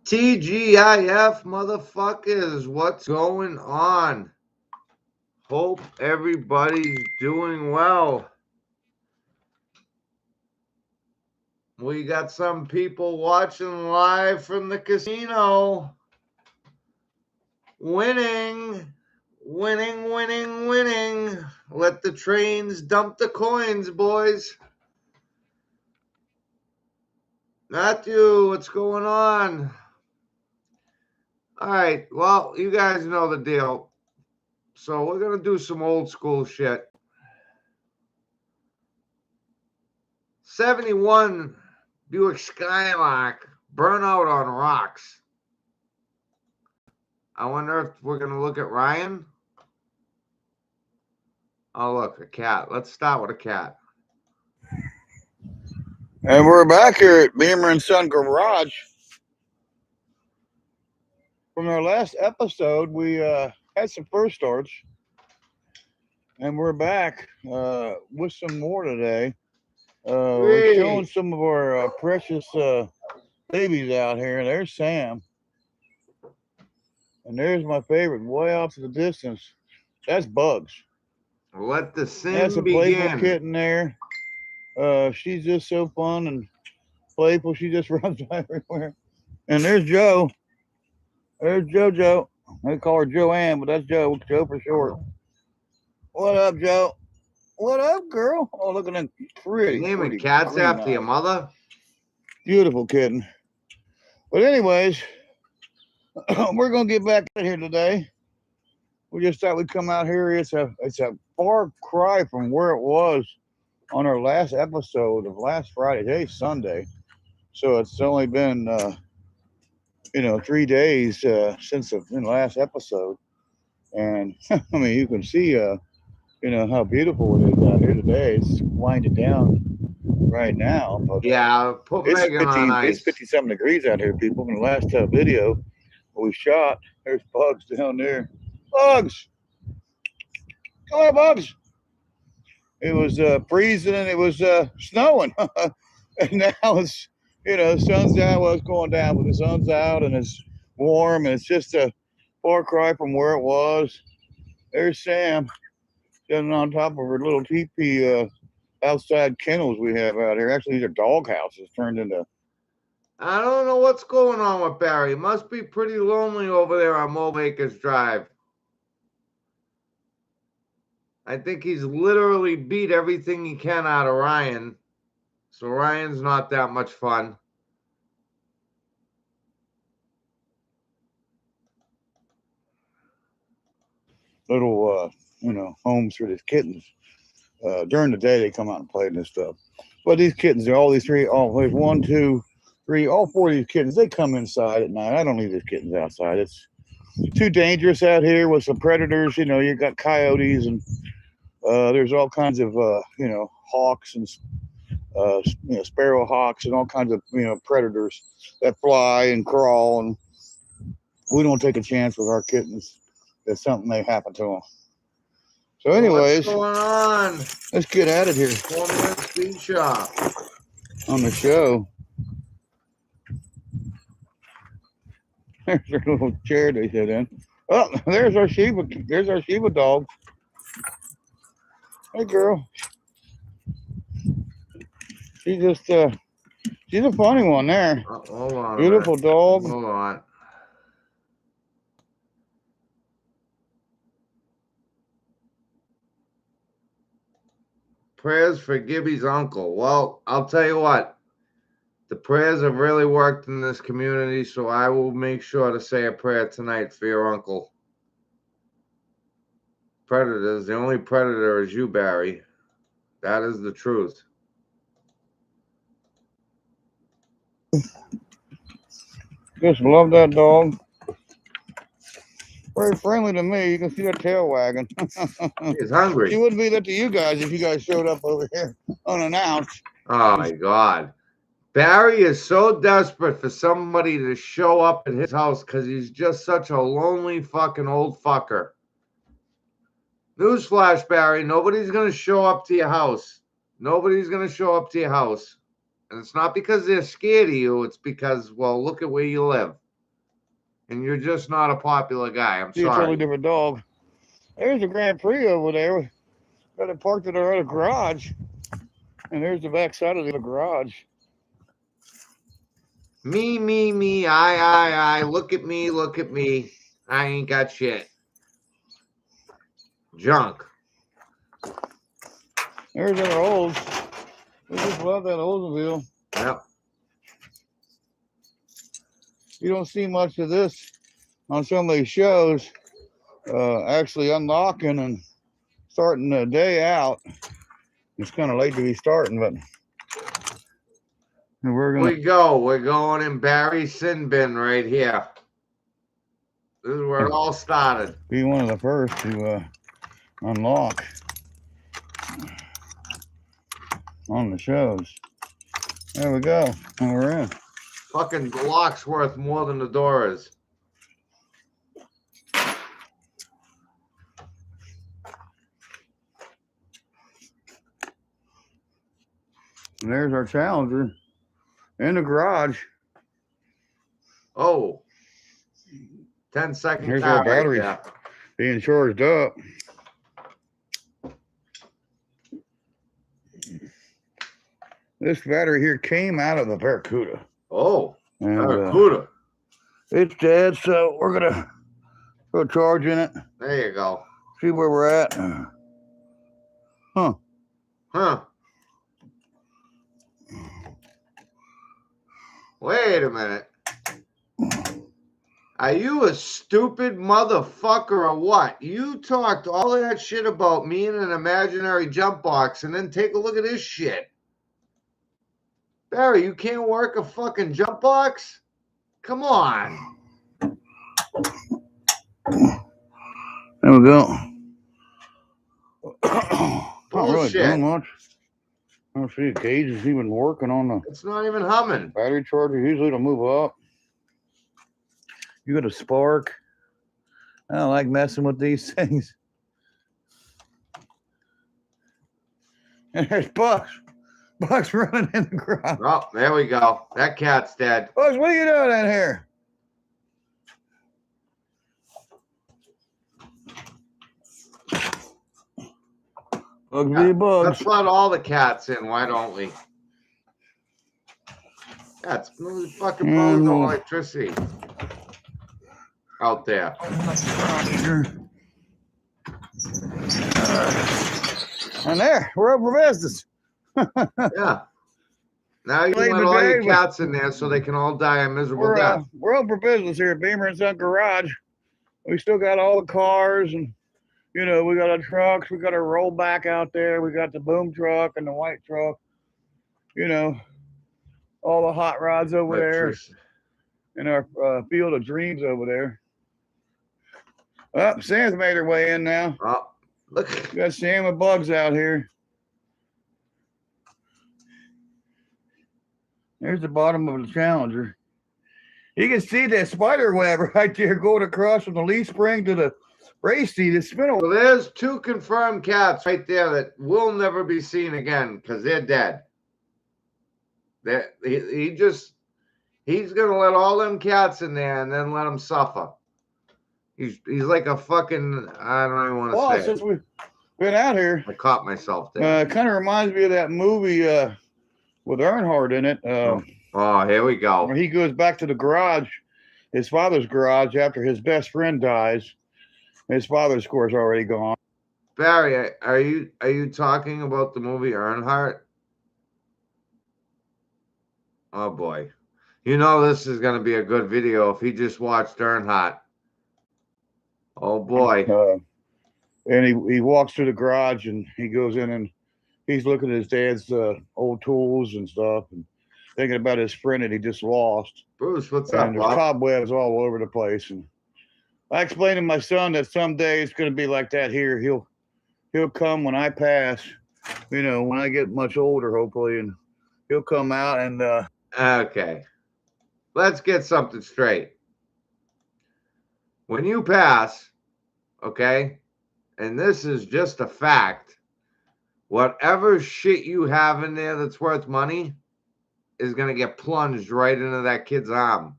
TGIF, motherfuckers, what's going on? Hope everybody's doing well. We got some people watching live from the casino. Winning. Let the trains dump the coins, boys. Matthew, what's going on? All right, well, you guys know the deal. So we're going to do some old school shit. 71 Buick Skylark, burnout on rocks. I wonder if we're going to look at Ryan. Oh, look, a cat. Let's start with a cat. And we're back here at Beamer & Son Garage. From our last episode, we had some first starts. And we're back with some more today. We're showing some of our precious babies out here. There's Sam. And there's my favorite, way off to the distance. That's Bugs. Let the sin That's a begin. playful kitten there. She's just so fun and playful. She just runs everywhere. And there's Joe. There's JoJo. They call her Joanne, but that's Joe for short. What up, Joe? What up, girl? Oh, look at them pretty. Naming cats after your mother? Beautiful kitten. But anyways, we're gonna get back in here today. We just thought we'd come out here. It's a far cry from where it was on our last episode of last Friday. Today's Sunday, so it's only been 3 days since the last episode. And I mean, you can see how beautiful it is out here today. It's winding down right now. But, yeah, put Megan on ice. It's 57 degrees out here, people. In the last video we shot, there's Bugs down there. Bugs! Come on, Bugs! It was freezing and it was snowing. And now it's, the sun's out. Well, it's going down, but the sun's out and it's warm. And it's just a far cry from where it was. There's Sam sitting on top of her little teepee outside kennels we have out here. Actually, these are dog houses turned into. I don't know what's going on with Barry. It must be pretty lonely over there on Mulbaker's Drive. I think he's literally beat everything he can out of Ryan. So Ryan's not that much fun. Little, homes for these kittens. During the day, they come out and play and this stuff. But these kittens, there's one, two, three, all four of these kittens, they come inside at night. I don't leave these kittens outside. It's too dangerous out here with some predators. You got coyotes and there's all kinds of, hawks and, sparrow hawks and all kinds of, predators that fly and crawl. And we don't take a chance with our kittens that something may happen to them. So anyways, what's going on? Let's get at it here. 4-minute speed shop On the show. There's our little chair they sit in. Oh, there's our Shiba dog. Hey, girl. She's a funny one there. Hold on. Beautiful dog. Hold on. Prayers for Gibby's uncle. Well, I'll tell you what. The prayers have really worked in this community, so I will make sure to say a prayer tonight for your uncle. Predators. The only predator is you, Barry. That is the truth. Just love that dog. Very friendly to me. You can see her tail wagging. He's hungry. She wouldn't be that to you guys if you guys showed up over here unannounced. Oh, my God. Barry is so desperate for somebody to show up at his house because he's just such a lonely fucking old fucker. Newsflash, Barry. Nobody's going to show up to your house. Nobody's going to show up to your house. And it's not because they're scared of you. It's because, well, look at where you live. and you're just not a popular guy. I'm See a totally sorry. different dog. There's a Grand Prix over there. Got it parked in our other garage. And there's the back side of the garage. Me, I. Look at me, look at me. I ain't got shit. Junk. There's our Olds. We just love that Oldsmobile. Yep. You don't see much of this on some of these shows. Actually unlocking and starting the day out. It's kind of late to be starting, but We're going in Barry's sin bin right here. This is where it all started. Be one of the first to unlock on the shows. There we go. And we're in. Fucking lock's worth more than the door is. And there's our Challenger in the garage. Oh. 10-second. Here's our batteries being charged up. This battery here came out of the Barracuda. Oh, and, Barracuda. It's dead, so we're gonna put a charge in it. There you go. See where we're at. Huh. Wait a minute. Are you a stupid motherfucker or what? You talked all that shit about me in an imaginary jump box and then take a look at this shit. Barry, you can't work a fucking jump box? Come on. There we go. Not really doing much. I don't see the gauge is even working on the. It's not even humming. Battery charger. Usually it'll move up. You got a spark. I don't like messing with these things. And there's Bucks. Bucks running in the garage. Oh, there we go. That cat's dead. Bucks, what are you doing in here? Bugs be bugs. Let's let all the cats in. Why don't we? Cats, fucking blows no electricity out there. And there, we're open for business. Yeah. Now you can let all your cats in there so they can all die a miserable death. We're open for business here at Beamer and Son Garage. We still got all the cars and, you know, we got our trucks. We got our rollback out there. We got the boom truck and the white truck. You know, all the hot rods over there. In our field of dreams over there. Oh, Sam's made her way in now. Oh, look. We got Sam with Bugs out here. There's the bottom of the Challenger. You can see that spider web right there going across from the leaf spring to the race seat. It's spinning. So there's 2 confirmed cats right there that will never be seen again because they're dead. He's gonna let all them cats in there and then let them suffer. He's like a fucking, I don't even want to say. Since we've been out here, I caught myself there. It kind of reminds me of that movie with Earnhardt in it. Oh, here we go. Where he goes back to the garage, his father's garage, after his best friend dies. His father's, of course, already gone. Barry, are you talking about the movie Earnhardt? Oh boy, you know this is going to be a good video if he just watched Earnhardt. Oh boy. And he walks through the garage and he goes in and he's looking at his dad's old tools and stuff and thinking about his friend that he just lost. Bruce, what's and up? There's cobwebs all over the place. And I explained to my son that someday it's going to be like that here. He'll come when I pass, you know, when I get much older, hopefully, and he'll come out and. Okay, let's get something straight. When you pass, okay, and this is just a fact, whatever shit you have in there that's worth money is going to get plunged right into that kid's arm.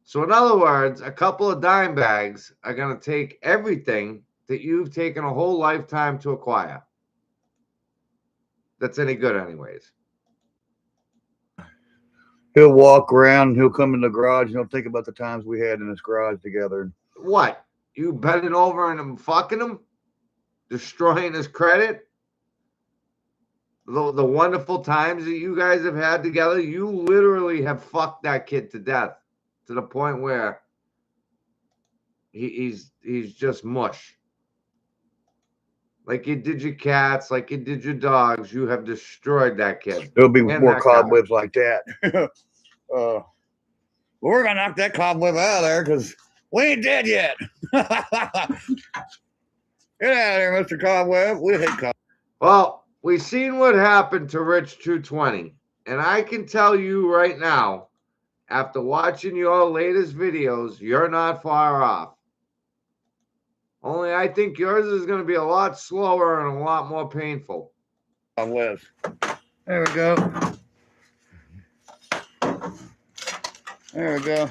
So in other words, a couple of dime bags are going to take everything that you've taken a whole lifetime to acquire. That's any good anyways. He'll walk around, he'll come in the garage, and he'll think about the times we had in this garage together. What? You bending over and fucking him? Destroying his credit? The wonderful times that you guys have had together, you literally have fucked that kid to death to the point where he's just mush. Like you did your cats, like you did your dogs, you have destroyed that kid. There'll be more cobwebs like that. We're gonna knock that cobweb out of there because we ain't dead yet. Get out of here, Mr. Cobweb. We hate cobwebs. Well, we've seen what happened to Rich 220, and I can tell you right now, after watching your latest videos, you're not far off. Only I think yours is going to be a lot slower and a lot more painful. Cobwebs. There we go. There we go.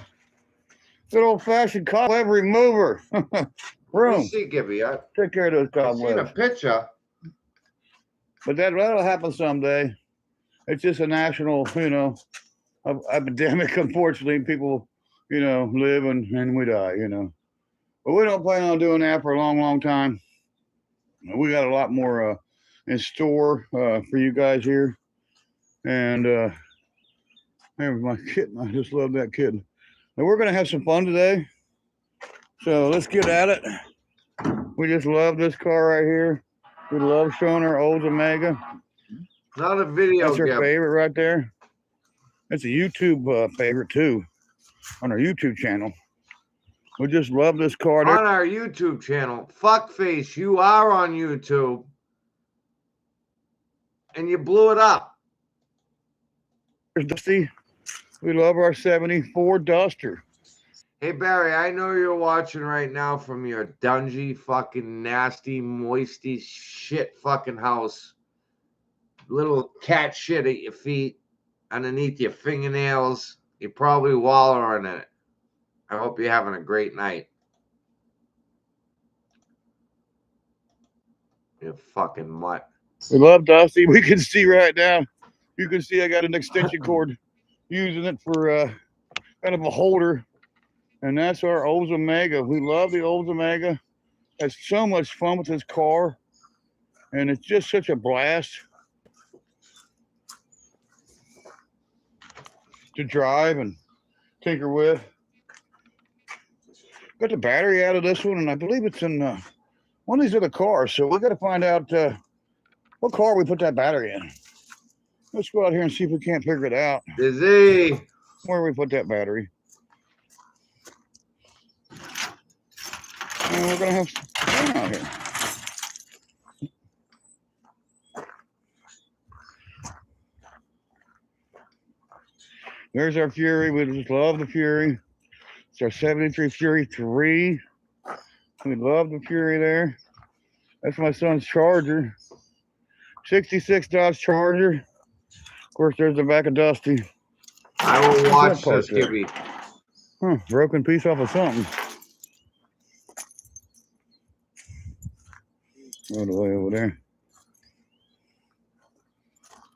Good old-fashioned cobweb remover. Room. See, Gibby, Take care of those cobwebs. I've seen a picture. But that'll happen someday. It's just a national, epidemic. Unfortunately, people, live and we die, But we don't plan on doing that for a long, long time. We got a lot more in store for you guys here. And there's my kitten. I just love that kitten. And we're going to have some fun today. So let's get at it. We just love this car right here. We love showing our Oldsmobile. Not a video. That's our favorite right there. That's a YouTube favorite too, on our YouTube channel. We just love this car. On our YouTube channel. Fuckface, you are on YouTube. And you blew it up. There's Dusty. We love our 74 Duster. Hey, Barry, I know you're watching right now from your dungy, fucking nasty, moisty shit fucking house. Little cat shit at your feet, underneath your fingernails. You're probably wallowing in it. I hope you're having a great night. You fucking mutt. We love Dusty. We can see right now. You can see I got an extension cord using it for kind of a holder. And that's our Oldsmobile. We love the Oldsmobile. Had so much fun with this car. And it's just such a blast to drive and tinker with. Got the battery out of this one, and I believe it's in one of these other cars. So we got to find out what car we put that battery in. Let's go out here and see if we can't figure it out. Busy. Where we put that battery. And we're going to have some fun out here. There's our Fury. We just love the Fury. It's our 73 Fury 3. We love the Fury there. That's my son's Charger. 66 Dodge Charger. Of course, there's the back of Dusty. I will watch this, Gibby. Broken piece off of something. All the way over there.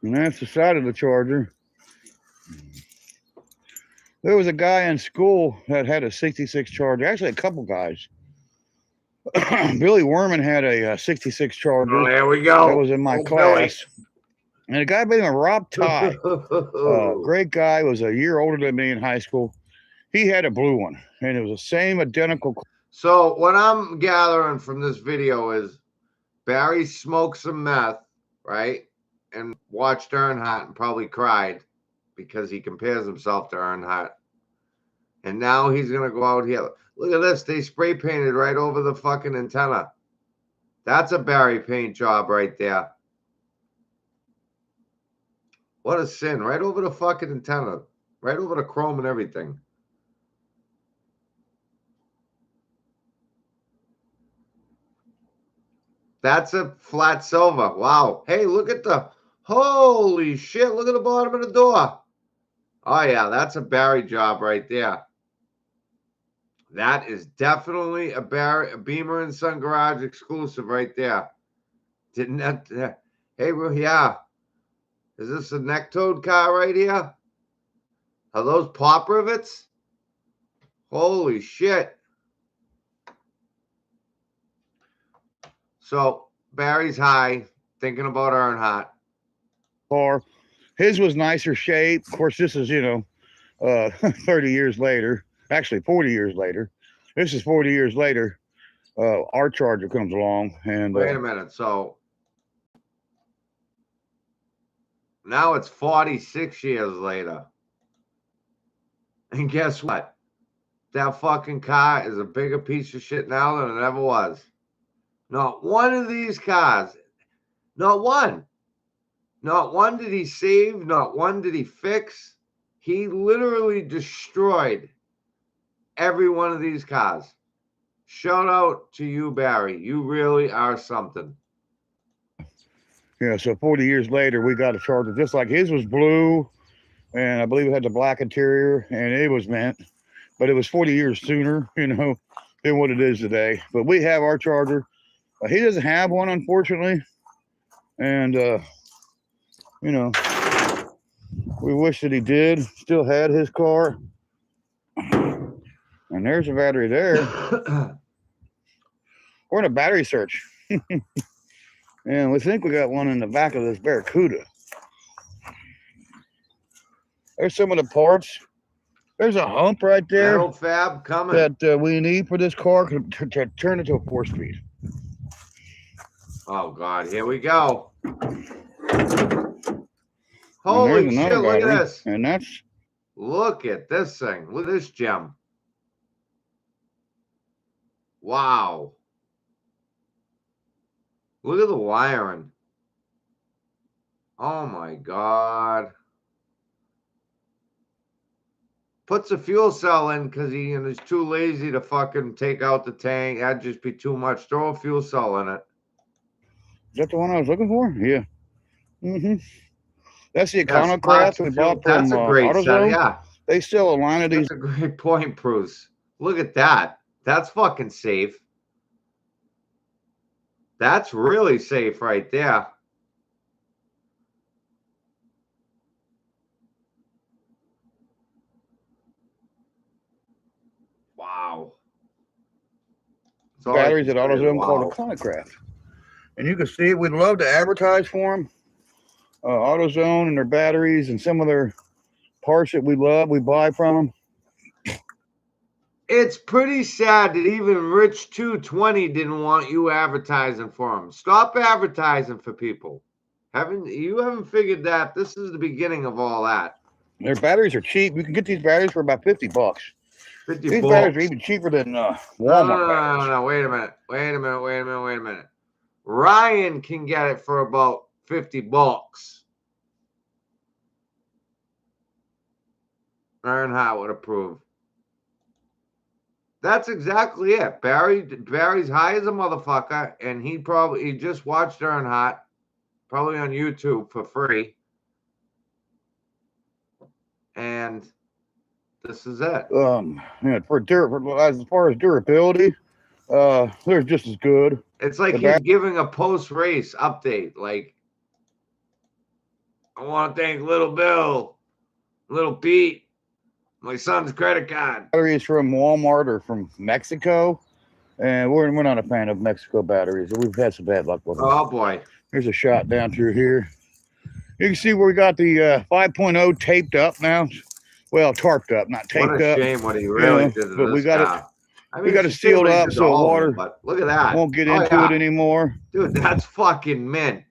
And that's the side of the Charger. There was a guy in school that had a 66 Charger. Actually, a couple guys. Billy Werman had a 66 Charger. Oh, there we go. That was in my class. Billy. And a guy by the name of Rob Ty. Great guy. Was a year older than me in high school. He had a blue one. And it was the same identical. So what I'm gathering from this video is Barry smoked some meth, right? And watched Earnhardt and probably cried because he compares himself to Earnhardt. And now he's going to go out here. Look at this. They spray painted right over the fucking antenna. That's a Barry paint job right there. What a sin. Right over the fucking antenna. Right over the chrome and everything. That's a flat silver. Wow. Hey, look at the... Holy shit. Look at the bottom of the door. Oh, yeah. That's a Barry job right there. That is definitely a Beamer and Son Garage exclusive right there. Didn't that? Hey, yeah. Is this a neck toad car right here? Are those pop rivets? Holy shit. So Barry's high, thinking about Earnhardt. Car. His was nicer shape. Of course, this is, 30 years later. Actually, 40 years later. This is 40 years later. Our Charger comes along. And wait a minute. So now it's 46 years later. And guess what? That fucking car is a bigger piece of shit now than it ever was. Not one of these cars, not one did he save, not one did he fix. He literally destroyed every one of these cars. Shout out to you, Barry. You really are something. Yeah, so 40 years later, we got a Charger just like his was blue, and I believe it had the black interior, and it was mint, but it was 40 years sooner, than what it is today. But we have our Charger. He doesn't have one, unfortunately, and we wish that he did. Still had his car, and there's a battery there. We're in a battery search. And we think we got one in the back of this Barracuda. There's some of the parts. There's a hump right there. Metal fab coming. That we need for this car to turn it to a 4-speed. Oh, God. Here we go. Holy shit, battery. Look at this. And that's... Look at this thing. Look at this gem. Wow. Look at the wiring. Oh, my God. Puts a fuel cell in because he's too lazy to fucking take out the tank. That'd just be too much. Throw a fuel cell in it. Is that the one I was looking for? Yeah. Mm-hmm. That's the Econocraft we bought from That's a great AutoZone. Yeah. They sell a line of these. That's a great point, Bruce. Look at that. That's fucking safe. That's really safe right there. Wow. Batteries at AutoZone called Econocraft. And you can see we'd love to advertise for them. AutoZone and their batteries and some of their parts that we love, we buy from them. It's pretty sad that even Rich 220 didn't want you advertising for him. Stop advertising for people. You haven't figured that? This is the beginning of all that. Their batteries are cheap. You can get these batteries for about $50. 50 these bucks. Batteries are even cheaper than Walmart. No. Wait a minute. Ryan can get it for about 50 bucks. Earnhardt would approve. That's exactly it. Barry's high as a motherfucker, and he just watched Earnhardt, probably on YouTube for free. And this is it. As far as durability, they're just as good. It's like he's giving a post-race update. Like, I want to thank Little Bill, Little Pete, my son's credit card. Batteries from Walmart or from Mexico, and we're not a fan of Mexico batteries. We've had some bad luck with them. Oh boy! Here's a shot down through here. You can see where we got the 5.0 taped up now. Well, tarped up, not taped up. What a shame what he really did to but this we got guy. We got it sealed up so water but look at that. Won't get into it anymore. Dude, that's fucking mint.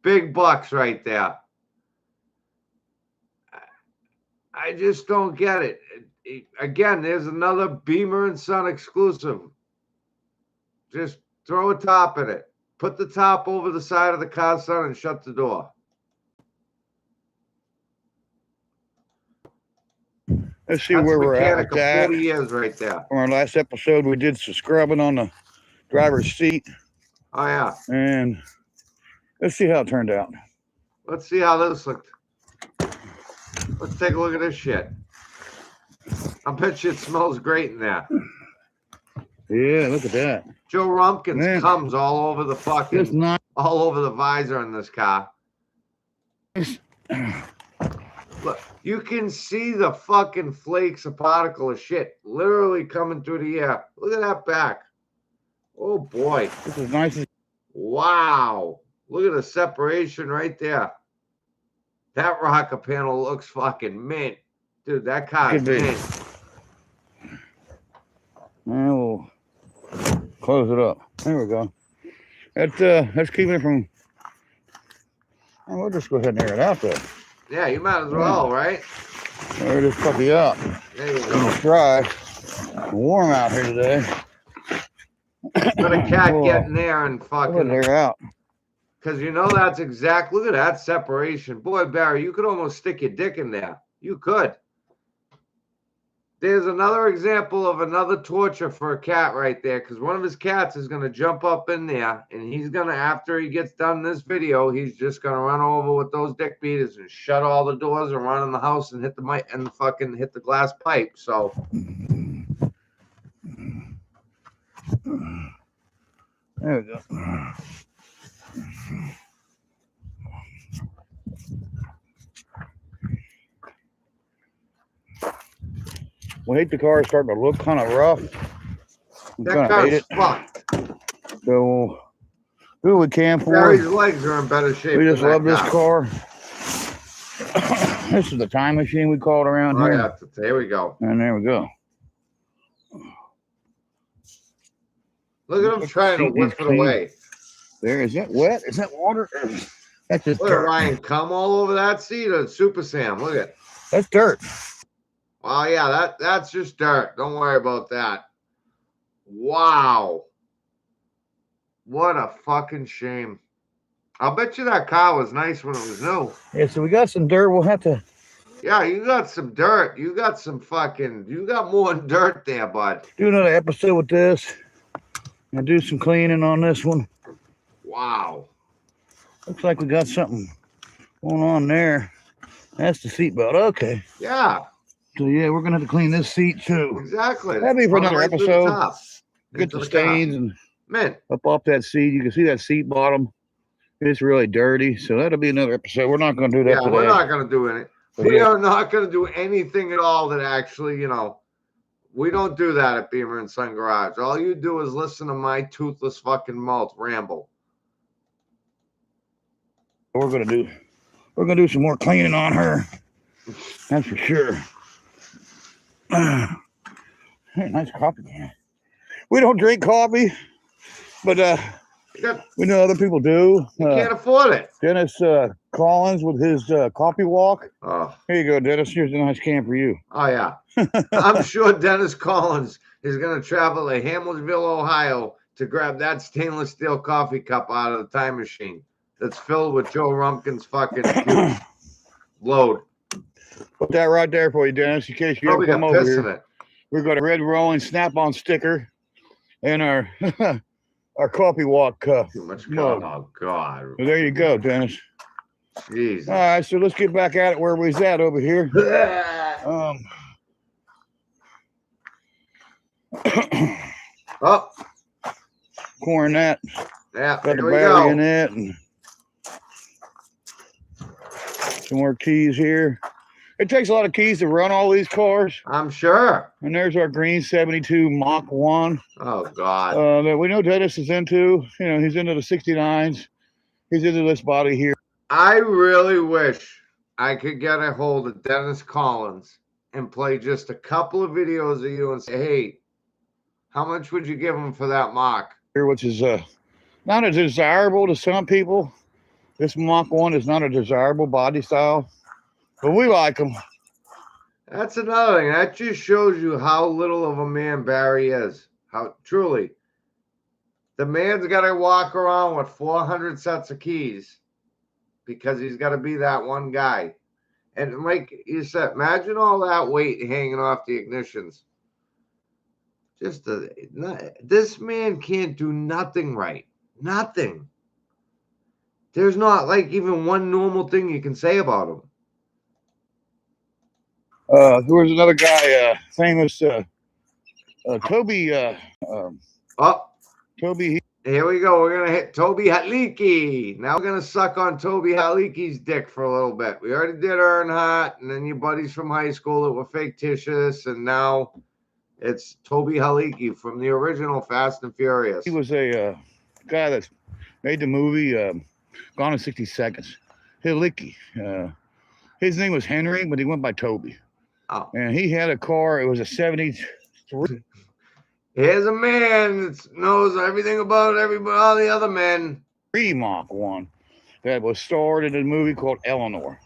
Big bucks right there. I just don't get it. Again, there's another Beamer and Son exclusive. Just throw a top in it. Put the top over the side of the car, son, and shut the door. Let's see where we're at with that. 40 years right there. From our last episode, we did some scrubbing on the driver's seat. Oh, yeah. And let's see how it turned out. Let's see how this looked. Let's take a look at this shit. I bet you it smells great in there. Yeah, look at that. Joe Rumpkins Man. comes all over the It's fucking, not. all over the visor in this car. Look, you can see the fucking flakes of particle of shit literally coming through the air. Look at that back. Oh boy. This is nice. Wow. Look at the separation right there. That rocker panel looks fucking mint. Dude, that car's Could be. mint. And we'll close it up. There we go. That's keeping it from. And we'll just go ahead and air it out there. Yeah, you might as well, right? Air this puppy out. There you It's go. dry. Warm out here today. Let a cat get in there and We'll fucking. air out. Because you know that's exact. Look at that separation. Boy, Barry, you could almost stick your dick in there. You could. There's another example of another torture for a cat right there, because one of his cats is going to jump up in there, and he's going to, after he gets done this video, he's just going to run over with those dick beaters and shut all the doors and run in the house and hit the mic and fucking hit the glass pipe. So There we go. We hate the car starting to look kind of rough. We that kind of hate car's it. fucked. So we'll do what we can for Barry's it. legs are in better shape. We just than love that this car. This is the time machine we call it around Oh here. yeah, there we go. And there we go. Look at him trying to Seat whip is it clean. away. There, is that wet? Is that water? That's just Look at dirt. Ryan come all over that seat of Super Sam. Look at. That's dirt. Oh yeah, that's just dirt. Don't worry about that. Wow. What a fucking shame. I'll bet you that car was nice when it was new. Yeah, so we got some dirt. We'll have to. Yeah, you got some dirt. You got some fucking, you got more than dirt there, bud. Do another episode with this and do some cleaning on this one. Wow. Looks like we got something going on there. That's the seatbelt. Okay. Yeah, So yeah, we're gonna have to clean this seat too. exactly. That'd be for Run another right through the episode. top, Get into the the car. stains and Man, up off that seat. You can see that seat bottom. It's really dirty. So that'll be another episode. We're not gonna do that yeah, today. we're not going to do it. But We yeah. are not going to do anything at all that actually, you know, we don't do that at Beamer and Son Garage. All you do is listen to my toothless fucking mouth ramble. We're gonna do some more cleaning on her. That's for sure. Hey, nice coffee can. We don't drink coffee, but You we know other people do. can't afford it. Dennis Collins with his coffee walk. Oh, Here you go, Dennis. Here's a nice can for you. oh yeah. I'm sure Dennis Collins is going to travel to Hamiltonville, Ohio to grab that stainless steel coffee cup out of the time machine that's filled with Joe Rumpkin's fucking juice load. Put that right there for you, Dennis, in case you Probably ever got come over piss in here. it. We've got a red rolling snap-on sticker and our our coffee walk cup. Too much mug. Oh, God. So there you go, Dennis. Jesus. All right, so let's get back at it where we was at over here. Oh, Pouring that. yeah, Got the here we battery in go. it. And some more keys here. It takes a lot of keys to run all these cars. I'm sure. And there's our green 72 Mach 1 Oh, God. that we know Dennis is into. You know, he's into the 69s. He's into this body here. I really wish I could get a hold of Dennis Collins and play just a couple of videos of you and say, hey, how much would you give him for that mock? Here, which is not as desirable to some people. This Mach 1 is not a desirable body style, but we like them. That's another thing. That just shows you how little of a man Barry is. How truly. The man's got to walk around with 400 sets of keys because he's got to be that one guy. And like you said, imagine all that weight hanging off the ignitions. This man can't do nothing right. Nothing. There's not like even one normal thing you can say about him. There was another guy, famous Toby. Oh, Toby. here we go. We're gonna hit Toby Hatliki. Now we're gonna suck on Toby Hatliki's dick for a little bit. We already did Earnhardt, and then your buddies from high school that were fictitious, and now it's Toby Hatliki from the original Fast and Furious. He was a guy that made the movie Gone in 60 Seconds. Hatliki. His name was Henry, but he went by Toby. Oh. And he had a car. It was a 73. Here's a man that knows everything about all the other men. Mach 1 that was starred in a movie called Eleanor.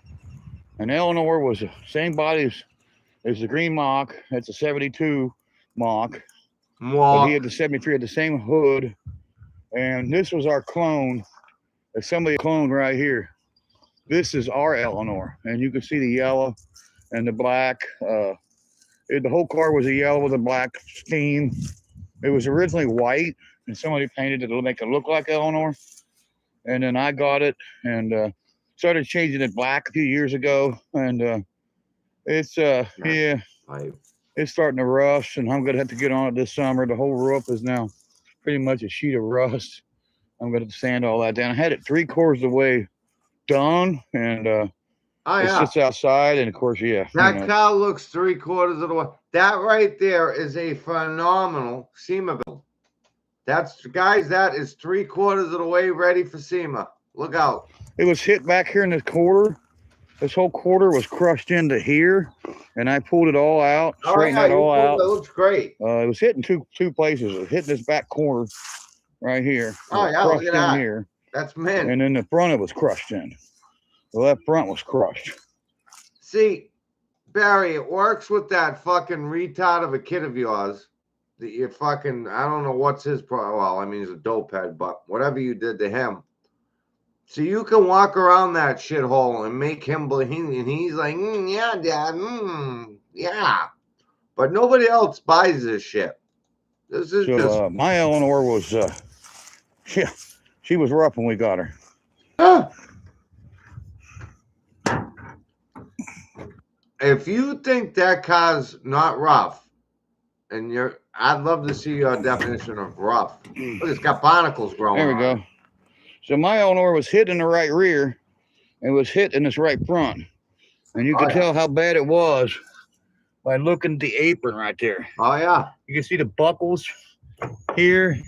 And Eleanor was the same body as the Green Mach. That's a 72 Mach. But he had the 73, had the same hood. And this was our clone. There's somebody cloned right here. This is our Eleanor. And you can see the yellow and the black. The whole car was a yellow with a black scheme. It was originally white, and somebody painted it to make it look like Eleanor. And then I got it and started changing it black a few years ago. And it's yeah, it's starting to rust, and I'm gonna have to get on it this summer. The whole roof is now pretty much a sheet of rust. I'm gonna sand all that down. I had it 3/4 of the way done, and it sits outside, and of course, yeah. That car looks 3/4 of the way. That right there is a phenomenal SEMA build. That's, guys, that is 3/4 of the way ready for SEMA. Look out. It was hit back here in this quarter. This whole quarter was crushed into here, and I pulled it all out, straightened it all out. It looks great. It was hitting two places. It was hitting this back corner right here. Oh, yeah, look at that. Here. That's mint. And then the front it was crushed in. The left front was crushed. See, Barry, it works with that fucking retard of a kid of yours that you fucking, I don't know what's his problem. Well, I mean, he's a dope head, but whatever you did to him. So you can walk around that shithole and make him believe, and he's like, yeah, Dad, yeah. But nobody else buys this shit. This is just... my Eleanor was, yeah, she was rough when we got her. If you think that car's not rough, and I'd love to see your definition of rough. Look, it's got barnacles growing. There we go. So my Eleanor was hit in the right rear and was hit in this right front. And you can tell how bad it was by looking at the apron right there. Oh, yeah. You can see the buckles here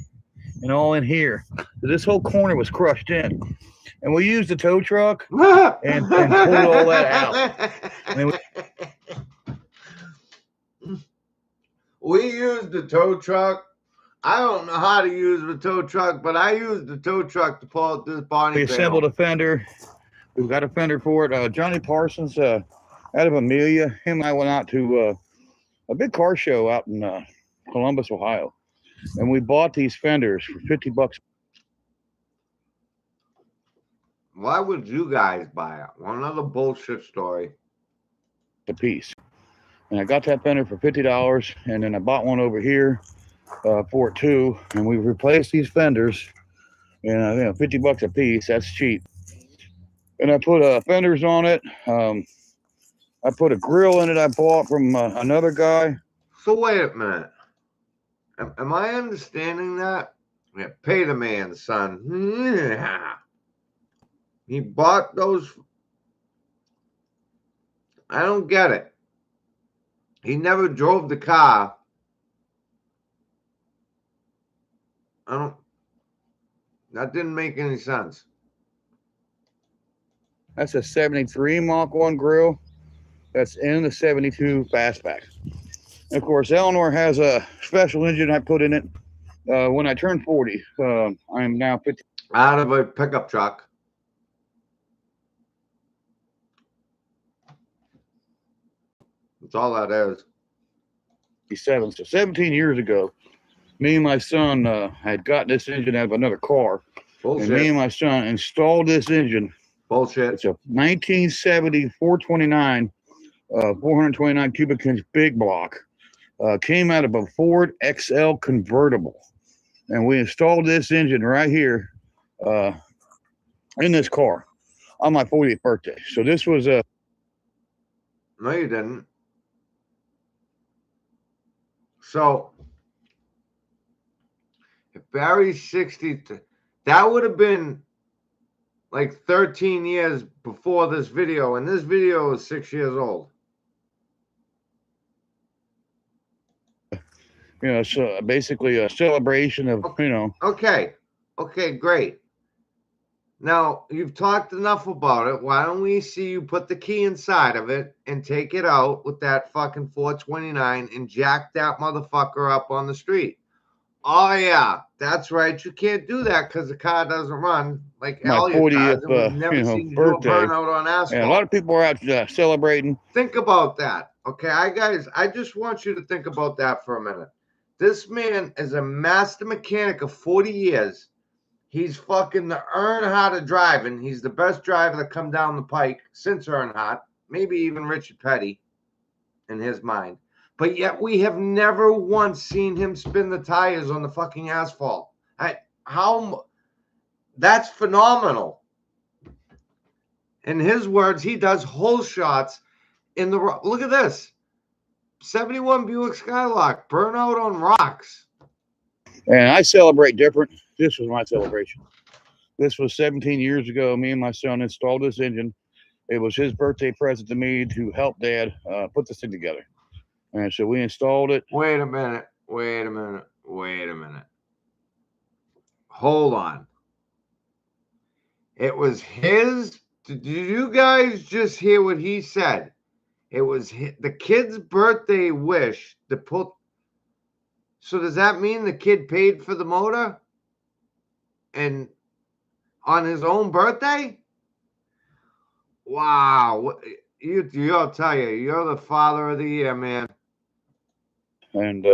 and all in here. So this whole corner was crushed in. And we used the tow truck and pulled all that out. We used the tow truck. I don't know how to use the tow truck, but I used the tow truck to pull out this body. We assembled a fender. We've got a fender for it. Johnny Parsons out of Amelia. Him and I went out to a big car show out in Columbus, Ohio. And we bought these fenders for $50. Why would you guys buy it? One other bullshit story. A piece. And I got that fender for $50, and then I bought one over here for it too. And we replaced these fenders, and $50 a piece. That's cheap. And I put fenders on it. I put a grill in it I bought from another guy. So wait a minute. Am I understanding that? Yeah, pay the man, son. Yeah. He bought those. I don't get it. He never drove the car. That didn't make any sense. That's a 73 Mach 1 grill. That's in the 72 fastback. Of course, Eleanor has a special engine I put in it when I turned 40. I'm now 50. Out of a pickup truck. That's all that is. 57. So 17 years ago, me and my son had gotten this engine out of another car. Bullshit. And me and my son installed this engine. Bullshit. It's a 1970 429, 429 cubic inch big block. Came out of a Ford XL convertible. And we installed this engine right here in this car on my 40th birthday. So this was a... No, you didn't. So if Barry's 60, that would have been like 13 years before this video, and this video is 6 years old. You know, so basically a celebration of, Okay. you know. Okay, great. Now, you've talked enough about it. Why don't we see you put the key inside of it and take it out with that fucking 429 and jack that motherfucker up on the street? Oh, yeah, that's right. You can't do that because the car doesn't run like My all your cars. 40th, And we've never you know, seen you do a birthday. burnout on asphalt. And a lot of people are out celebrating. Think about that. Okay, I just want you to think about that for a minute. This man is a master mechanic of 40 years. He's fucking the Earnhardt of driving. He's the best driver to come down the pike since Earnhardt, maybe even Richard Petty in his mind. But yet we have never once seen him spin the tires on the fucking asphalt. That's phenomenal. In his words, he does whole shots in the rock. Look at this. 71 Buick Skylark, burnout on rocks. And I celebrate different. This was my celebration. This was 17 years ago. Me and my son installed this engine. It was his birthday present to me to help Dad put this thing together. And so we installed it. Wait a minute. Hold on. It was his. Did you guys just hear what he said? It was the kid's birthday wish to put. So does that mean the kid paid for the motor? And on his own birthday? Wow. I'll tell you, you're the father of the year, man. And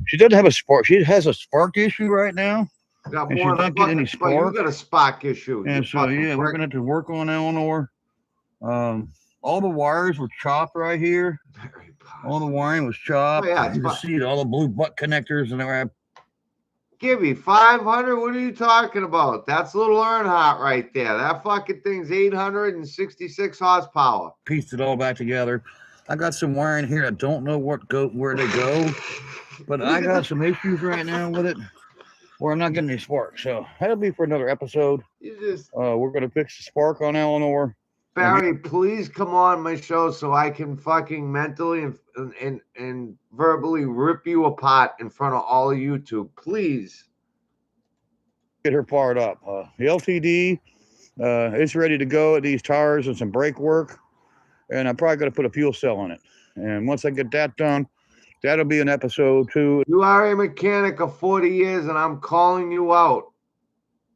she doesn't have a spark. She has a spark issue right now. Got And more she's not getting any spark. You got a spark issue. And so, yeah, we're going to have to work on Eleanor. All the wires were chopped right here. All the wiring was chopped. Oh, yeah, you can see all the blue butt connectors and there. Give me 500. What are you talking about? That's a little Earnhardt right there. That fucking thing's 866 horsepower. Pieced it all back together. I got some wiring here. I don't know where they go, but I got some issues right now with it where I'm not getting any spark. So that'll be for another episode. We're going to fix the spark on Barry, please come on my show so I can fucking mentally and verbally rip you apart in front of all of YouTube. Please. Get her fired up. The LTD is ready to go at these tires and some brake work. And I'm probably going to put a fuel cell on it. And once I get that done, that'll be an episode 2. You are a mechanic of 40 years, and I'm calling you out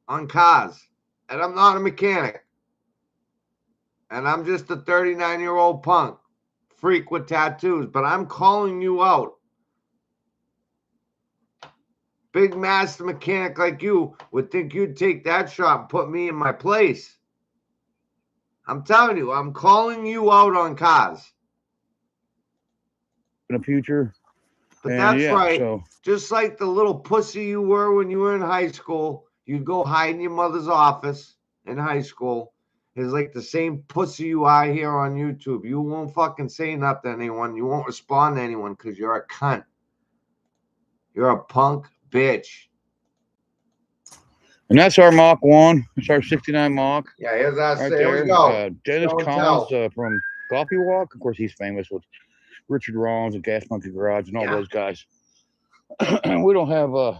on cars. And I'm not a mechanic. And I'm just a 39-year-old punk freak with tattoos. But I'm calling you out. Big master mechanic like you would think you'd take that shot and put me in my place. I'm telling you, I'm calling you out on cars. In the future. But that's right. So, just like the little pussy you were when you were in high school, you'd go hide in your mother's office in high school. It's like the same pussy you are here on YouTube. You won't fucking say nothing to anyone. You won't respond to anyone because you're a cunt. You're a punk bitch. And that's our Mach 1. It's our 69 Mach. Yeah, here's that. Right there we go. Dennis Collins from Coffee Walk. Of course, he's famous with Richard Rollins and Gas Monkey Garage and all those guys. We don't have,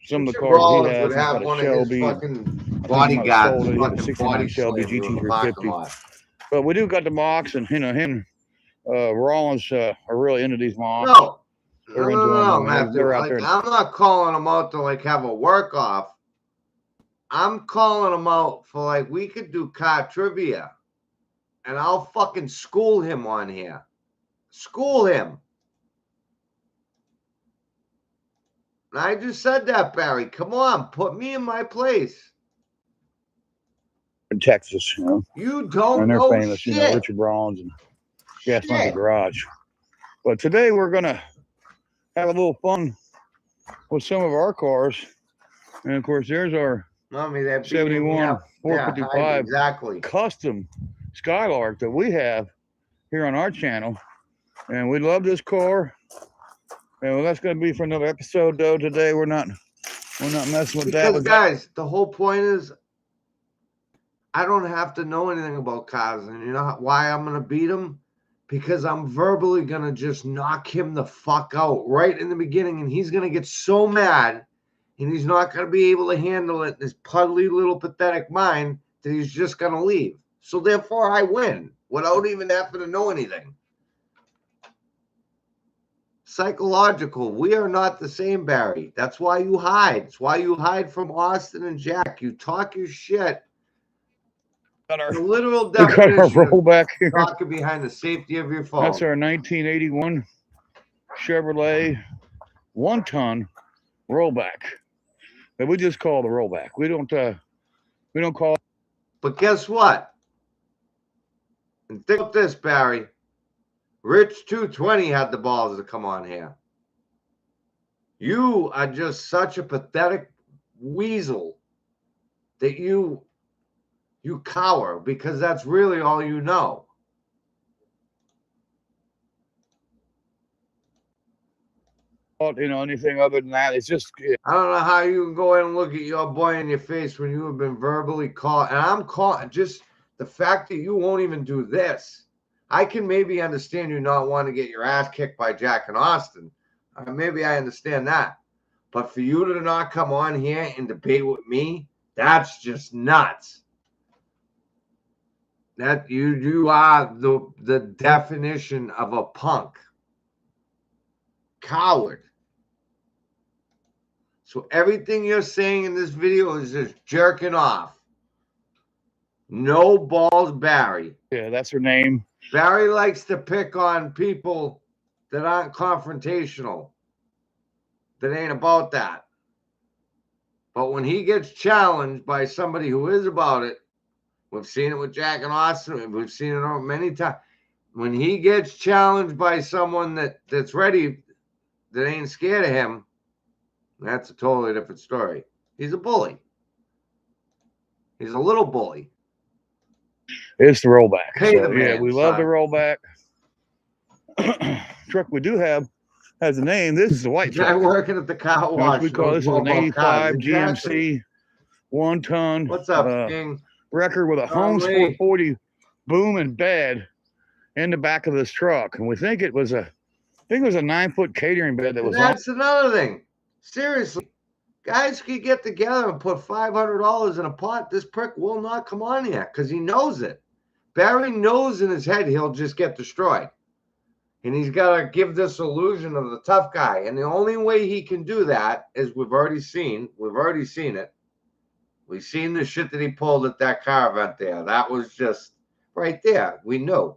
some of the cars he has. Would have one Shelby, of his fucking bodyguards. He had a 69 Shelby GT350. But we do got the Machs, and him, Rollins are really into these Machs. No, Matthew. I'm not calling them out to have a work off. I'm calling them out for we could do car trivia, and I'll fucking school him on here. School him. And I just said that, Barry. Come on, put me in my place. In Texas, You don't and they're know famous, shit. Richard Rollins and Gas Monkey Garage. But today we're gonna have a little fun with some of our cars. And of course, there's our 71 455 exactly custom Skylark that we have here on our channel. And we love this car. And well, that's going to be for another episode, though. Today we're not messing with that. Because guys, the whole point is I don't have to know anything about cars, and you know why I'm gonna beat him? Because I'm verbally gonna just knock him the fuck out right in the beginning, and he's gonna get so mad, and he's not gonna be able to handle it in his puddly little pathetic mind that he's just gonna leave. So therefore, I win without even having to know anything. Psychological. We are not the same, Barry. That's why you hide. It's why you hide from Austin and Jack. You talk your shit. The literal definition we got our rollback here. Talking behind the safety of your phone. That's our 1981 Chevrolet 1-ton rollback that we just call the rollback. We don't call. But guess what? And think about this, Barry. Rich 220 had the balls to come on here. You are just such a pathetic weasel that you cower because that's really all you know. You know, anything other than that. It's just. I don't know how you can go in and look at your boy in your face when you have been verbally called. And I'm calling just the fact that you won't even do this. I can maybe understand you not wanting to get your ass kicked by Jack and Austin. Maybe I understand that. But for you to not come on here and debate with me, that's just nuts. That you are the definition of a punk. Coward. So everything you're saying in this video is just jerking off. No balls, Barry. Yeah, that's her name. Barry likes to pick on people that aren't confrontational. That ain't about that. But when he gets challenged by somebody who is about it, we've seen it with Jack and Austin. We've seen it many times. When he gets challenged by someone that's ready, that ain't scared of him, that's a totally different story. He's a bully. He's a little bully. It's the rollback. Pay the man, yeah, we love the rollback. Truck we do have has a name. This is the white truck. I'm working at the car wash. We call this is an 85 exactly. GMC 1-ton. What's up, King? Record with a Holmes 440 boom and bed in the back of this truck, and we think it was a 9-foot catering bed that was. That's another thing. Seriously, guys could get together and put $500 in a pot. This prick will not come on here because he knows it. Barry knows in his head he'll just get destroyed. And he's got to give this illusion of the tough guy. And the only way he can do that is we've already seen it. We've seen the shit that he pulled at that car event there. That was just right there. We knew.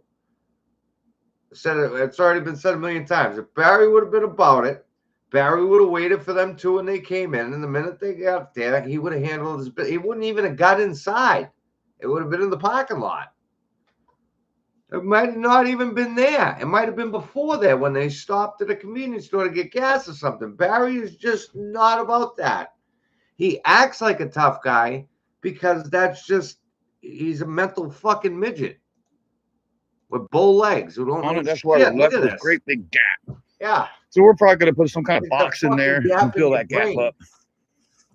It's already been said a million times. If Barry would have been about it, Barry would have waited for them two when they came in. And the minute they got there, he would have handled his business. He wouldn't even have got inside. It would have been in the parking lot. It might have not even been there. It might have been before there when they stopped at a convenience store to get gas or something. Barry is just not about that. He acts like a tough guy because he's a mental fucking midget with bow legs who don't know that's shit. why we left Look at this this great big gap. Yeah. So we're probably going to put some kind of box in there and fill that gap brain. up.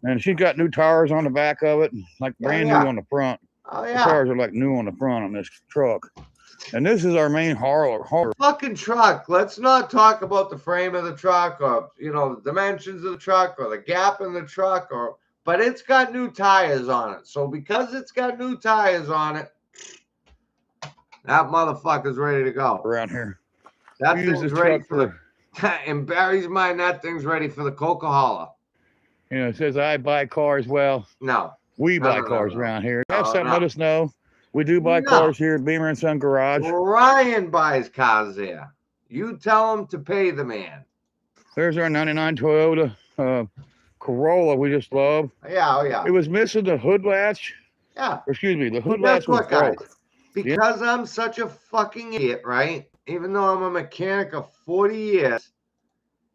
And she's got new tires on the back of it, like brand new on the front. Oh, The yeah. tires are like new on the front on this truck. And this is our main horror. Fucking truck. Let's not talk about the frame of the truck or, the dimensions of the truck or the gap in the truck, but it's got new tires on it. So because it's got new tires on it, that motherfucker's ready to go. Around here. That thing's ready for in Barry's mind, that thing's ready for the Coca-Cola. It says I buy cars. Well, no. We buy cars around here. Have something, let us know. We do buy cars here at Beamer & Son Garage. Ryan buys cars there. You tell him to pay the man. There's our 99 Toyota Corolla we just love. Yeah, oh yeah. It was missing the hood latch. Yeah. Excuse me, the hood latch was broke. Because I'm such a fucking idiot, right? Even though I'm a mechanic of 40 years,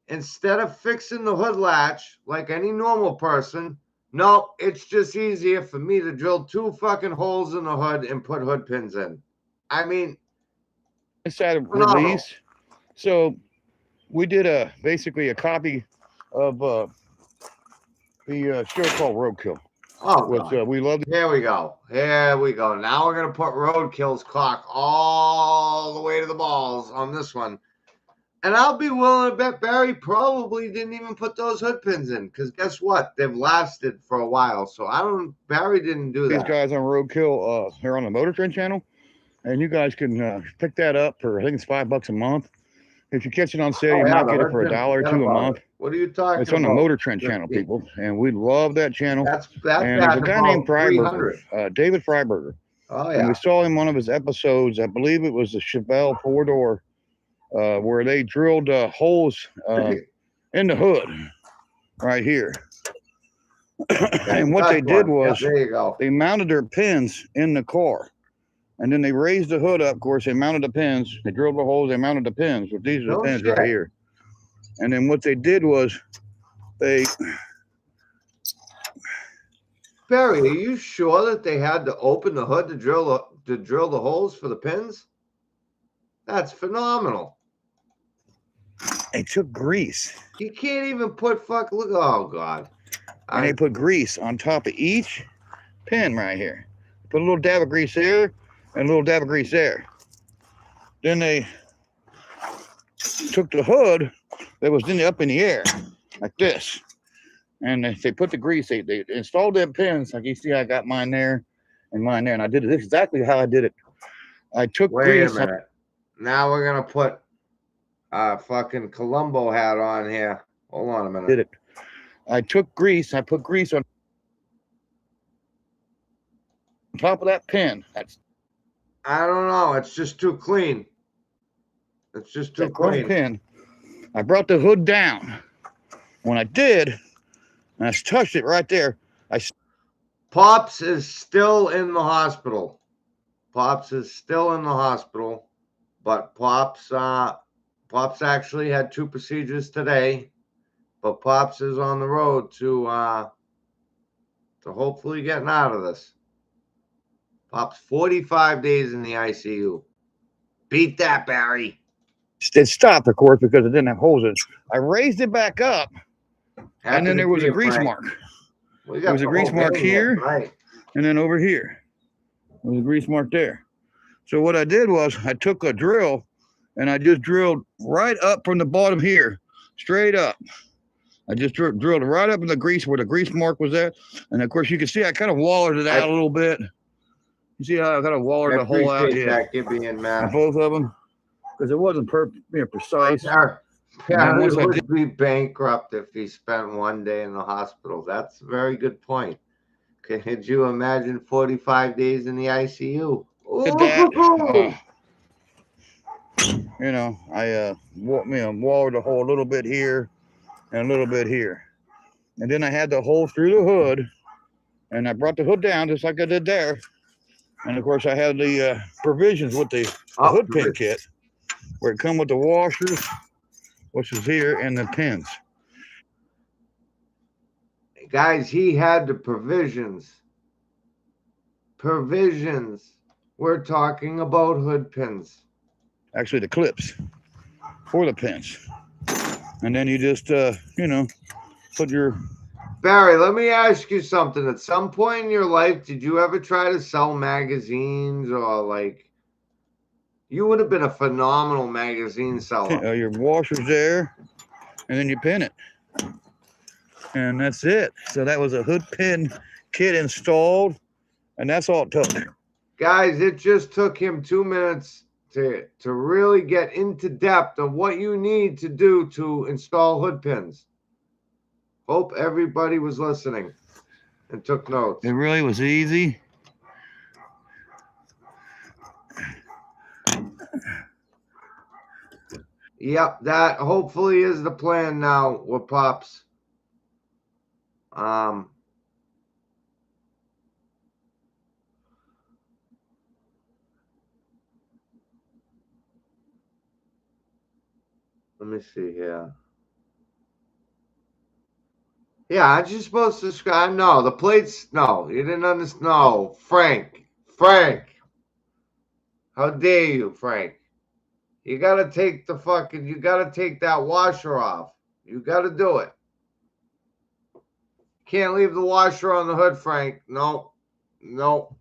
instead of fixing the hood latch like any normal person, no, it's just easier for me to drill 2 fucking holes in the hood and put hood pins in. I mean, inside of release, So we did basically a copy of the show called Roadkill, Oh, which God. we love. Here we go. Here we go. Now we're going to put Roadkill's clock all the way to the balls on this one. And I'll be willing to bet Barry probably didn't even put those hood pins in, because guess what? They've lasted for a while. So Barry didn't do These that. guys on Roadkill, they're on the Motor Trend channel, and you guys can pick that up for, I think it's $5 a month. If you catch it on sale, you might get it for $1 or $2 a month. What are you talking about? It's on the Motor Trend channel, people, and we love that channel. That's And there's a guy named Freiberger, David Freiberger. Oh, And yeah. we saw in one of his episodes, I believe it was the Chevelle four-door, where they drilled holes in the hood right here. And what they did was there you go. they mounted their pins in the car. And then they raised the hood up. Of course, they mounted the pins. They drilled the holes. They mounted the pins. But these are the pins right here. And then what they did was they... Barry, are you sure that they had to open the hood to drill the holes for the pins? That's phenomenal. They took grease. You can't even put look, oh, God. And they put grease on top of each pin right here. Put a little dab of grease there and a little dab of grease there. Then they took the hood that was up in the air, like this. And they put the grease, they installed them pins. Like you see, I got mine there and mine there. And I did it exactly how I did it. I took grease. Wait a minute. Now we're going to put a fucking Columbo hat on here. Hold on a minute. Did it. I took grease. I put grease on top of that pin. I don't know. It's just too clean. It's just too clean. Pin. I brought the hood down. When I did, and I touched it right there. Pops is still in the hospital. Pops is still in the hospital, but Pops actually had 2 procedures today. But Pops is on the road to hopefully getting out of this. Pops 45 days in the ICU. Beat that, Barry. It stopped, of course, because it didn't have holes in it. I raised it back up, and then there was a grease mark. There was a grease mark here, right? And then over here. There was a grease mark there. So what I did was I took a drill, and I just drilled right up from the bottom here, straight up. I just drilled right up in the grease where the grease mark was at. And, of course, you can see I kind of wallered it out a little bit. You see how I kind of wallered the hole out? Yeah, both of them. Because it wasn't precise. Barry would be bankrupt if he spent 1 day in the hospital. That's a very good point. Could you imagine 45 days in the ICU? You know, I wallered the hole a little bit here and a little bit here. And then I had the hole through the hood, and I brought the hood down just like I did there. And, of course, I had the provisions with the hood pin kit, where it come with the washers, which is here, and the pins. Guys, he had the provisions. We're talking about hood pins. Actually, the clips for the pins. And then you just, put your... Barry, let me ask you something. At some point in your life, did you ever try to sell magazines or you would have been a phenomenal magazine seller. Your washer's there, and then you pin it. And that's it. So that was a hood pin kit installed, and that's all it took. Guys, it just took him 2 minutes to really get into depth of what you need to do to install hood pins. Hope everybody was listening and took notes. It really was easy. Yep, that hopefully is the plan now with Pops. Let me see here. Yeah, aren't you supposed to describe? No, the plates. No, you didn't understand. No, Frank. How dare you, Frank? You gotta take the fucking. You gotta take that washer off. You gotta do it. Can't leave the washer on the hood, Frank. No, no.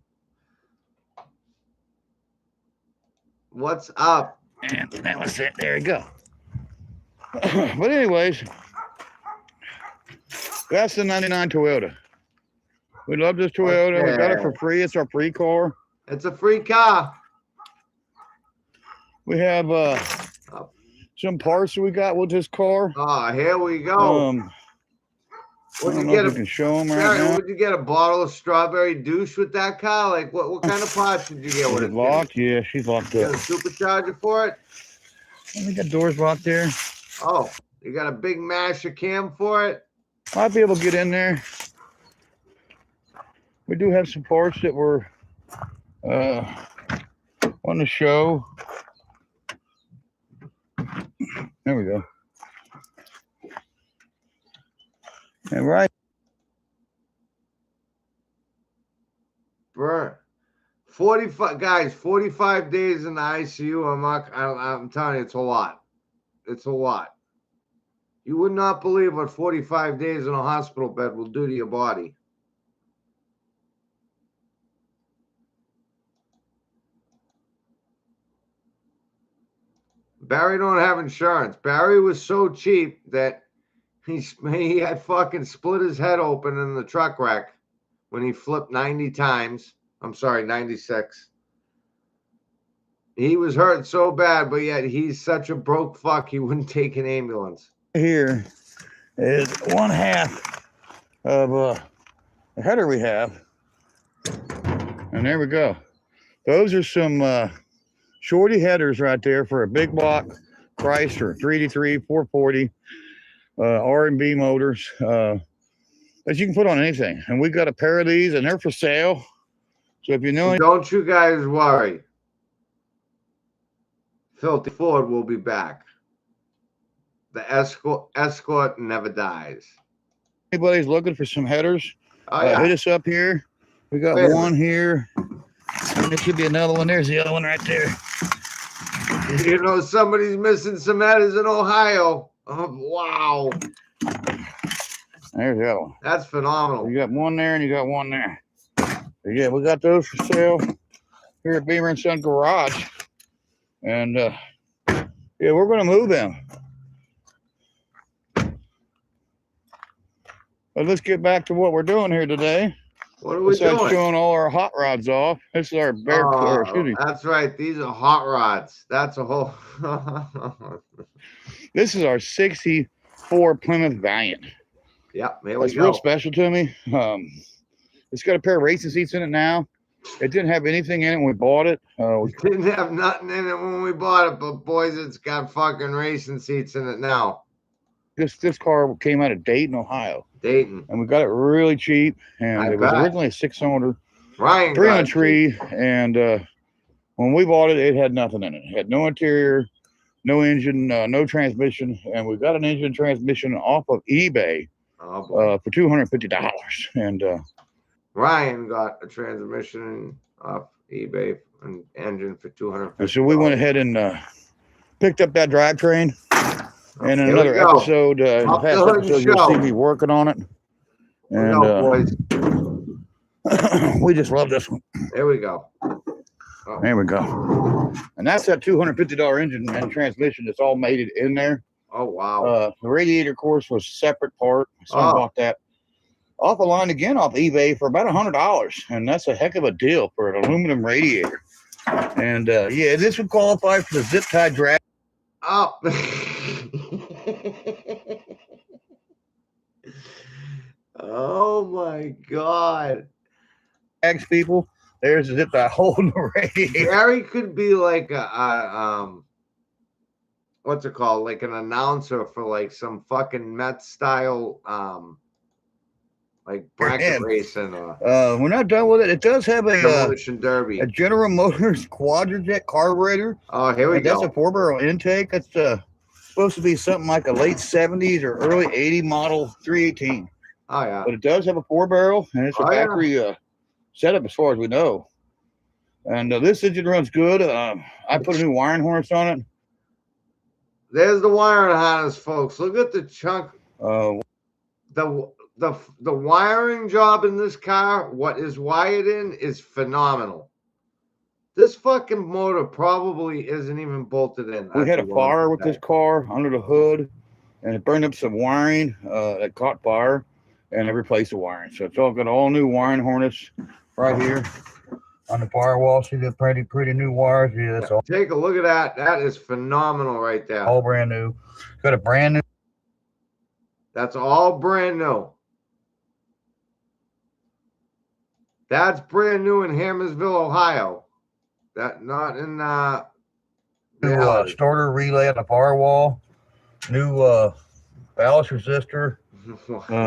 What's up? And that was it. There you go. But anyways, that's the 99 Toyota. We love this Toyota. Okay. We got it for free. It's our free car. It's a free car. We have some parts that we got with this car. Oh, here we go. Would you get? Can show them right now. Would you get a bottle of strawberry douche with that car? Like what kind of parts did you get with it? Locked? Yeah, she's locked up. You got a supercharger for it? We got doors locked there. Oh, you got a big masher cam for it? Might be able to get in there. We do have some parts that were on the show. There we go. And right. Burn. 45 guys, 45 days in the ICU. I'm telling you, it's a lot. It's a lot. You would not believe what 45 days in a hospital bed will do to your body. Barry don't have insurance. Barry was so cheap that he had fucking split his head open in the truck wreck when he flipped 90 times. I'm sorry, 96. He was hurt so bad, but yet he's such a broke fuck, he wouldn't take an ambulance. Here is 1/2 of the header we have. And there we go. Those are some shorty headers right there for a big block Chrysler 383 440 R&B motors that you can put on anything. And we got a pair of these, and they're for sale. So if you know, don't you guys worry. Filthy Ford will be back. The escort never dies. Anybody's looking for some headers, yeah. Hit us up here. We got one here. And there should be another one. There's the other one right there. You know, somebody's missing some headers in Ohio. Oh, wow. There's the other one. That's phenomenal. You got one there and you got one there. So yeah, we got those for sale here at Beamer and Son Garage. And yeah, we're going to move them. But let's get back to what we're doing here today. What are we doing? Showing all our hot rods off. This is our bear. That's right. These are hot rods. That's a whole. This is our '64 Plymouth Valiant. Yep, here we It's go. Real special to me. It's got a pair of racing seats in it now. It didn't have anything in it when we bought it. We didn't have nothing in it when we bought it, but boys, it's got fucking racing seats in it now. This car came out of Dayton, Ohio. Dayton. And we got it really cheap. And it was originally a 6-cylinder. Ryan 3 on a tree. And when we bought it, it had nothing in it. It had no interior, no engine, no transmission. And we got an engine transmission off of eBay for $250. And Ryan got a transmission off eBay and engine for $250. So we went ahead and picked up that drivetrain. And in another episode, in the past episode, you'll see me working on it. And we just love this one. There we go. Oh. There we go. And that's that $250 engine and transmission that's all mated in there. Oh, wow. The radiator, of course, was a separate part. So I bought that off the line again off eBay for about $100. And that's a heck of a deal for an aluminum radiator. And yeah, this would qualify for the zip tie drag. Oh. Oh my God. Tags people. There's a zip tie holding the radiator. Gary could be like a what's it called? Like an announcer for like some fucking Met style like bracket racing or we're not done with it. It does have a demolition derby. A General Motors quadrajet carburetor. Oh, here we go. That's a 4-barrel intake. That's supposed to be something like a late 70s or early 80 model 318. Oh yeah. But it does have a 4-barrel and it's a factory setup as far as we know. And this engine runs good. I put a new wiring harness on it. there's the wiring harness, folks. Look at the chunk. The wiring job in this car, what is wired in, is phenomenal. This fucking motor probably isn't even bolted in. We had a fire with this car under the hood, and it burned up some wiring that caught fire, and they replaced the wiring. So it's all got all new wiring harness right here on the firewall. See the pretty new wires? Yeah, that's all. Take a look at that. That is phenomenal right there. All brand new. Got a brand new. That's all brand new. That's brand new in Hammersville, Ohio. That not in new starter relay on the firewall. New ballast resistor.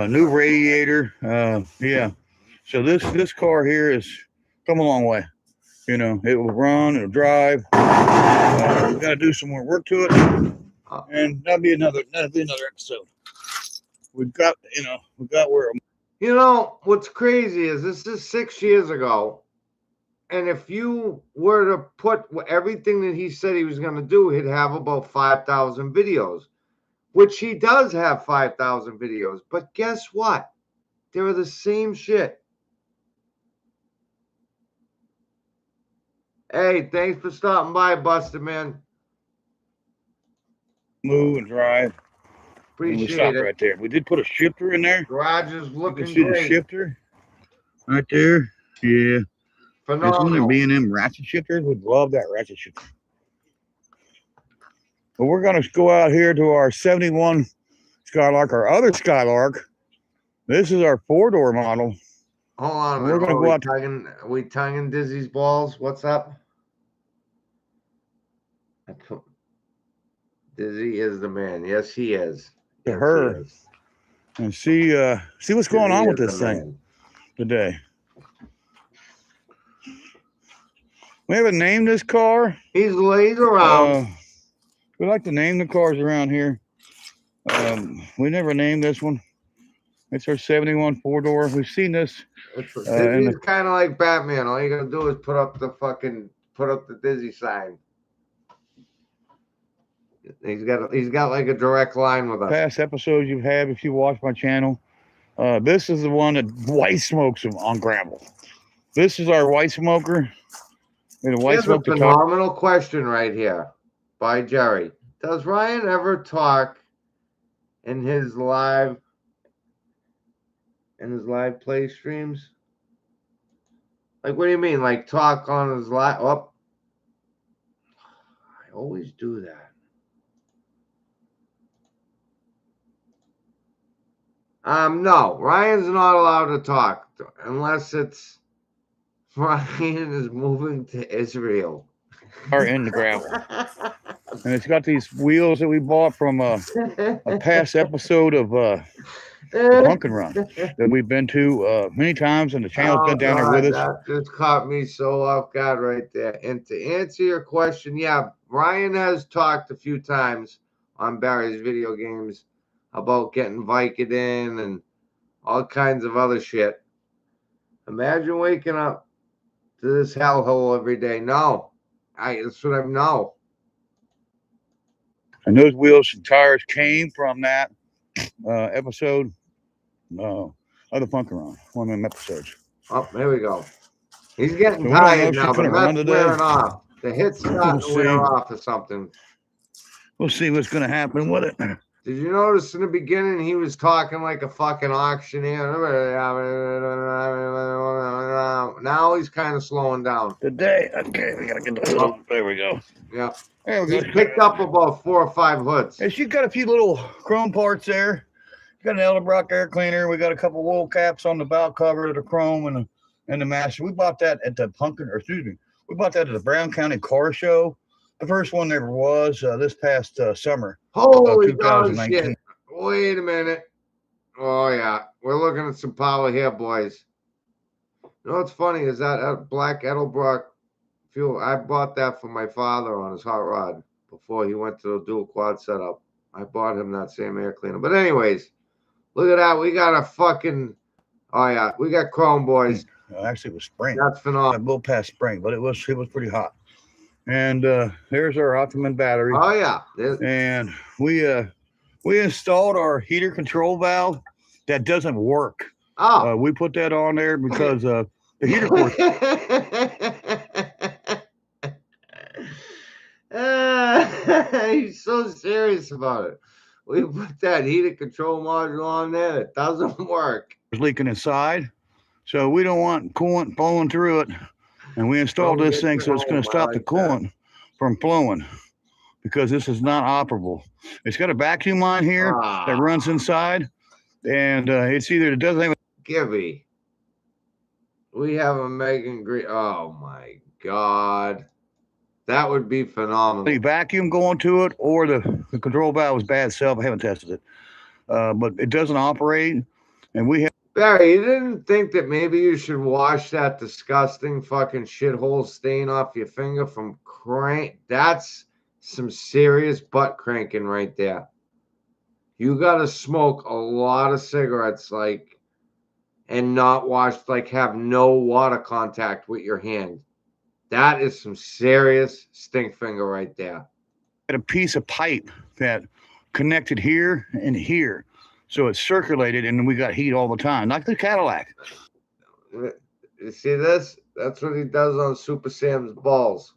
New radiator. Yeah. So this car here has come a long way. You know, it will run, it'll drive. We got to do some more work to it, and that'll be another episode. We've got where. You know what's crazy is this is 6 years ago, and if you were to put everything that he said he was going to do, he'd have about 5,000 videos, which he does have 5,000 videos. But guess what? They're the same shit. Hey, thanks for stopping by, Buster, man. Move and drive. Appreciate it. Right there. We did put a shifter in there. Garage is looking great. The shifter right there. Yeah. Phenomenal. This one of B&M ratchet shifters. Would love that ratchet shifter. But we're going to go out here to our 71 Skylark, our other Skylark. This is our 4-door model. Hold on. We're going to go out. Are we tonguing Dizzy's balls? What's up? Dizzy is the man. Yes, he is. To her and see what's going on with this thing today. We haven't named this car. He's laid around. We like to name the cars around here. We never named this one. It's our 71 4-door. We've seen this. It's kind of like Batman. All you gotta do is put up the Dizzy sign. He's got like a direct line with us. Past episodes you've had, if you watch my channel, this is the one that white smokes them on gravel. This is our white smoker. Here's a phenomenal question right here by Jerry. Does Ryan ever talk in his live play streams? Like, what do you mean? Like talk on his live? Oh, I always do that. No, Ryan's not allowed to talk unless it's Ryan is moving to Israel. Or in the gravel. And it's got these wheels that we bought from a past episode of Punk and Run that we've been to many times, and the channel's been down there with us. That just caught me so off guard right there. And to answer your question, yeah, Ryan has talked a few times on Barry's video games about getting Vicodin and all kinds of other shit. Imagine waking up to this hellhole every day. No, that's what I know. And those wheels and tires came from that episode of the Punk and Run, one of them episodes. Oh, there we go. He's getting tired now. The meth's wearing off. The hit's starting to wear off or something. We'll see what's going to happen with it. Did you notice in the beginning he was talking like a fucking auctioneer? Now he's kind of slowing down. Today, okay, we gotta get the there we go. Yeah. There we go. He picked up about 4 or 5 hoods. And she's got a few little chrome parts there. Got an Edelbrock air cleaner. We got a couple wool caps on the bow cover of the chrome and the master. We bought that at the we bought that at the Brown County Car Show. The first one there was this past summer. Holy shit. Wait a minute. Oh, yeah. We're looking at some power here, boys. You know what's funny is that black Edelbrock fuel, I bought that for my father on his hot rod before he went to the dual quad setup. I bought him that same air cleaner. But anyways, look at that. We got a fucking, oh, yeah. We got chrome, boys. Actually, it was spring. That's phenomenal. A little past spring, but it was pretty hot. And there's our Optimum battery. Oh yeah. And we installed our heater control valve that doesn't work. Oh. We put that on there because the heater core. He's so serious about it. We put that heated control module on there. It doesn't work. It's leaking inside, so we don't want coolant flowing through it. And we installed this thing so it's going to stop the coolant from flowing, because this is not operable. It's got a vacuum line here that runs inside, and it's either it doesn't have. Gibby, we have a Megan Green. Oh my God, that would be phenomenal. The vacuum going to it, or the control valve is bad itself. I haven't tested it, but it doesn't operate, and we have. Barry, you didn't think that maybe you should wash that disgusting fucking shithole stain off your finger from crank? That's some serious butt cranking right there. You got to smoke a lot of cigarettes, like, and not wash, like, have no water contact with your hand. That is some serious stink finger right there. A piece of pipe that connected here and here. So it's circulated, and we got heat all the time, like the Cadillac. You see this? That's what he does on Super Sam's balls.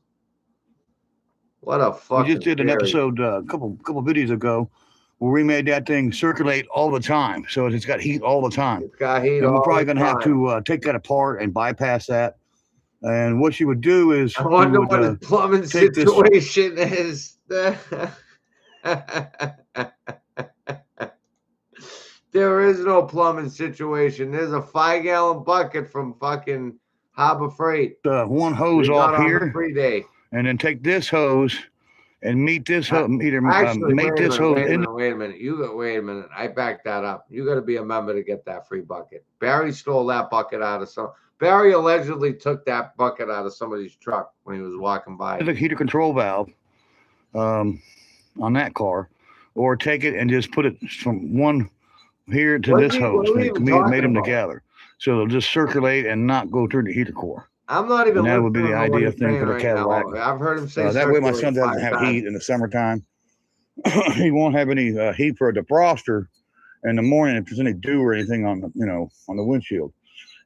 What a fucking. We just did an episode a couple videos ago where we made that thing circulate all the time, so it's got heat all the time. It's got heat. And we're probably going to have to take that apart and bypass that. And what you would do is, I wonder what his plumbing situation is. There is no plumbing situation. There's a 5-gallon bucket from fucking Harbor Freight. One hose off here, free day, and then take this hose and meet this hose. Actually, make this hose. Wait a minute. Wait a minute. I backed that up. You got to be a member to get that free bucket. Barry stole that bucket out of some. Barry allegedly took that bucket out of somebody's truck when he was walking by. There's a heater control valve on that car, or take it and just put it from one here to this hose. Made them together, so they'll just circulate and not go through the heater core. I'm not even. And that would be the ideal thing for the Cadillac. I've heard him say that way my son doesn't have heat in the summertime. He won't have any heat for a defroster in the morning if there's any dew or anything on the on the windshield.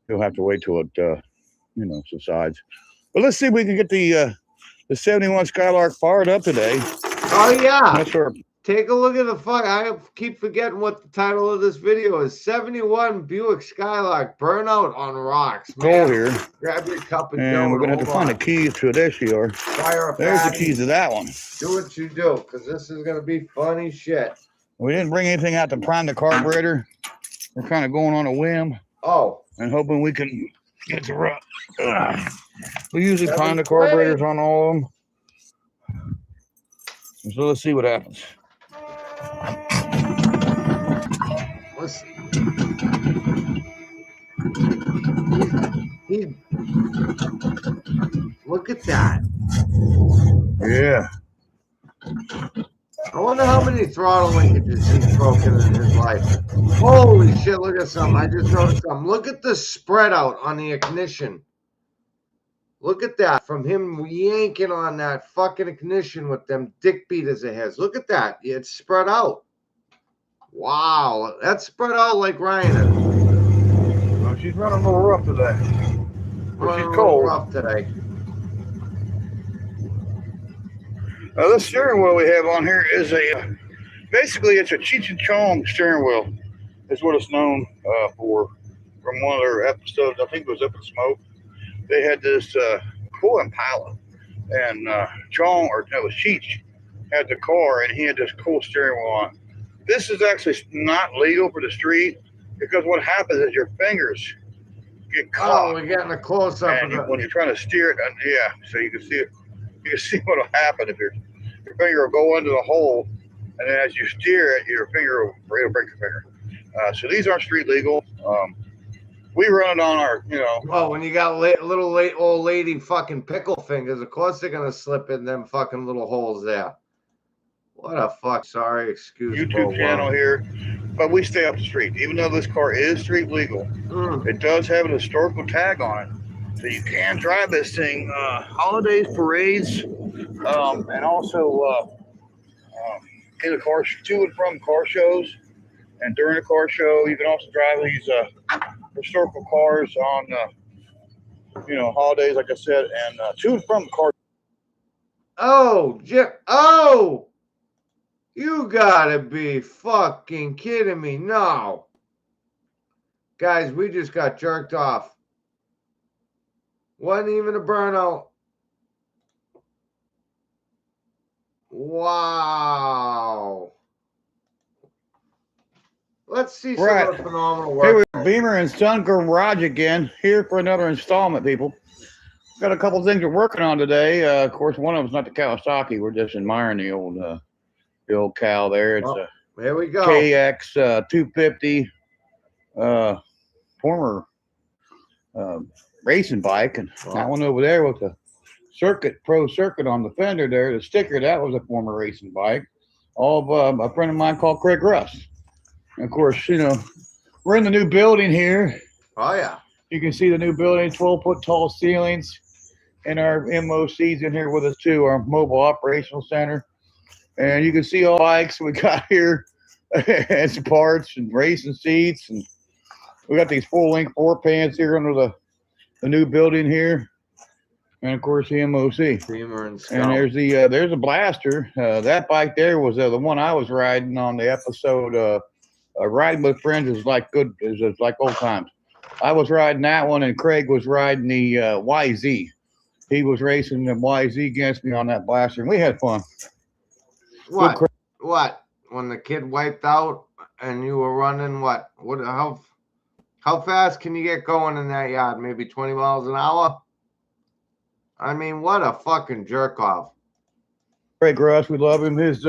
He'll have to wait till it subsides. But let's see if we can get the 71 Skylark fired up today. Oh yeah. That's our. Take a look at the fuck. I keep forgetting what the title of this video is. 71 Buick Skylark burnout on rocks. Cold here. Grab your cup and we're gonna have to find the keys to it. There she are. There's the keys to that one. Do what you do, because this is gonna be funny shit. We didn't bring anything out to prime the carburetor. We're kind of going on a whim. Oh. And hoping we can get the rut. We usually prime the carburetors on all of them. So let's see what happens. Listen. Look at that. Yeah. I wonder how many throttle linkages he's broken in his life. Holy shit, look at something. I just noticed something. Look at the spread out on the ignition. Look at that. From him yanking on that fucking ignition with them dick beaters of his. Look at that. It's spread out. Wow. That's spread out like Ryan is. Oh, she's running a little rough today. She's cold. Rough today. This steering wheel we have on here is basically it's a Cheech and Chong steering wheel. Is what it's known for. From one of their episodes, I think it was Up in Smoke. They had this cool Impala, and Chong, or no, it was Cheech, had the car, and he had this cool steering wheel on. This is actually not legal for the street, because what happens is your fingers get caught. Oh, we're getting a close up. And when you're trying to steer it, yeah, so you can see it. You can see what will happen if your finger will go into the hole, and then as you steer it, your finger will break your finger. So these aren't street legal. We run it on our, Well, when you got old lady fucking pickle fingers, of course they're gonna slip in them fucking little holes there. What a fuck! Sorry, excuse me. YouTube channel here, but we stay up the street. Even though this car is street legal, it does have an historical tag on it, So you can drive this thing holidays, parades, and also in the car, to and from car shows. And during the car show, you can also drive these historical cars on, holidays, like I said, and to and from car. Oh, Jim. Oh, you gotta be fucking kidding me. No. Guys, we just got jerked off. Wasn't even a burnout. Wow. Let's see some of the phenomenal work. Hey, we're Beamer and Son Garage again, here for another installment, people. Got a couple things we're working on today. Of course, one of them's not the Kawasaki. We're just admiring the old cow there. It's a there we go. KX 250 former racing bike, and that one over there with the pro circuit on the fender there, the sticker, that was a former racing bike. All of a friend of mine called Craig Russ. And of course, we're in the new building here. Oh yeah. You can see the new building, 12-foot tall ceilings, and our MOC's in here with us too, our mobile operational center. And you can see all the bikes we got here and some parts and racing seats, and we got these full-length 4-pans here under the new building here. And of course the MOC. And there's a blaster. That bike there was the one I was riding on the episode. Riding with friends is like old times. I was riding that one, and Craig was riding the YZ. He was racing the YZ against me on that blaster, and we had fun. What? When the kid wiped out and you were running what? How fast can you get going in that yard? Maybe 20 miles an hour? I mean, what a fucking jerk off. Craig Russ, we love him. His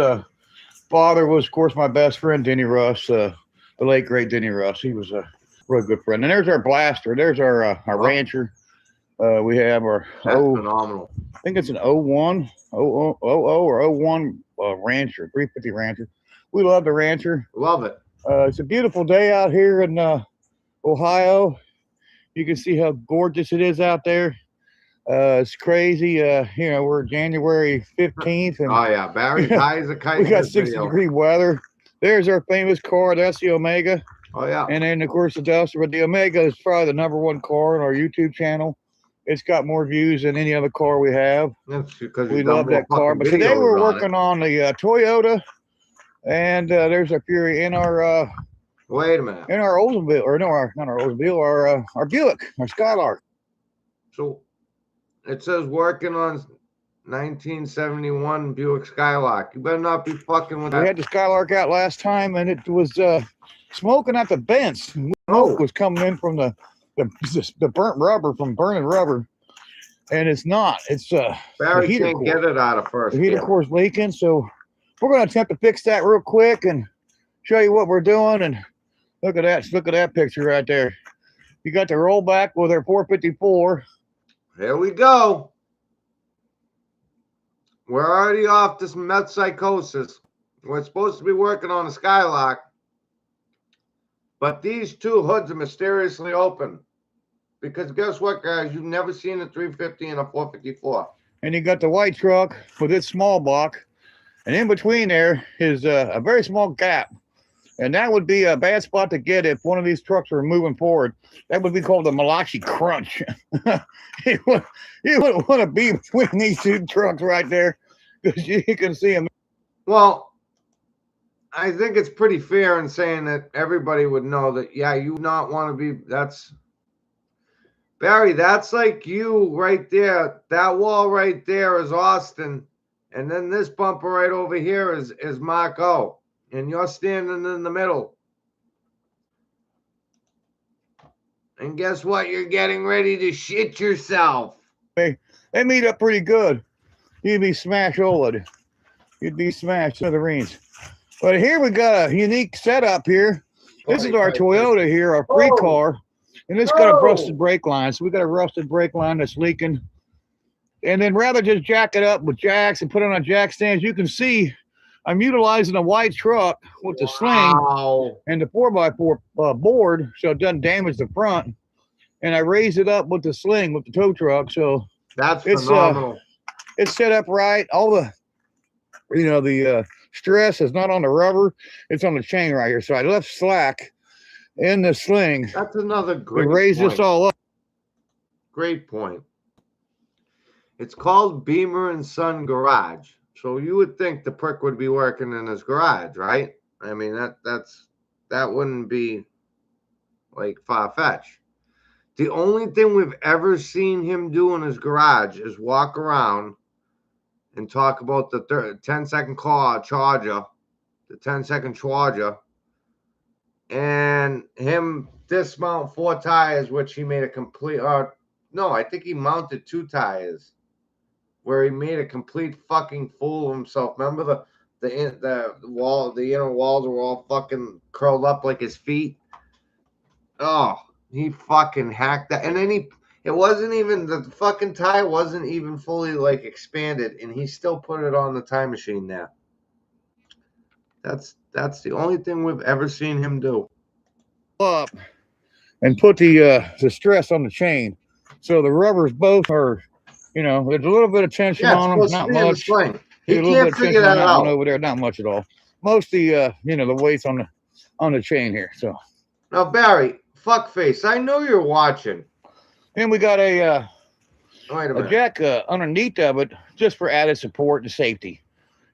father was, of course, my best friend, Denny Russ, the late great Denny Russ. He was a real good friend. And there's our blaster. There's our Rancher. We have our phenomenal. I think it's an 01 or 01 Rancher, 350 Rancher. We love the Rancher. Love it. It's a beautiful day out here in Ohio. You can see how gorgeous it is out there. It's crazy. We're January 15th. And oh yeah, Barry's high as a kite. We got 60-degree weather. There's our famous car. That's the Omega. Oh yeah. And then of course the Duster, but the Omega is probably the #1 car on our YouTube channel. It's got more views than any other car we have. That's because we love that car. But today we're working on the Toyota, and there's a Fury in our. Wait a minute. In our Oldsmobile, or no, not our Oldsmobile, our Buick, our Skylark. So it says working on 1971 Buick Skylark. You better not be fucking with that. We had the Skylark out last time, and it was smoking at the vents. Smoke was coming in from the burnt rubber, from burning rubber, and it's not. It's Barry can't get it out of first. The heater core's leaking, so we're going to attempt to fix that real quick and show you what we're doing. And look at that! Look at that picture right there. You got the rollback with our 454. Here we go. We're already off this meth psychosis. We're supposed to be working on a Skylark, but these two hoods are mysteriously open. Because guess what, guys? You've never seen a 350 and a 454. And you got the white truck with its small block, and in between there is a very small gap. And that would be a bad spot to get if one of these trucks were moving forward. That would be called the Malachi Crunch. You wouldn't want to be between these two trucks right there, because you can see them. Well, I think it's pretty fair in saying that everybody would know that, yeah, you not want to be, that's, Barry, that's like you right there. That wall right there is Austin. And then this bumper right over here is Mark O. And you're standing in the middle. And guess what? You're getting ready to shit yourself. They meet up pretty good. You'd be smashed oled. You'd be smashed smithereens. But here we got a unique setup here. This is our Toyota here, our free car. And it's got a rusted brake line. So we got a rusted brake line that's leaking. And then rather just jack it up with jacks and put it on jack stands, you can see I'm utilizing a white truck with the sling and the 4x4 board so it doesn't damage the front. and I raised it up with the sling with the tow truck. So That's it's phenomenal. It's set up right. All the the stress is not on the rubber, it's on the chain right here. So I left slack in the sling. That's another to great raise point. this all up. Great point. It's called Beamer and Son Garage. So you would think the prick would be working in his garage, right? I mean, that wouldn't be like far-fetched. The only thing we've ever seen him do in his garage is walk around and talk about the 10-second charger, the 10-second charger, and him dismount 4 tires, which he made a complete, no, I think he mounted 2 tires, where he made a complete fucking fool of himself. Remember the wall, the inner walls were all fucking curled up like his feet. Oh, he fucking hacked that, and then it wasn't even, the fucking tire wasn't even fully like expanded, and he still put it on the time machine there. That's the only thing we've ever seen him do. Up and put the stress on the chain, so the rubbers both are, there's a little bit of tension on them, not much. He can't figure that out. One over there, not much at all. Mostly, the weight's on the chain here. So now, Barry, fuckface, I know you're watching. And we got a jack underneath of it just for added support and safety.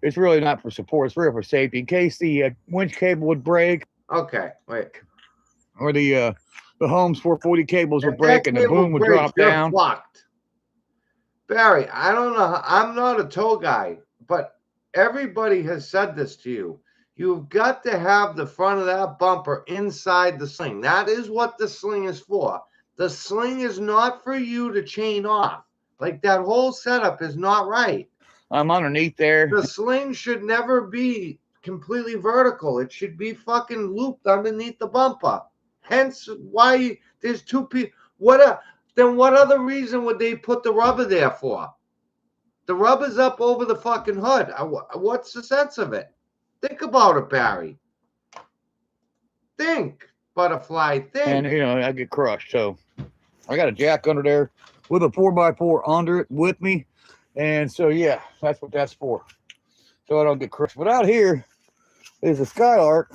It's really not for support, it's really for safety in case the winch cable would break. Okay, wait. Or the Holmes 440 cables would break and the boom would drop down. Fucked. Barry, I don't know. I'm not a tow guy, but everybody has said this to you. You've got to have the front of that bumper inside the sling. That is what the sling is for. The sling is not for you to chain off. Like, that whole setup is not right. I'm underneath there. The sling should never be completely vertical. It should be fucking looped underneath the bumper. Hence why there's 2 people. Then what other reason would they put the rubber there for? The rubber's up over the fucking hood. What's the sense of it? Think about it, Barry. Think, butterfly, think. And, I get crushed. So I got a jack under there with a 4x4 under it with me. And so, yeah, that's what that's for. So I don't get crushed. But out here is a Skylark.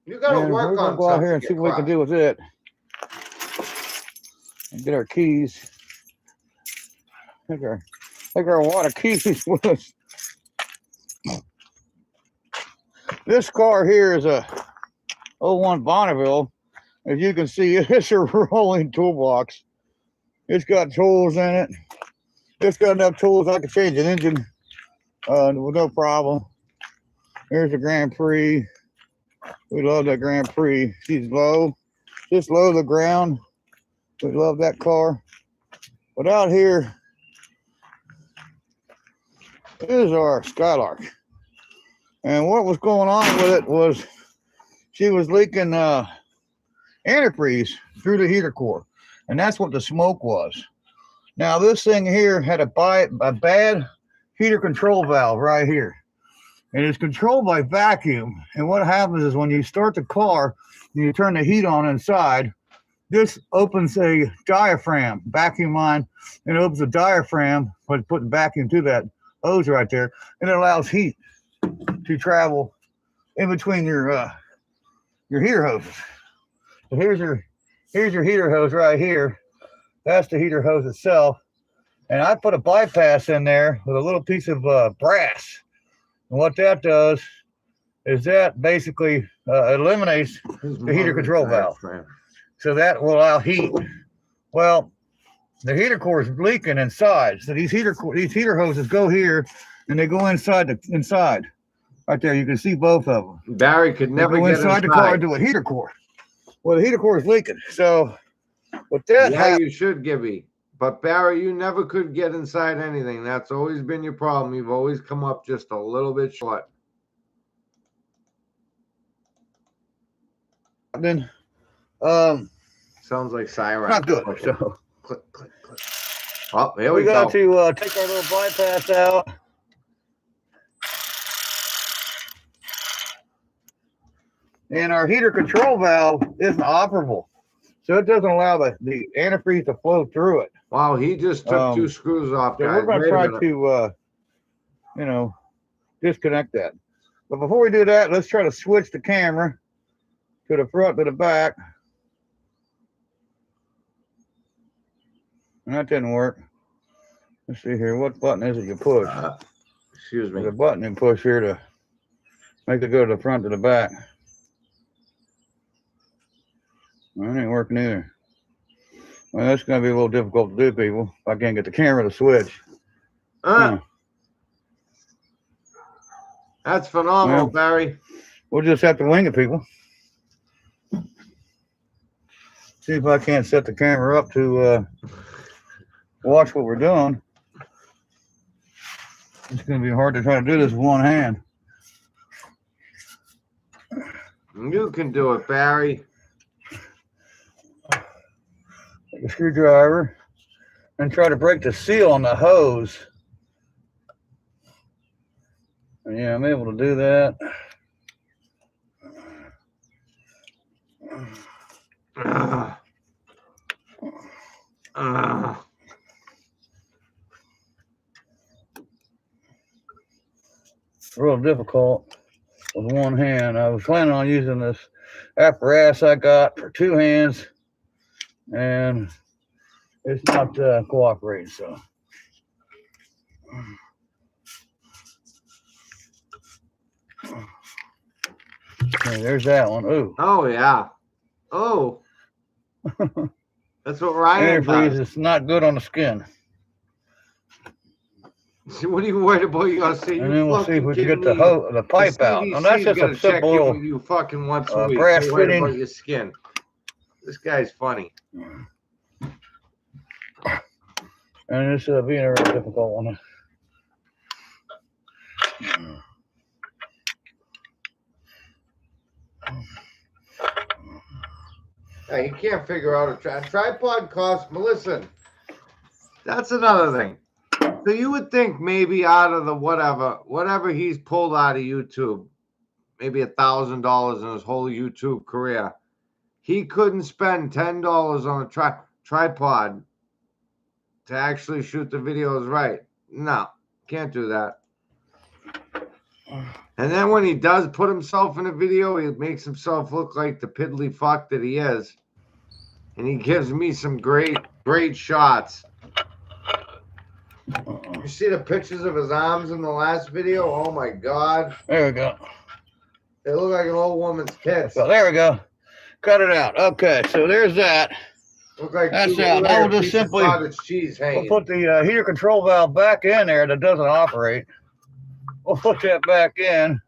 You got to work on something. We're going to go out here and see what we can do with it. And get our keys. Take our water keys with us. This car here is a 01 Bonneville. As you can see, it's a rolling toolbox. It's got tools in it. It's got enough tools I can change an engine with no problem. There's the Grand Prix. We love that Grand Prix. She's low, just low to the ground. We love that car. But out here is our Skylark. And what was going on with it was she was leaking antifreeze through the heater core. And that's what the smoke was. Now this thing here had a bad heater control valve right here. And it's controlled by vacuum. And what happens is when you start the car and you turn the heat on inside, this opens a diaphragm, vacuum line, and it opens a diaphragm, but putting vacuum to that hose right there, and it allows heat to travel in between your heater hoses. So here's your heater hose right here. That's the heater hose itself. And I put a bypass in there with a little piece of brass. And what that does is that basically eliminates the heater control valve. So that will allow heat. Well, the heater core is leaking inside. So these heater hoses go here and they go inside right there. You can see both of them. Barry could never go get inside the car into a heater core. Well, the heater core is leaking. So with that, yeah, you should, Gibby. But Barry, you never could get inside anything. That's always been your problem. You've always come up just a little bit short. Then, sounds like siren. Not good. So click. Oh, here we go. Got to take our little bypass out. And our heater control valve isn't operable. So it doesn't allow the antifreeze to flow through it. Wow, he just took 2 screws off, So guys. we're going to try to, you know, disconnect that. But before we do that, let's try to switch the camera to the front to the back. And that didn't work. Let's see here. What button is it you push? Excuse me. There's a button you push here to make it go to the front to the back. Well, that ain't working either. Well, that's going to be a little difficult to do, people. If I can't get the camera to switch. That's phenomenal, well, Barry. We'll just have to wing it, people. See if I can't set the camera up to watch what we're doing. It's going to be hard to try to do this with one hand. You can do it, Barry. Take a screwdriver and try to break the seal on the hose. And yeah, I'm able to do that. Real difficult with one hand. I was planning on using this apparatus I got for 2 hands, and it's not cooperating. So okay, there's that one. Ooh. Oh yeah. Oh. That's what Ryan Antifreeze does. is not good on the skin. What are you worried about? You gotta say, and then we'll see if we can get the pipe out. And that's just a simple little you fucking once a week. brass You're worried fitting. about your skin. This guy's funny. And it's being a real difficult one. Yeah, you can't figure out a tripod costs. But listen, that's another thing. So you would think maybe out of the whatever he's pulled out of YouTube, maybe $1,000 in his whole YouTube career, he couldn't spend $10 on a tripod to actually shoot the videos right. No, can't do that. And then when he does put himself in a video, he makes himself look like the piddly fuck that he is. And he gives me some great shots. You see the pictures of his arms in the last video? Oh my God. There we go. They look like an old woman's tits. So there we go. Cut it out. Okay, so there's that. Look like that's out. Now we'll just simply we'll put the heater control valve back in there that doesn't operate. We'll put that back in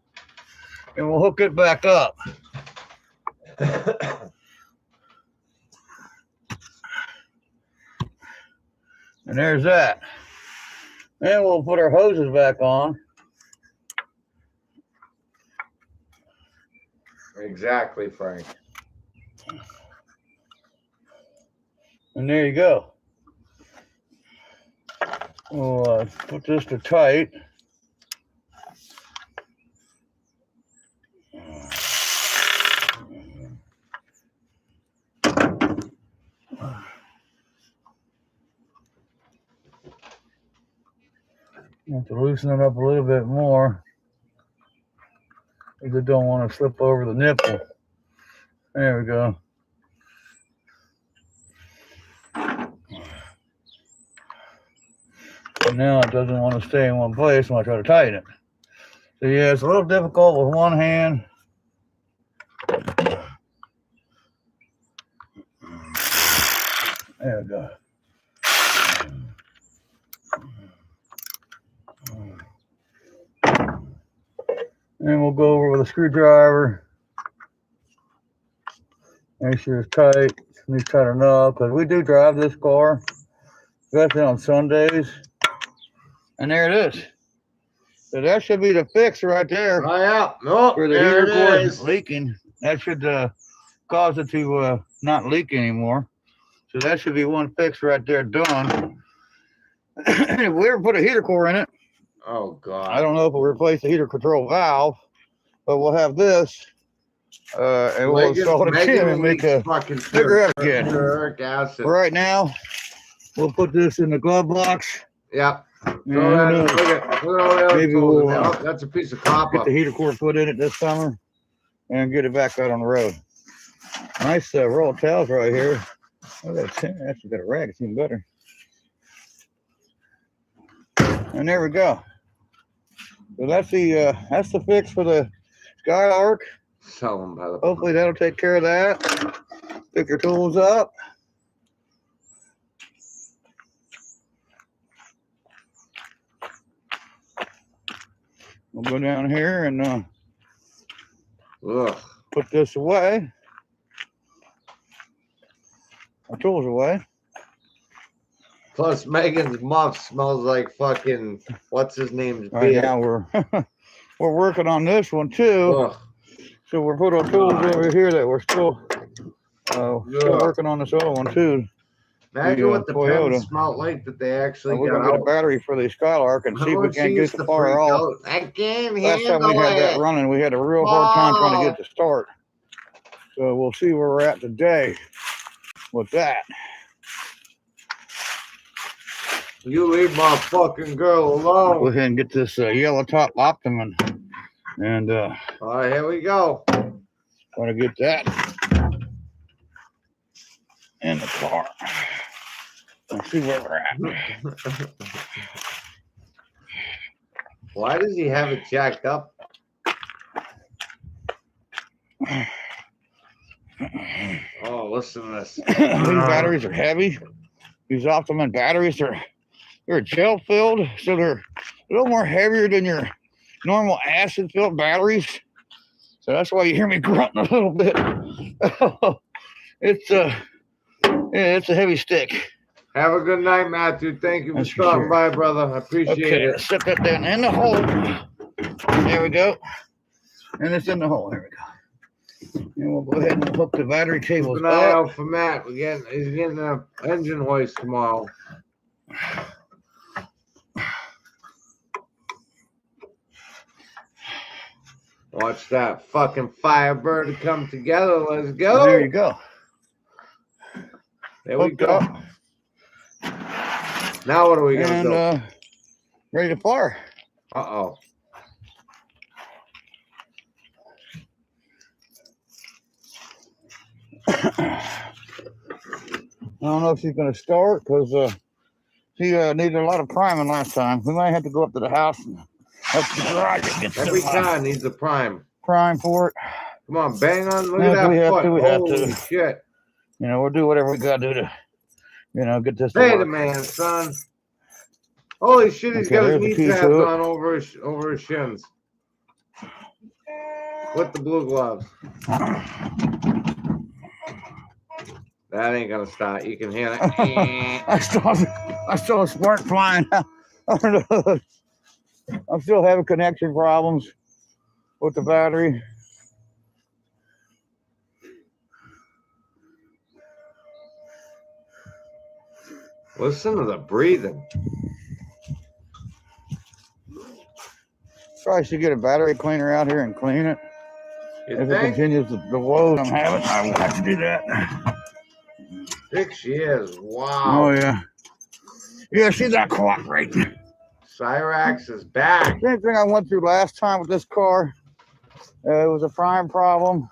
and we'll hook it back up. And there's that. Then we'll put our hoses back on. Exactly, Frank. And there you go. We'll put this to tight. Have to loosen it up a little bit more. You don't want to slip over the nipple. There we go. And now it doesn't want to stay in one place when I try to tighten it. So yeah, it's a little difficult with one hand. There we go. And we'll go over with a screwdriver. Make sure it's tight. Need to tighten it up because we do drive this car, especially on Sundays. And there it is. So that should be the fix right there. Right out. Nope. Where the heater cord is leaking. That should cause it to not leak anymore. So that should be one fix right there done. If we ever put a heater core in it, oh God, I don't know if we'll replace the heater control valve, but we'll have this and we'll install it again and make a fucking bigger up again. sulfuric acid. Right now, we'll put this in the glove box. Yep. And look at Look at all the other maybe tools in we'll there. Oh, that's a piece of copper. get the heater core put in it this summer and get it back out on the road. Nice roll of towels right here. Oh, that's actually got a rag. It's even better. And there we go. So that's the fix for the Skylark. Sell them by the Hopefully that'll take care of that. Pick your tools up. We'll go down here and put this away. Our tools away. Plus, Megan's muff smells like fucking what's his name's Right beer. now we're working on this one too. Ugh. So we're putting our tools over here that we're still working on this other one too. Imagine what the Toyota. pens smelled like that they actually We're got gonna get a out. battery for the Skylark and see if we can't get the fire off. I can't Last time we had that running, we had a real hard time trying to get it to start. So we'll see where we're at today with that. You leave my fucking girl alone. Go ahead and get this yellow top Optimum, and All right, here we go. want to get that in the car. Let's see where we're at. Why does he have it jacked up? Oh, listen to this. These batteries are heavy. These Optimum batteries they're gel filled, so they're a little more heavier than your normal acid filled batteries. So that's why you hear me grunting a little bit. It's a heavy stick. Have a good night, Matthew. Thank you for That's for stopping sure. by, brother. I appreciate Okay, it. let's set that down in the hole. There we go. And it's in the hole. There we go. And we'll go ahead and hook the battery cables Keep an eye up. out for Matt. He's getting an engine hoist tomorrow. Watch that fucking Firebird come together. Let's go. There you go. There we Hooked go. up. Now what are we gonna do? And ready to fire. Uh-oh. I don't know if she's going to start because she needed a lot of priming last time. We might have to go up to the house and up to the garage and get Every some car needs a prime. prime for it. Come on, bang on. Look Yeah, at that we have foot. to, we have Holy to. shit. You know, we'll do whatever we got to do to, get this to Hey, the work. man, son. Holy shit, he's Okay, got his there's the knee key pads to it. on over his shins. With the blue gloves. That ain't gonna start. You can hear it. I saw a spark flying out. I'm still having connection problems with the battery. Listen to the breathing. Probably should get a battery cleaner out here and clean it. You If it think? continues the load I'm having, I will have to do that. 6 years. Oh, Wow. yeah. Yeah, she's not cooperating. Cyrax is back. Same thing I went through last time with this car. It was a prime problem.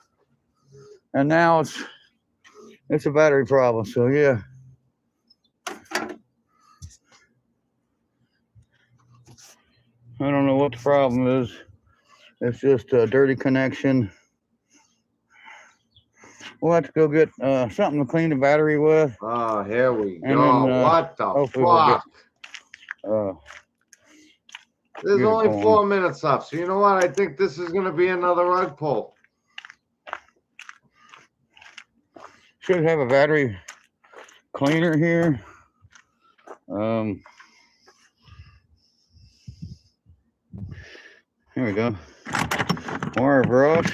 And now it's a battery problem. So, yeah. I don't know what the problem is. It's just a dirty connection. We'll have to go get something to clean the battery with. Oh, here we And go. then, What the hopefully we'll fuck? There's get it only going. 4 minutes left. So you know what? I think this is gonna be another rug pull. Should have a battery cleaner here. Here we go. Wire brush.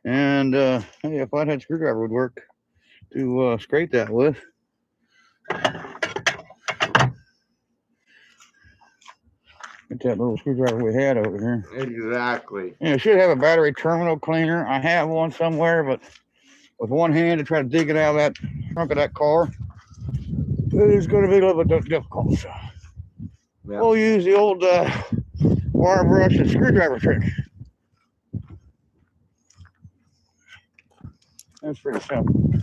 And hey, a flathead screwdriver would work to scrape that with. Get that little screwdriver we had over here. Exactly. Yeah, it should have a battery terminal cleaner. I have one somewhere, but with one hand to try to dig it out of that trunk of that car, it's going to be a little bit difficult. So Yeah. we'll use the old wire brush and screwdriver trick. That's pretty simple.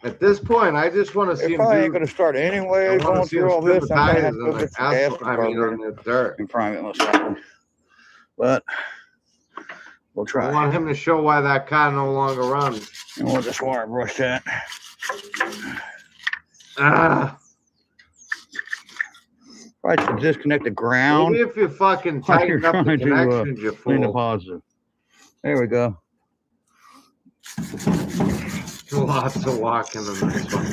At this point, I just want to see It him probably ain't do. going to start anyway. I want Going to see him through all spin this, the I'm going to tires have to in go the get some gas asphalt. for the I mean, on carburetor the dirt. in private most likely. But we'll I try. want him to show why that car no longer runs. And we'll just wire brush that. Ah. Right to disconnect the ground. Maybe if you fucking While you're tighten up the trying to, connections, you clean the fool. positive. There we go. Lots of walking in this one.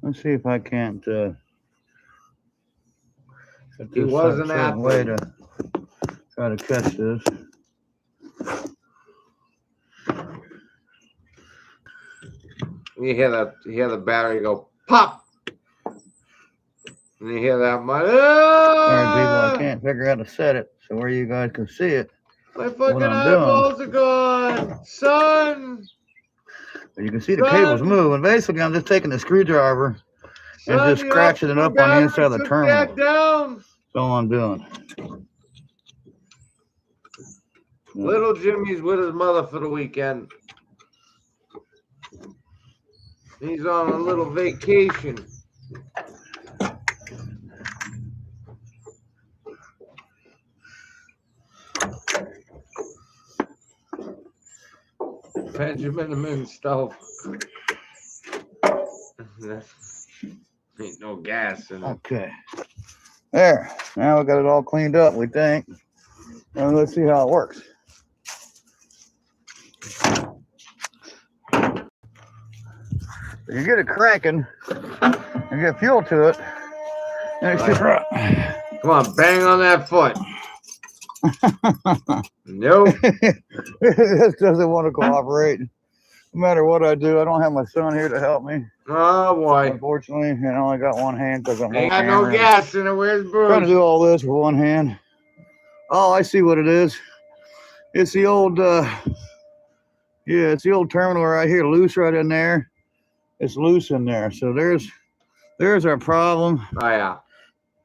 Let's see if I can't set He this was up an certain way athlete. to try to catch this. You hear the battery go pop. And you hear that much. Sorry, people, I can't figure out how to set it so where you guys can see it. My fucking I'm doing. eyeballs are gone, son. But you can see the cables moving. Basically, I'm just taking the screwdriver and just scratching it up on the inside of the terminal. Down. That's all I'm doing. Little Jimmy's with his mother for the weekend. He's on a little vacation. Benjamin stove. Ain't no gas in it. Okay. There. Now we got it all cleaned up, we think. And let's see how it works. You get it cranking and get fuel to it, and it should run. Come on, bang on that foot. Nope. This doesn't want to cooperate. No matter what I do, I don't have my son here to help me. Oh boy. Unfortunately, and I only got one hand because I'm Ain't got no gas in it. Where's trying to Bruce? do all this with one hand. Oh, I see what it is. It's the old, it's the old terminal right here, loose right in there. It's loose in there. So there's our problem. Oh yeah.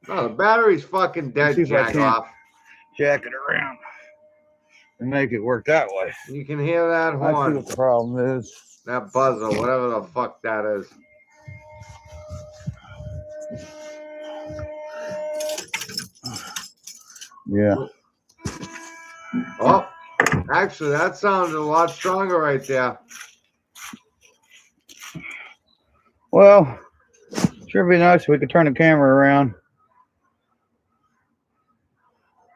No, the battery's fucking dead. Jack off. Jack it around and make it work that way. You can hear that I see horn. what the problem is. That buzzer, whatever the fuck that is. Yeah. Oh, actually, that sounded a lot stronger right there. Well, sure be nice if we could turn the camera around.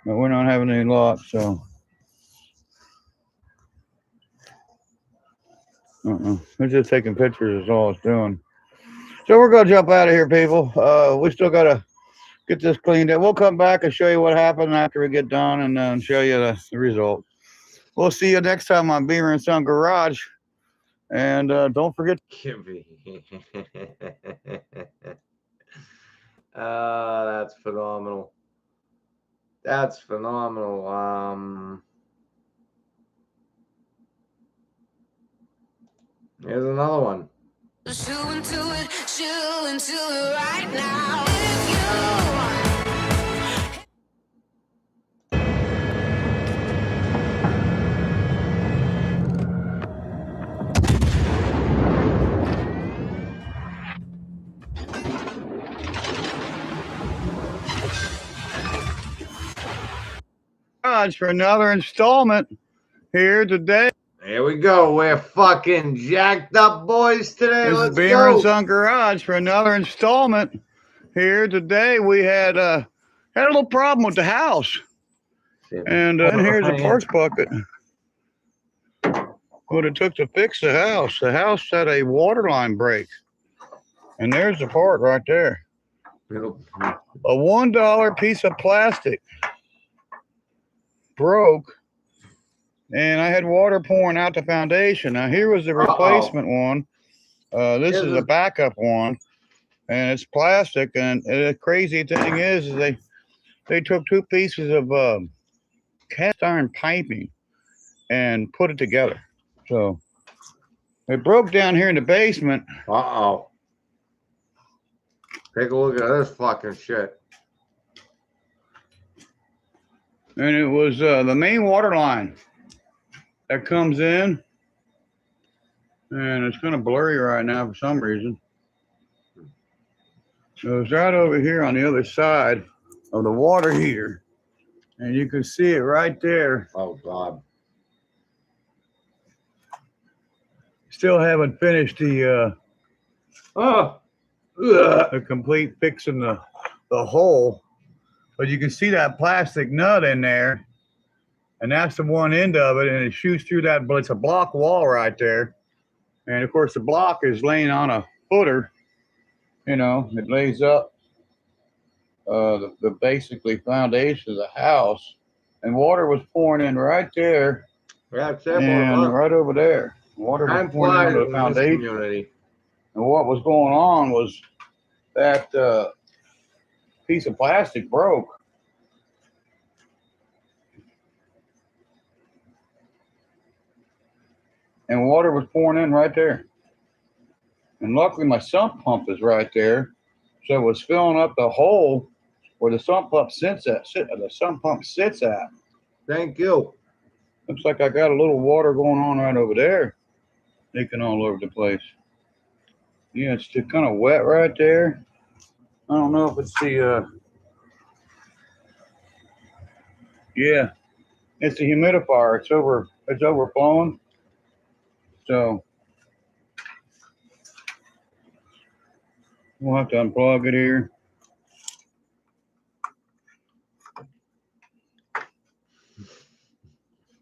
But we're not having any luck, so. We're just taking pictures is all it's doing. So we're going to jump out of here, people. We still got to get this cleaned up. We'll come back and show you what happened after we get done and then show you the result. We'll see you next time on Beamer and Son Garage. And don't forget. That's phenomenal. That's phenomenal. Here's another one. Shoot into it right now. Garage for another installment here today. Here we go. We're fucking jacked up boys today. This Let's is Beamer and go. Son Garage for another installment here today. We had a little problem with the house. And here's a parts bucket. What it took to fix the house. The house had a water line break. And there's the part right there. A $1 piece of plastic broke and I had water pouring out the foundation. Now here was the replacement one. This is a backup one, and it's plastic. And the crazy thing is they took two pieces of cast iron piping and put it together. So it broke down here in the basement. Uh-oh. Take a look at this fucking shit. And it was the main water line that comes in. And it's kind of blurry right now for some reason. So it's right over here on the other side of the water heater. And you can see it right there. Oh, God. Still haven't finished the complete fixing the hole. But you can see that plastic nut in there. And that's the one end of it. And it shoots through that, but it's a block wall right there. And of course the block is laying on a footer. You know, it lays up the basically foundation of the house. And water was pouring in right there. Yeah, and right over there. Water was pouring into the foundation. And what was going on was that piece of plastic broke. And water was pouring in right there. And luckily my sump pump is right there. So it was filling up the hole where the sump pump sits at. Thank you. Looks like I got a little water going on right over there. Leaking all over the place. Yeah, it's still kind of wet right there. I don't know if it's the yeah, it's the humidifier. It's overflowing. So we'll have to unplug it here.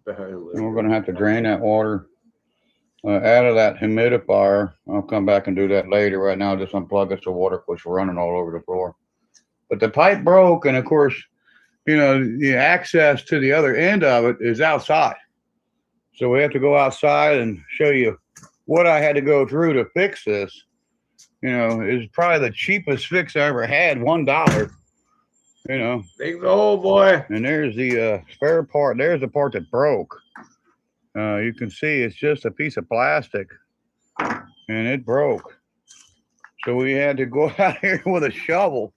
And we're going to have to drain that water out of that humidifier. I'll come back and do that later. Right now, just unplug it so water quits running all over the floor. But the pipe broke, and of course, you know, the access to the other end of it is outside. So we have to go outside and show you what I had to go through to fix this. You know, it's probably the cheapest fix I ever had, $1. You know. Big old boy. And there's the spare part. There's the part that broke. You can see it's just a piece of plastic. And it broke. So we had to go out here with a shovel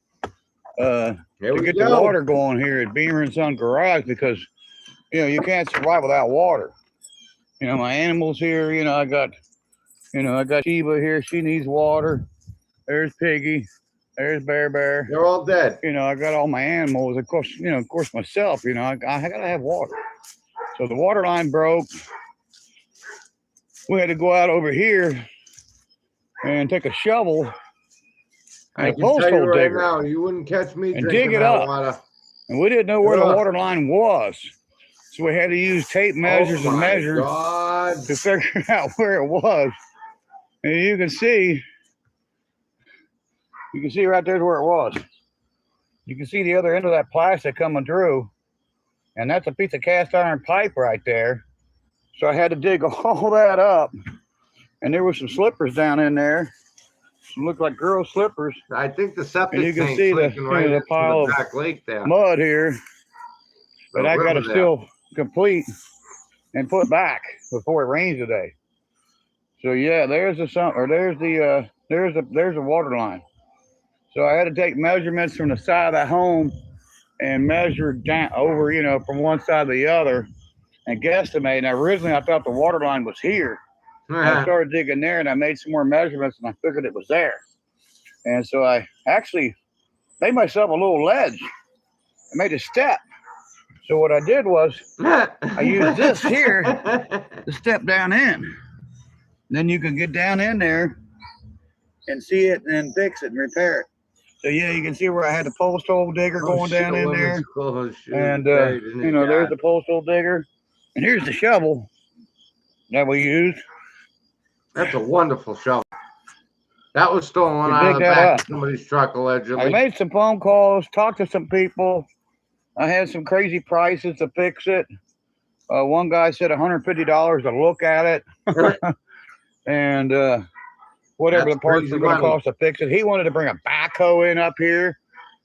to get the water going here at Beamer and Son Garage because, you know, you can't survive without water. You know, my animals here, you know, I got Sheba here. She needs water. There's Piggy. There's Bear. They're all dead. You know, I got all my animals. Of course, you know, of course myself, you know, I got to have water. So the water line broke. We had to go out over here and take a shovel and I a can post tell you hole right digger now, you wouldn't catch me and drinking dig it that up. water. And we didn't know where the water line was. So we had to use tape measures and measures to figure out where it was. And you can see right there's where it was. You can see the other end of that plastic coming through. And that's a piece of cast iron pipe right there. So I had to dig all that up. And there were some slippers down in there. Some look like girl slippers. I think the septic and you can tank's see leaking right into the pile the back lake there. of mud here. But I got to still complete and put back before it rains today. So yeah, there's the water line. So I had to take measurements from the side of the home and measure down over, you know, from one side to the other and guesstimate. Now originally I thought the water line was here. I started digging there and I made some more measurements and I figured it was there. And so I actually made myself a little ledge. I made a step. So what I did was I used this here to step down in. Then you can get down in there and see it and fix it and repair it. So yeah, you can see where I had the post hole digger going down in there. And you know, there's the post hole digger. And here's the shovel that we used. That's a wonderful shovel. That was stolen out of the back of somebody's truck, allegedly. I made some phone calls, talked to some people. I had some crazy prices to fix it. One guy said $150 to look at it, and whatever That's the parts crazy were going to money. cost to fix it. He wanted to bring a backhoe in up here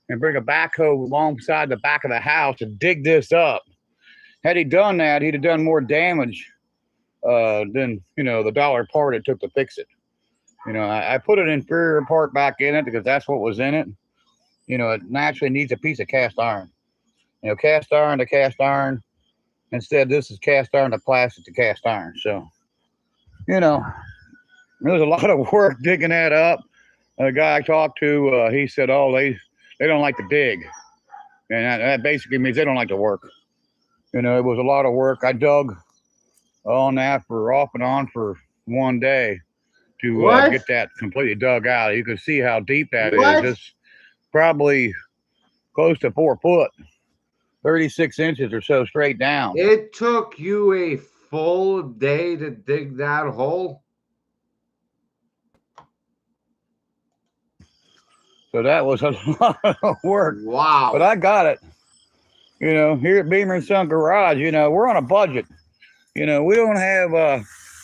and bring a backhoe alongside the back of the house to dig this up. Had he done that, he'd have done more damage than, you know, the dollar part it took to fix it. You know, I put an inferior part back in it because that's what was in it. You know, it naturally needs a piece of cast iron. You know, cast iron to cast iron. Instead, this is cast iron to plastic to cast iron. So, you know, there was a lot of work digging that up. A guy I talked to, he said, oh, they don't like to dig. And that basically means they don't like to work. You know, it was a lot of work. I dug on that for off and on for one day to get that completely dug out. You can see how deep that is. It's probably close to 4 foot, 36 inches or so straight down. It took you a full day to dig that hole? So that was a lot of work. Wow. But I got it. You know, here at Beamer & Son Garage, you know, we're on a budget. You know, we don't have,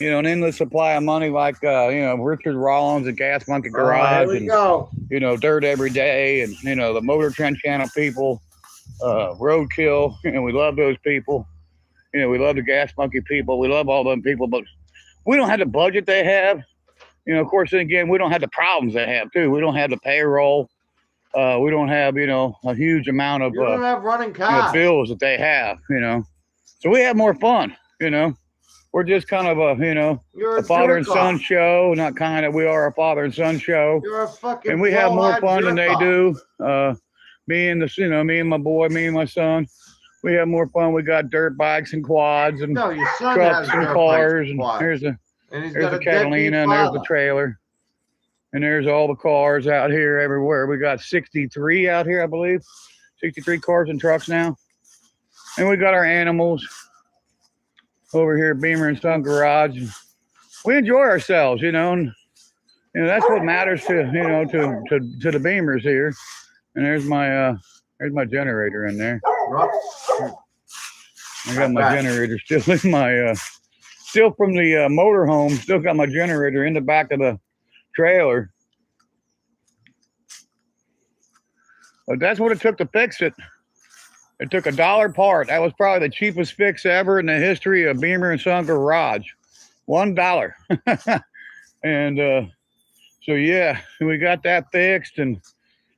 you know, an endless supply of money like, you know, Richard Rollins and Gas Monkey Garage. Here we go. You know, Dirt Every Day and, you know, the Motor Trend Channel people, Roadkill. You know, we love those people. You know, we love the Gas Monkey people. We love all them people, but we don't have the budget they have. You know, of course, then again, we don't have the problems they have, too. We don't have the payroll. We don't have, you know, a huge amount of you don't have running cars. You know, bills that they have, you know. So we have more fun, you know. We're just kind of a, you know, a father and son show. Not kind of, we are a father and son show. You're a fucking and we have more fun than they do. Me and the, you know, me and my boy, me and my son. We have more fun. We got dirt bikes and quads and your son trucks has and dirt cars. bikes And here's the here's the Catalina and there's the trailer. And there's all the cars out here everywhere. We got 63 out here, I believe. 63 cars and trucks now. And we got our animals over here at Beamer & Son Garage. We enjoy ourselves, you know. And you know, that's what matters to, you know, to the Beamers here. And there's my generator in there. I got my generator still in my still from the motor home. Still got my generator in the back of the trailer. But that's what it took to fix it. It took $1 part. That was probably the cheapest fix ever in the history of Beamer & Son Garage. $1. And so yeah, we got that fixed. And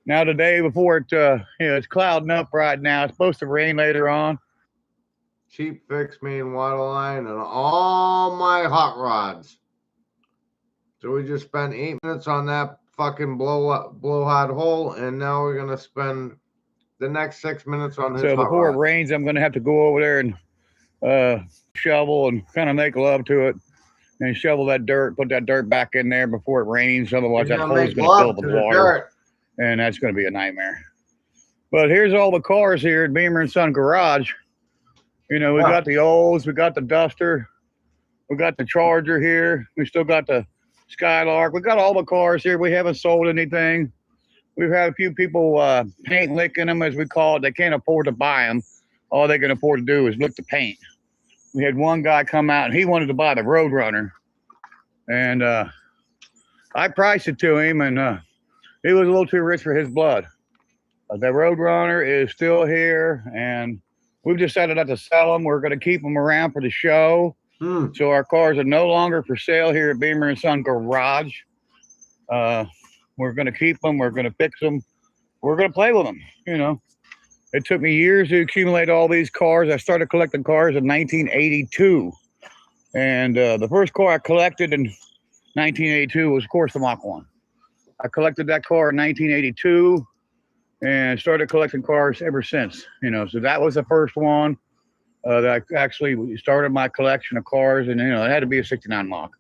now the day before it, you know, it's clouding up right now. It's supposed to rain later on. Cheap fix main water line and all my hot rods. So we just spent 8 minutes on that fucking blowhard hole, and now we're gonna spend the next 6 minutes on his So hot before rod. it rains, I'm gonna have to go over there and shovel and kind of make love to it and shovel that dirt, put that dirt back in there before it rains. Otherwise, that hole's gonna fill up with water, and that's gonna be a nightmare. But here's all the cars here at Beamer & Son Garage. You know, we got the Olds, we got the Duster, we got the Charger here. We still got the Skylark. We got all the cars here. We haven't sold anything. We've had a few people paint licking them, as we call it. They can't afford to buy them. All they can afford to do is lick the paint. We had one guy come out, and he wanted to buy the Roadrunner. And I priced it to him, and he was a little too rich for his blood. The Roadrunner is still here, and we've decided not to sell them. We're going to keep them around for the show. So our cars are no longer for sale here at Beamer & Son Garage. We're going to keep them. We're going to fix them. We're going to play with them. You know, it took me years to accumulate all these cars. I started collecting cars in 1982. And the first car I collected in 1982 was, of course, the Mach 1. I collected that car in 1982 and started collecting cars ever since. You know, so that was the first one. That I actually started my collection of cars, and, you know, it had to be a 69 Mach.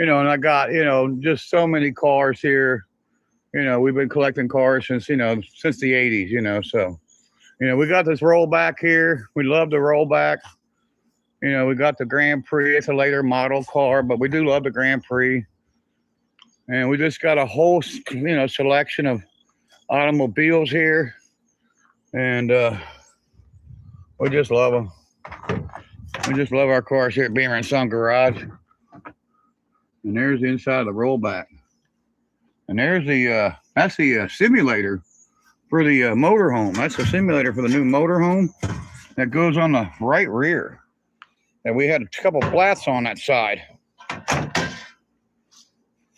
You know, and I got, you know, just so many cars here. You know, we've been collecting cars since, you know, since the 80s, you know, so, you know, we got this rollback here. We love the rollback. You know, we got the Grand Prix. It's a later model car, but we do love the Grand Prix. And we just got a whole, you know, selection of automobiles here. And we just love them. We just love our cars here at Beamer and Son Garage. And there's the inside of the rollback. And there's the that's the simulator for the motorhome. That's the simulator for the new motorhome that goes on the right rear. And we had a couple flats on that side.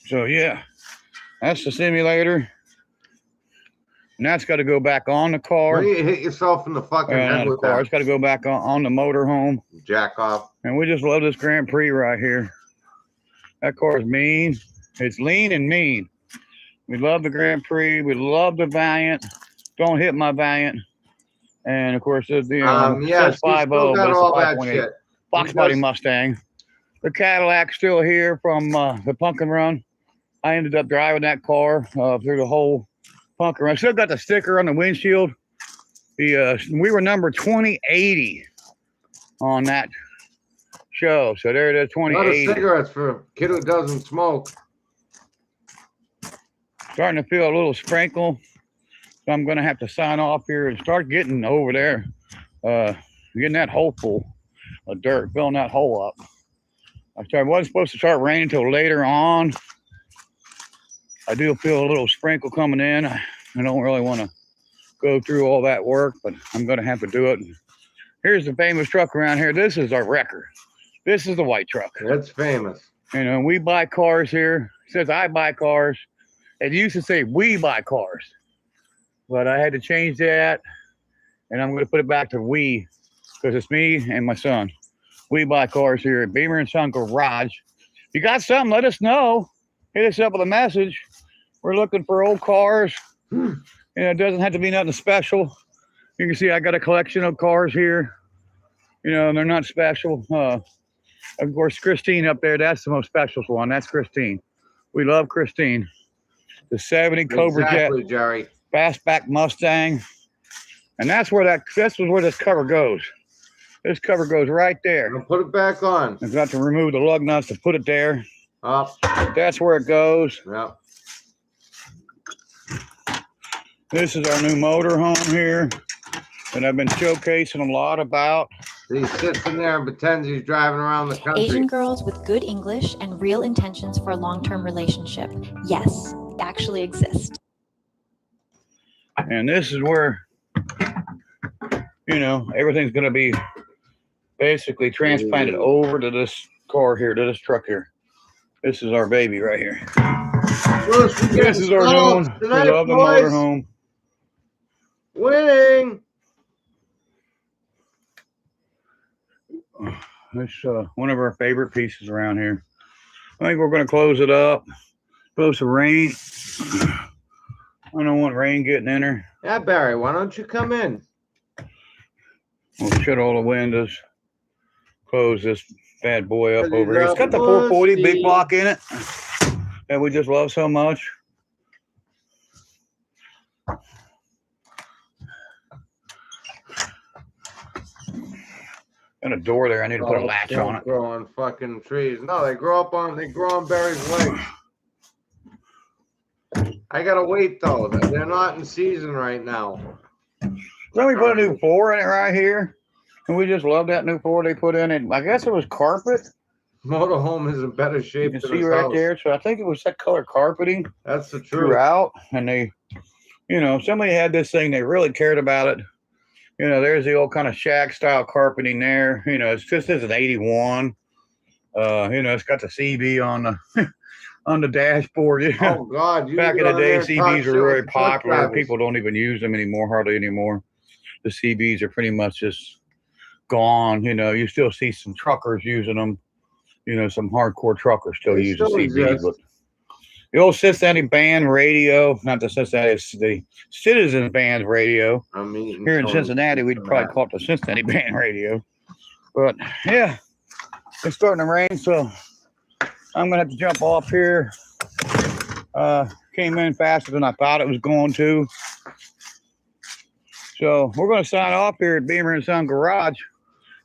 So yeah, that's the simulator. And that's got to go back on the car. When you hit yourself in the fucking head with car. that. It's got to go back on the motorhome. Jack off. And we just love this Grand Prix right here. That car is mean. It's lean and mean. We love the Grand Prix. We love the Valiant. Don't hit my Valiant. And of course, the yes, says 5.0, but it's a 5.8 Fox body Mustang. The Cadillac's still here from the Pumpkin Run. I ended up driving that car through the whole Pumpkin Run. Still got the sticker on the windshield. We were number 2080 on that show. So there it is, 2080. A lot of cigarettes for a kid who doesn't smoke. Starting to feel a little sprinkle. So I'm going to have to sign off here and start getting over there. Getting that hole full of dirt, filling that hole up. I wasn't supposed to start raining until later on. I do feel a little sprinkle coming in. I don't really want to go through all that work, but I'm going to have to do it. Here's the famous truck around here. This is our wrecker. This is the white truck. That's famous. You know, we buy cars here. It says I buy cars. It used to say we buy cars, but I had to change that, and I'm going to put it back to we, because it's me and my son. We buy cars here at Beamer and Son Garage. If you got something, let us know. Hit us up with a message. We're looking for old cars. You know, it doesn't have to be nothing special. You can see I got a collection of cars here. You know, they're not special. Of course, Christine up there, that's the most special one. That's Christine. We love Christine. The 70 Cobra Jet Jerry. Fastback Mustang. And that's where this cover goes. This cover goes right there. I'll put it back on. I've got to remove the lug nuts to put it there. Up. That's where it goes. Yep. This is our new motorhome here that I've been showcasing a lot about. He sits in there and pretends he's driving around the country. Asian girls with good English and real intentions for a long-term relationship. Yes, they actually exist. And this is where, you know, everything's going to be basically transplanted over to this car here, to this truck here. This is our baby right here. This is our new one. We love the motorhome. Winning. It's one of our favorite pieces around here. I think we're going to close it up. Supposed to rain. I don't want rain getting in her. Yeah, Barry, why don't you come in? We'll shut all the windows. Close this bad boy up over here. It's got the 440 big block in it that we just love so much. And a door there. I need to put a latch on it. Grow on fucking trees. No, they grow on Barry's legs. I gotta wait though. They're not in season right now. Then we put a new floor in it right here. And we just love that new floor they put in it. I guess it was carpet. Motorhome is in better shape. You can see right there. So I think it was that color carpeting. That's the truth. Throughout. And they, you know, somebody had this thing. They really cared about it. You know, there's the old kind of shack style carpeting there. You know, it's just as an 81. You know, it's got the CB on the on the dashboard. Yeah. Oh God! Back in the day, CBs were very popular. People don't even use them anymore, hardly anymore. The CBs are pretty much just gone. You know, you still see some truckers using them. You know, some hardcore truckers still use the CBs. But the old Cincinnati band radio, not the Cincinnati, it's the Citizen Band radio. I mean, here in Cincinnati, we'd probably call it the Cincinnati band radio. But yeah, it's starting to rain, so I'm gonna have to jump off here. Came in faster than I thought it was going to. So we're gonna sign off here at Beamer and Son Garage.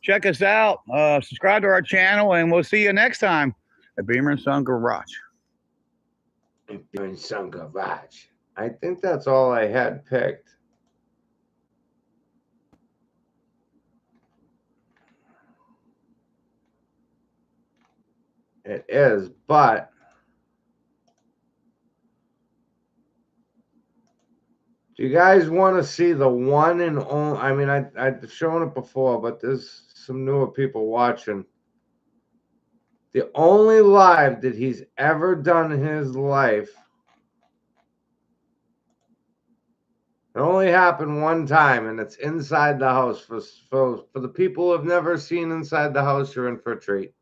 Check us out, subscribe to our channel, and we'll see you next time at Beamer and Son Garage. Beamer and Son Garage. I think that's all I had picked. It is, but do you guys want to see the one and only? I mean, I've shown it before, but there's some newer people watching. The only live that he's ever done in his life. It only happened one time, and it's inside the house. For the people who have never seen inside the house, you're in for a treat.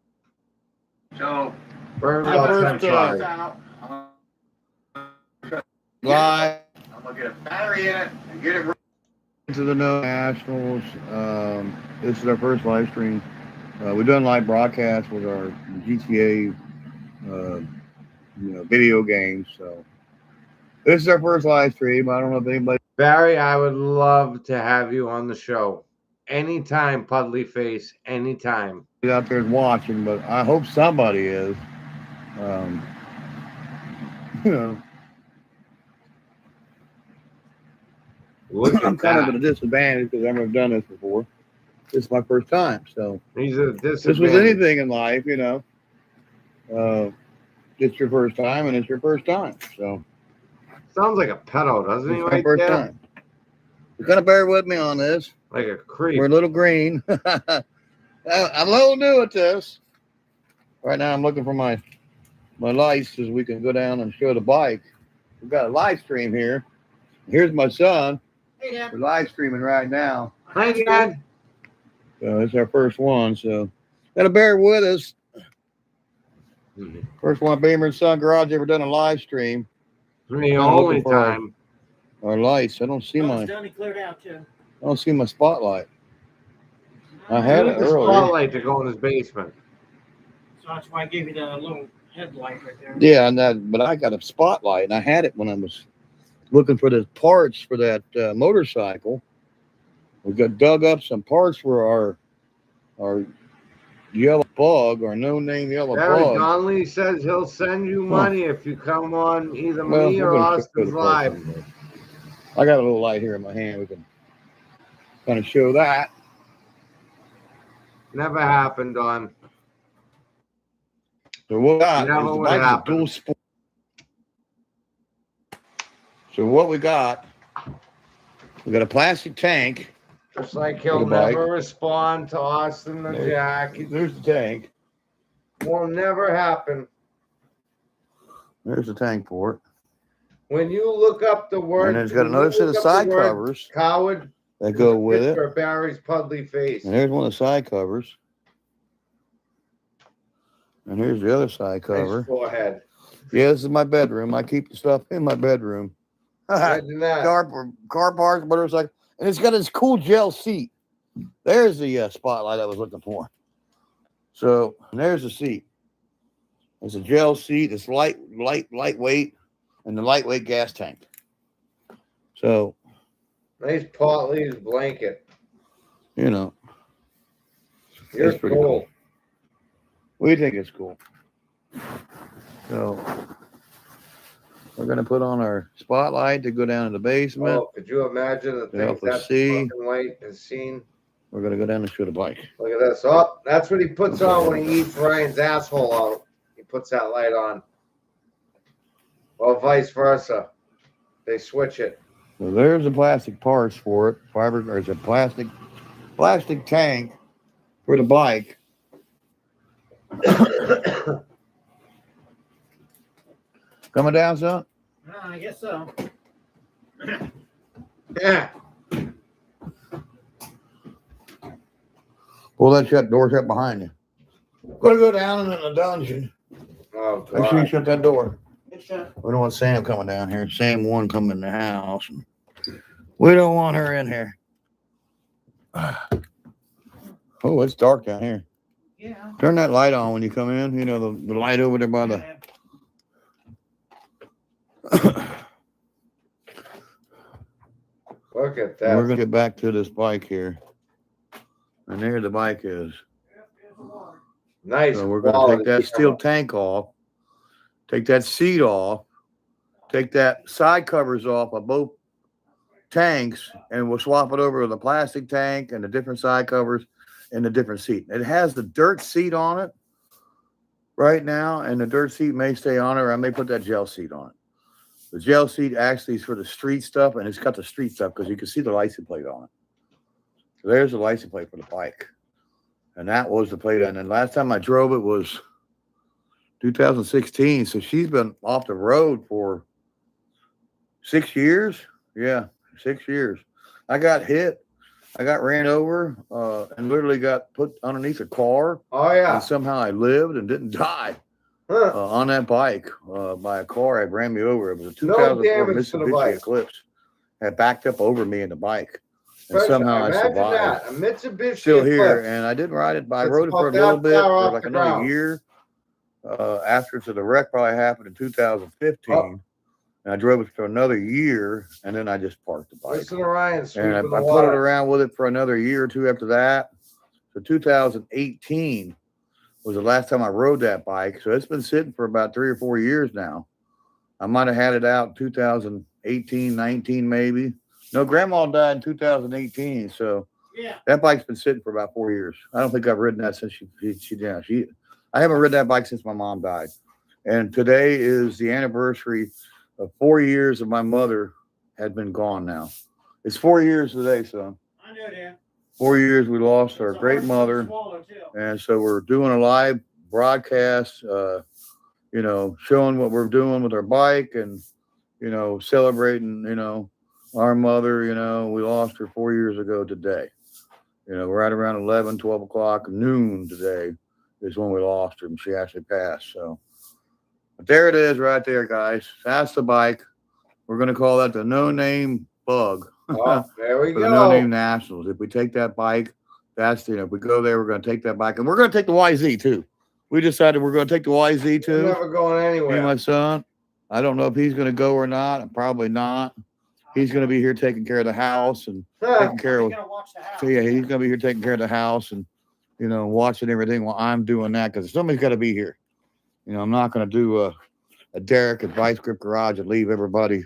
So, Very My well first, done, sorry. Live I'm gonna get a battery in it and get it. to the No Nationals. This is our first live stream. We've done live broadcasts with our GTA, video games. So this is our first live stream. I don't know if anybody. Barry, I would love to have you on the show. Anytime, Puddly Face, anytime. Out there is watching, but I hope somebody is. You know, Look at I'm kind of that. at a disadvantage because I've never done this before. This is my first time, so He's a if this was disadvantage. anything in life, it's your first time and it's your first time. So Sounds like a pedo, doesn't he, it's my right first there? time. You're gonna bear with me on this. Like a creep. We're a little green. I'm a little new at this. Right now I'm looking for my lights so we can go down and show the bike. We've got a live stream here. Here's my son. Hey, Dad. We're live streaming right now. Hi, Dad. So it's our first one. So gotta bear with us. First one, Beamer and Son Garage ever done a live stream. The looking only for our- time. Our lights. I don't see Oh, my. it's done and cleared out too. I don't see my spotlight. I had it the earlier. spotlight to go in his basement. So that's why I gave you the little headlight right there. Yeah, but I got a spotlight, and I had it when I was looking for the parts for that motorcycle. We got dug up some parts for our yellow bug, our no-name yellow Barry bug. Donnelly says he'll send you money if you come on either Well, me we're or gonna show Austin's the live. person. I got a little light here in my hand. We can kind of show that. Never happened, Don. So what we got Never is the would bike's a happen. dual sport. So what we got a plastic tank. Just like he'll For the bike. never respond to Austin or There- Jack. It There's the tank. will never happen. There's the tank for it. When you look up the word, And it's got when another you set of look up the side word covers Coward, that go with it. For Barry's Puddly Face. And here's one of the side covers. And here's the other side cover. Nice forehead. Yeah, this is my bedroom. I keep the stuff in my bedroom. Imagine that. car parts, motorcycle. And it's got this cool gel seat. There's the spotlight I was looking for. So and there's the seat. It's a gel seat. It's lightweight, and the lightweight gas tank. So, Nice Portleys blanket. You're You're pretty cool. we think it's cool. So we're gonna put on our spotlight to go down to the basement. Oh, could you imagine the To help things us that see. fucking light is seen? We're gonna go down and shoot a bike. Look at this. Oh, that's what he puts on when he eats Ryan's asshole out. He puts that light on. Or vice versa. They switch it. So there's the plastic parts for it. There's a plastic tank for the bike. Coming down, son? I guess so. Yeah. Pull that door shut behind you. Gonna go down in the dungeon. Oh, Make sure you God. shut that door. It's We don't want Sam coming down here. Sam one coming in the house. We don't want her in here. Oh, it's dark down here. yeah. Turn that light on when you come in. The light over there by the. Look at We're that. gonna get back to this bike here. And there the bike is. Nice. So we're gonna quality. take that steel tank off, take that seat off, take that side covers off of both tanks, and we'll swap it over with the plastic tank and the different side covers and the different seat. It has the dirt seat on it, right now, and the dirt seat may stay on it, or I may put that gel seat on it. The gel seat actually is for the street stuff, and it's got the street stuff because you can see the license plate on it. So there's the license plate for the bike. And that was the plate. And then last time I drove it was 2016. So she's been off the road for 6 years. Yeah, 6 years. I got hit. I got ran over and literally got put underneath a car. Oh, yeah. And somehow I lived and didn't die. On that bike by a car that ran me over. It was a 2004 Mitsubishi Eclipse. Had backed up over me in the bike. And somehow I survived. That. A Mitsubishi Still here. Eclipse. And I didn't ride it, but I rode it for a little bit, for like another year. After the wreck probably happened in 2015. And I drove it for another year, and then I just parked the bike. Listen to Ryan. And I put it around with it for another year or two after that. So 2018 was the last time I rode that bike. So it's been sitting for about 3 or 4 years now. I might have had it out in 2018, 19 maybe. No, Grandma died in 2018. So Yeah. that bike's been sitting for about 4 years. I don't think I've ridden that since I haven't ridden that bike since my mom died. And today is the anniversary of 4 years of my mother had been gone now. It's 4 years today, son. I know that. 4 years we lost our It's a great hard mother. to swallow, too. And so we're doing a live broadcast, you know, showing what we're doing with our bike and, you know, celebrating, you know, our mother. You know, we lost her 4 years ago today. You know, right around 11, 12 o'clock, noon today is when we lost her and she actually passed. So, but there it is right there, guys. That's the bike. We're going to call that the No Name Bug. Oh, there we For go. the No Name Nationals. If we take that bike, that's, you know, if we go there, we're going to take that bike. And we're going to take the YZ too. We decided we're going to take the YZ We're too. never going Me anywhere. and my son. I don't know if he's going to go or not. Probably not. He's going to be here taking care of the house and taking care You're of. gonna watch the house. So yeah, he's going to be here taking care of the house and, you know, watching everything while I'm doing that because somebody's got to be here. You know, I'm not going to do a Derek at Vice Grip Garage and leave everybody.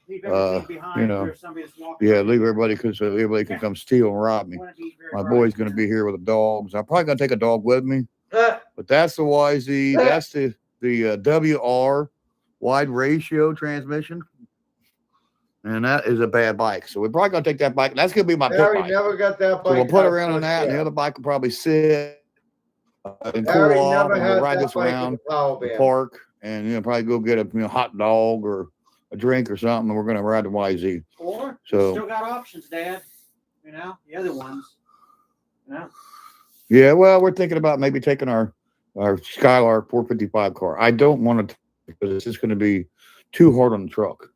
Leave everything behind you know, if there's somebody that's walking. Yeah, leave everybody because everybody can come steal and rob me. One of these very My bright. boy's going to be here with the dogs. I'm probably going to take a dog with me. Uh, But that's the YZ. That's the WR wide ratio transmission. And that is a bad bike. So we're probably going to take that bike. That's going to be my pit Barry bike. never got that bike. So we'll put out around on first that. And the year. other bike will probably sit and Barry cool off. never And had we'll ride that this bike with around the power the band. park. And, you know, probably go get a hot dog or a drink or something. And we're going to ride the YZ. Or So- you still got options, Dad. You know, the other ones. You know, Yeah, well, we're thinking about maybe taking our Skylark 455 car. I don't want to because it's just going to be too hard on the truck.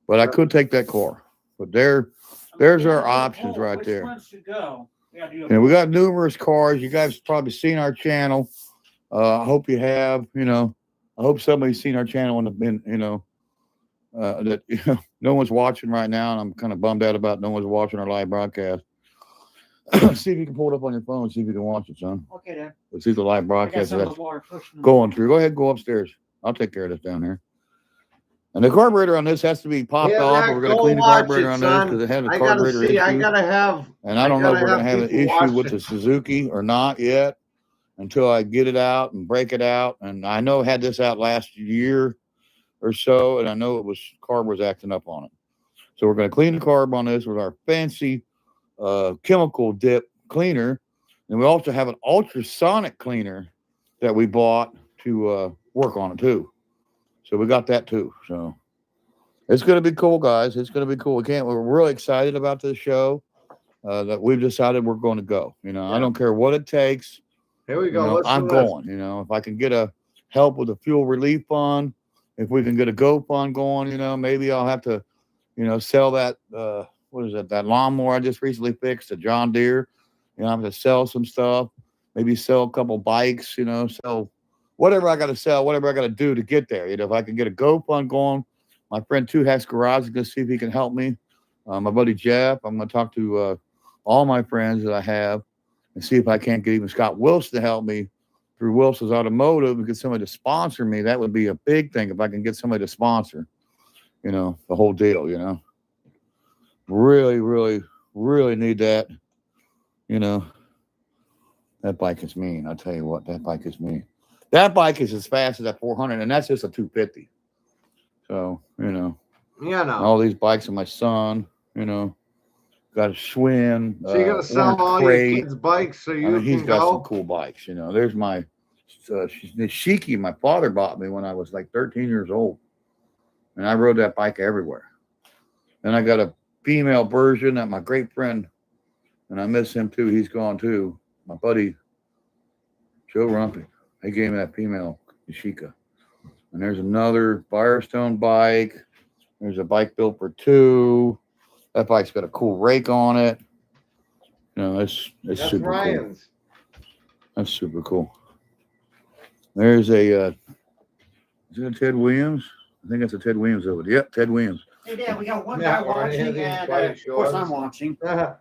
But I could take that car. But there's our options right which there. ones should go? We gotta do a And we got numerous cars. You guys probably seen our channel. I hope you have. You know, I hope somebody's seen our channel and you know that you know, no one's watching right now, and I'm kind of bummed out about no one's watching our live broadcast. See if you can pull it up on your phone. See if you can watch it, son. Okay, Dad. Let's see the live I got broadcast. some of That's the water pushing them. going through. Go ahead, go upstairs. I'll take care of this down here. And the carburetor on this has to be popped Yeah, off. Zach, We're going to go clean the watch carburetor it, on this son. because it had a I gotta carburetor see. issue. I gotta have. And I don't know if gotta we're going to have have an people issue watch with it. the Suzuki or not yet until I get it out and break it out. And I know I had this out last year or so, and I know it was carb was acting up on it. So we're going to clean the carb on this with our fancy chemical dip cleaner. And we also have an ultrasonic cleaner that we bought to work on it too. So we got that too. So it's going to be cool, guys. It's going to be cool. We're really excited about this show that we've decided we're going to go. You know, I don't care what it takes. Here we You go. know, Listen I'm to this. going. You know, if I can get a help with a fuel relief fund, if we can get a Go fund going, you know, maybe I'll have to, you know, sell that. What is it? That lawnmower I just recently fixed, the John Deere. You know, I'm going to sell some stuff. Maybe sell a couple bikes. You know, sell whatever I got to sell, whatever I got to do to get there. You know, if I can get a Go fund going, my friend Two Hacks Garage is going to see if he can help me. My buddy Jeff, I'm going to talk to all my friends that I have and see if I can't get even Scott Wilson to help me through Wilson's Automotive and get somebody to sponsor me. That would be a big thing if I can get somebody to sponsor, you know, the whole deal, you know. Really, really, really need that, you know. That bike is mean. I'll tell you what, that bike is mean. That bike is as fast as that 400, and that's just a 250. So, you know. Yeah, no. All these bikes are my son, you know. Got a Schwinn. So you're gonna sell all your kids' bikes so you he's can got some go? cool bikes, you know. There's my the Shiki my father bought me when I was like 13 years old. And I rode that bike everywhere. Then I got a female version that my great friend, and I miss him too. He's gone too. My buddy, Joe Rumpy. He gave me that female Yashica. And there's another Firestone bike. There's a bike built for two. That bike's got a cool rake on it. You know, that's super Ryan's. cool. That's super cool. There's a, is it a Ted Williams? I think that's a Ted Williams over there. Yep, Ted Williams. Hey, Dad, we got one Yeah, guy watching, and of course I'm watching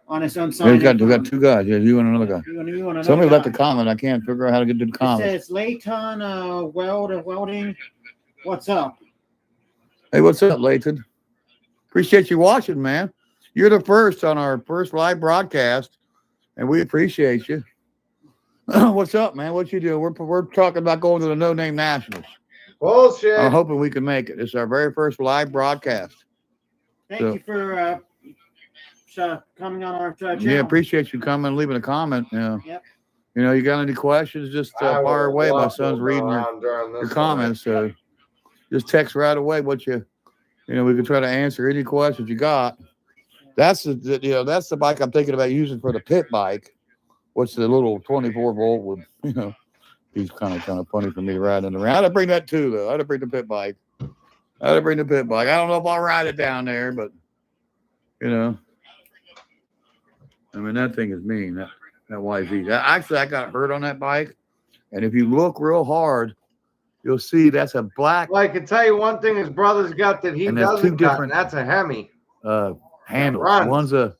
on his own We side. got two guys. Yeah, you and another guy. You and another Somebody guy. left a comment. I can't figure out how to get to the It comments. says Layton Welding. What's up? Hey, what's up, Layton? Appreciate you watching, man. You're the first on our first live broadcast, and we appreciate you. What's up, man? What you do? We're talking about going to the No Name Nationals. Bullshit. I'm hoping we can make it. It's our very first live broadcast. Thank you for coming on our channel. Yeah, appreciate you coming and leaving a comment. Yeah. Yep. You know, you got any questions? Just fire away. My son's reading your comments. So just text right away what you know, we can try to answer any questions you got. That's that's the bike I'm thinking about using for the pit bike. What's the little 24 volt with, you know, he's kind of funny for me riding around. I had to bring that too, though. I had to bring the pit bike. I don't know if I'll ride it down there, but, you know. I mean, that thing is mean, that YZ. Actually, I got hurt on that bike, and if you look real hard, you'll see that's a black. Well, I can tell you one thing his brother's got that he doesn't got, and that's a Hemi. Handle. One's a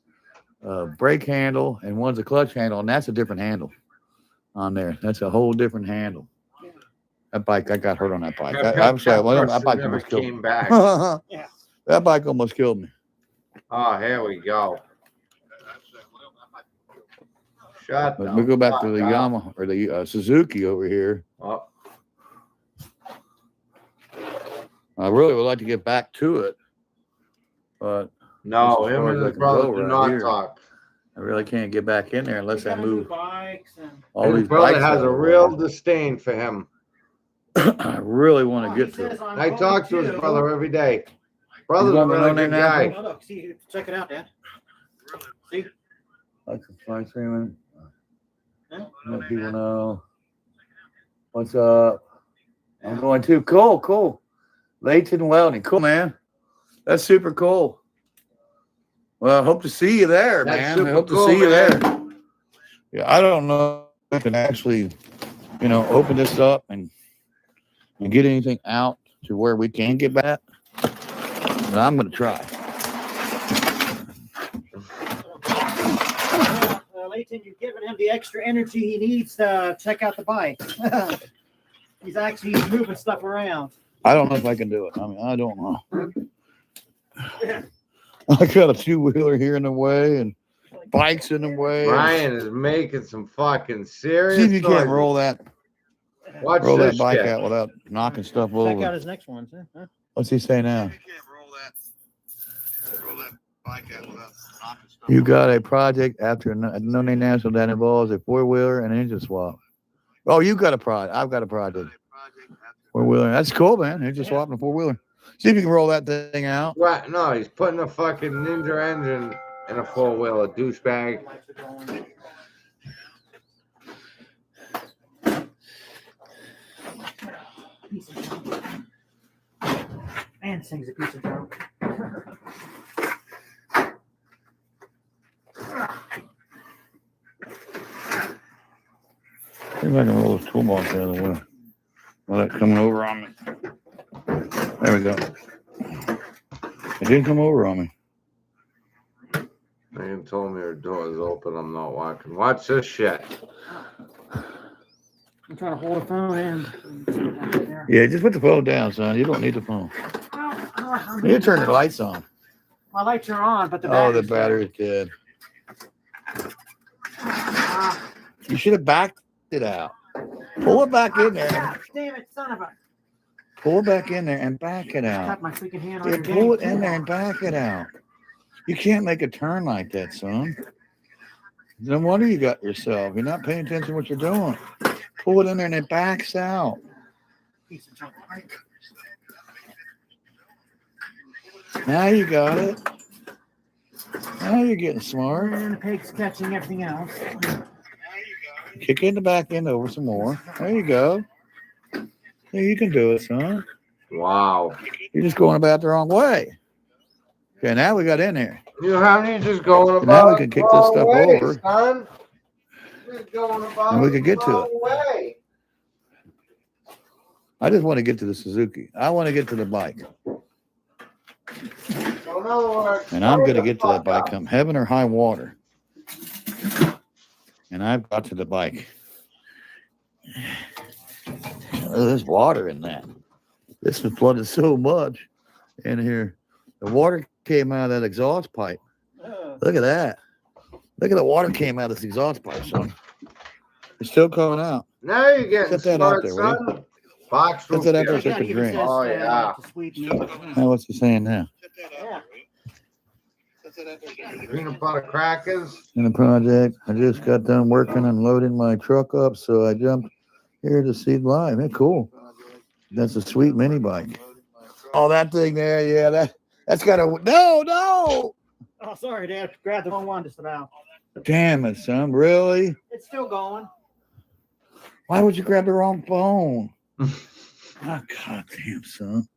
brake handle, and one's a clutch handle, and that's a different handle on there. That's a whole different handle. That bike, I got hurt on that bike. I'm sorry, that bike almost killed me. Yeah. That bike almost killed me. Oh, here we go. Shut But we go back to the Yamaha or the Suzuki over here. Oh. I really would like to get back to it, but no, him and his brother do not talk. I really can't get back in there unless I move. Bikes and All his these brother bikes has a real disdain for him. I really want to get to it. I talk to his brother every day. Brother's a really good guy. Oh, look, see, check it out, Dad. See? Like some fine streaming. Let people know. What's up? I'm going to. Cool. Layton Welding. Cool, man. That's super cool. Well, I hope to see you there, man. I hope to see you there. Yeah, I don't know if I can actually, you know, open this up and get anything out to where we can get back. But I'm going to try. Layton, you've given him the extra energy he needs to check out the bike. He's actually moving stuff around. I don't know if I can do it. I mean, I don't know. I got a two-wheeler here in the way and bikes in the way. Ryan is making some fucking serious. See if you can't roll that. Watch roll this that bike shit. out without knocking stuff over. Check out his next one, huh? What's he say now? You can't roll that bike out without knocking stuff. You got a project after No Name National that involves a four-wheeler and an engine swap. Oh, you got a project. I've got a project. Four-wheeler. That's cool, man. Engine swapping a four-wheeler. See if you can roll that thing out. Right? No, he's putting a fucking Ninja engine in a four-wheeler, douchebag. Man, this thing's a piece of junk. See if I can roll this toolbox the other way. Well, that's coming over on me. There we go. It didn't come over on me. Megan told me her door is open. I'm not walking. Watch this shit. I'm trying to hold the phone in. Yeah, just put the phone down, son. You don't need the phone. You need to turn the lights on. My lights are on, but the battery's dead. You should have backed it out. Pull it back in there. God damn it, son of a. Pull it back in there and back it out. Got my freaking hand on Yeah, your pull it dang in there and back it out. You can't make a turn like that, son. No wonder you got yourself. You're not paying attention to what you're doing. Pull it in there and it backs out. piece of junk. Now you got it. Now you're getting smart. And the pig's catching everything else. Kick it in the back end over some more. There you go. Yeah, you can do it, son. Wow. You're just going about the wrong way. Okay, now we got in there. You how you just going And about now we can kick this stuff way, over. son. Just going about And we can get to it. way. I just want to get to the Suzuki. I want to get to the bike. So in other words, And I'm hurry going to the get to that fuck bike up. come heaven or high water. And I've got to the bike. Oh, there's water in that. This was flooded so much in here. The water came out of that exhaust pipe. Look at that. Look at the water came out of this exhaust pipe, son. It's still coming out. Now you're getting Set that out smart, there, will son. Box Set that out there room. so I can drink. Oh, yeah. Now, what's he saying now? Peanut butter crackers. In the project, I just got done working and loading my truck up, so I jumped here to see it live. Hey, cool. That's a sweet mini bike. Oh, that thing there, yeah, that's got a no. Oh, sorry, Dad. Grabbed the wrong one just about. Damn it, son. Really? It's still going. Why would you grab the wrong phone? Oh, God damn, son.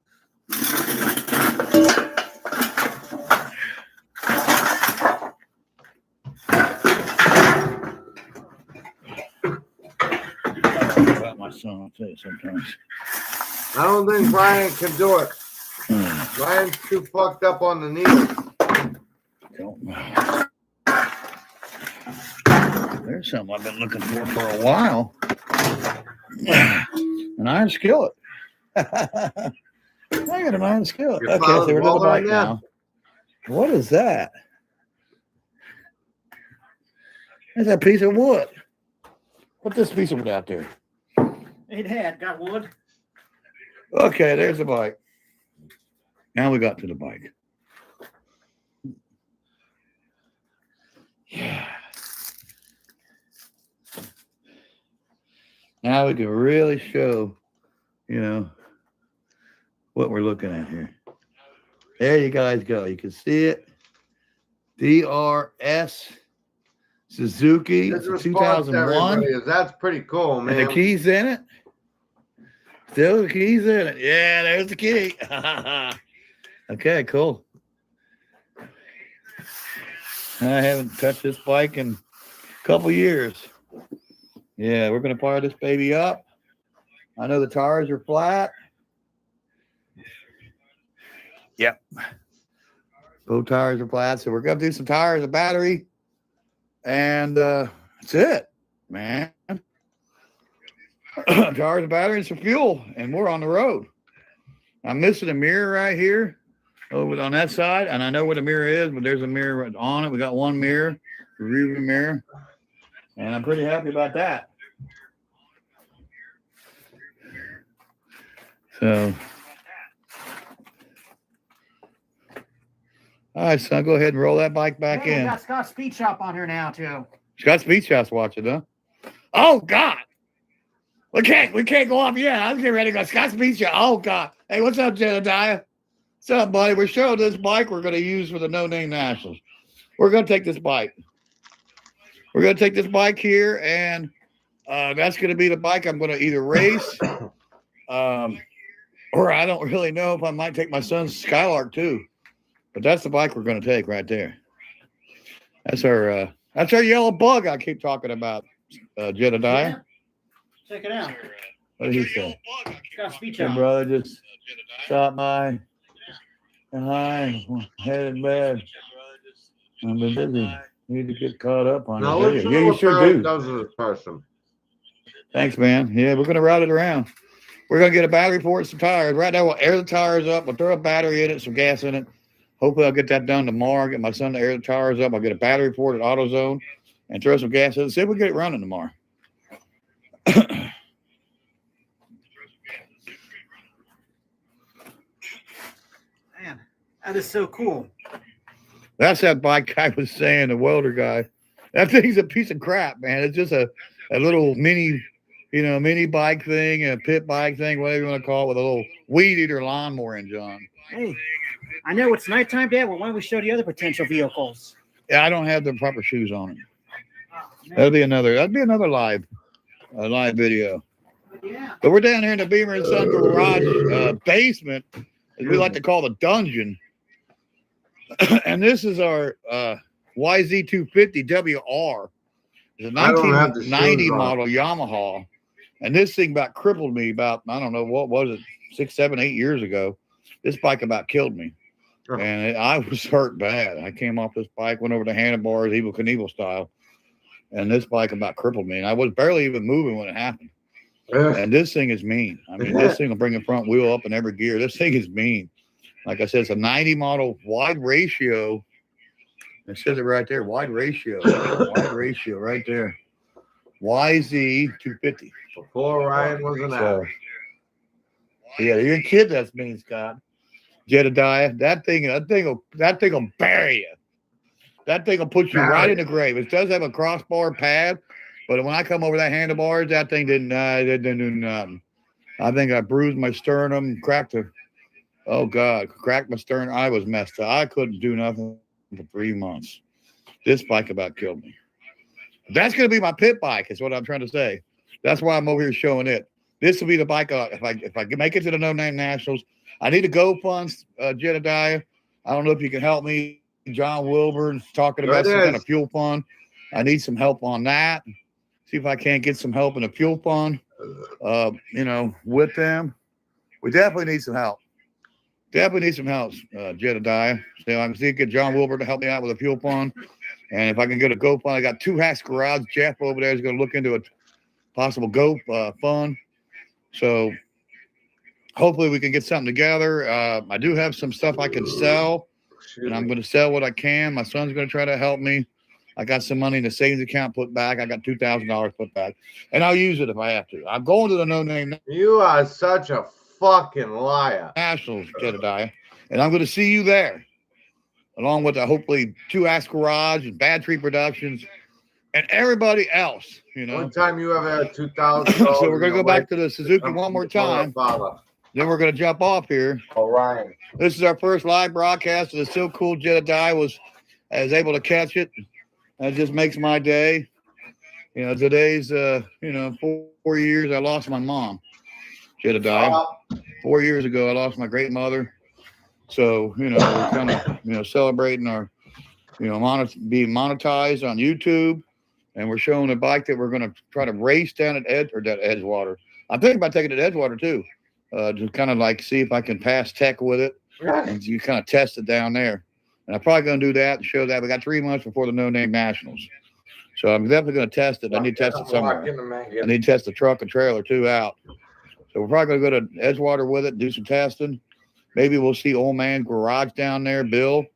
About my son, I'll tell you sometimes. I don't think Brian can do it. Brian's too fucked up on the knees. Don't know. There's something I've been looking for a while. An iron skillet. I got an iron skillet. Your Okay, father's so we're to the welding bike on now. What is that? That's a piece of wood. Put this piece of wood out there. It had got wood. Okay, there's the bike. Now we got to the bike. Yeah. Now we can really show, what we're looking at here. There you guys go. You can see it. DRS Suzuki His response to 2001. everybody is, that's pretty cool, man. And the key's in it. Still the key's in it. Yeah, there's the key. Okay, cool. I haven't touched this bike in a couple years. Yeah, we're going to fire this baby up. I know the tires are flat. Yep. Both tires are flat. So we're going to do some tires, a battery. And that's it, man. Tires, a battery, and some fuel. And we're on the road. I'm missing a mirror right here over on that side. And I know where the mirror is, but there's a mirror on it. We got one mirror, the rear view mirror. And I'm pretty happy about that. So, all right, son, go ahead and roll that bike back Hey, we in. got Scott's Speed Shop on here now too. Scott Speed Shop's watching, huh? Oh God, we can't go off yet. I was getting ready to go. Scott Speed Shop. Oh God. Hey, what's up, Jedediah? What's up, buddy? We're showing this bike we're going to use for the No Name Nationals. We're going to take this bike. We're going to take this bike here, and that's going to be the bike I'm going to either race, or I don't really know if I might take my son's Skylark too. But that's the bike we're going to take right there. That's our yellow bug I keep talking about, Jedediah. Yeah. Check it out. What did he say? Scott's Speed Your Shop. brother just stopped by. Hi, headed bed. I've been busy. Need to get caught up on Now, it. let's Yeah, know you what sure Barry do. does with this person. Thanks, man. Yeah, we're going to route it around. We're going to get a battery for it, some tires. Right now, we'll air the tires up. We'll throw a battery in it, some gas in it. Hopefully, I'll get that done tomorrow. Get my son to air the tires up. I'll get a battery for it at AutoZone and throw some gas in it. See if we can get it running tomorrow. That is so cool. That's that bike I was saying, the welder guy. That thing's a piece of crap, man. It's just a little mini, mini bike thing, a pit bike thing, whatever you want to call it, with a little weed eater lawnmower engine on. Hey, I know it's nighttime, Dad. Well, why don't we show the other potential vehicles? Yeah, I don't have the proper shoes on it. Oh, That'd be another live video. yeah. But we're down here in the Beamer and Son garage basement, as we like to call the dungeon. And this is our YZ250 WR. It's a I don't have the 1990 shoes on. model Yamaha. And this thing about crippled me about, I don't know, what was it, 6, 7, 8 years ago. This bike about killed me. Oh. And I was hurt bad. I came off this bike, went over to handlebars, Evel Knievel style. And this bike about crippled me. And I was barely even moving when it happened. And this thing is mean. I mean, this thing will bring the front wheel up in every gear. This thing is mean. Like I said, it's a 90 model wide ratio. It says it right there, wide ratio. Wide ratio right there. YZ250. Before Ryan was an So, yeah, you're a kid, that's mean, Scott. Jedediah, that thing will bury you. That thing will put you right in the grave. It does have a crossbar pad, but when I come over that handlebars, that thing didn't do nothing. I think I bruised my sternum, cracked my sternum. I was messed up. I couldn't do nothing for 3 months. This bike about killed me. That's going to be my pit bike, is what I'm trying to say. That's why I'm over here showing it. This will be the bike if I make it to the No Name Nationals. I need to go funds, Jedediah. I don't know if you can help me. John Wilburn's talking about some kind of fuel fund. I need some help on that. See if I can't get some help in the fuel fund, with them. We definitely need some help. Jedediah. So I can see get John Wilbur to help me out with a fuel fund. And if I can get a GoFund, I got 2 Hacks Garage. Jeff over there is going to look into a possible fund. So hopefully we can get something together. I do have some stuff I can sell, and I'm going to sell what I can. My son's going to try to help me. I got some money in the savings account put back. I got $2,000 put back, and I'll use it if I have to. I'm going to the No Name You are such a fucking liar. Nationals, Jedediah, and I'm going to see you there, along with hopefully 2 Ask Garage and Bad Tree Productions and everybody else, One time you ever had $2,000. So we're going to go back to the Suzuki one more time. Then we're going to jump off here. All right. This is our first live broadcast. It's so cool. Jedediah was able to catch it. That just makes my day. Today's 4 years I lost my mom, Jedediah. 4 years ago I lost my great mother. So we're kind of celebrating our being monetized on YouTube, and we're showing a bike that we're going to try to race down at Edgewater. I'm thinking about taking it to Edgewater too, to kind of like see if I can pass tech with it, and you kind of test it down there. And I'm probably going to do that and show that. We got 3 months before the No Name Nationals. So I'm definitely going to test it. I need to test it somewhere. I need to test the truck and trailer too out. So we're probably going to go to Edgewater with it, do some testing. Maybe we'll see Old Man Garage down there, Bill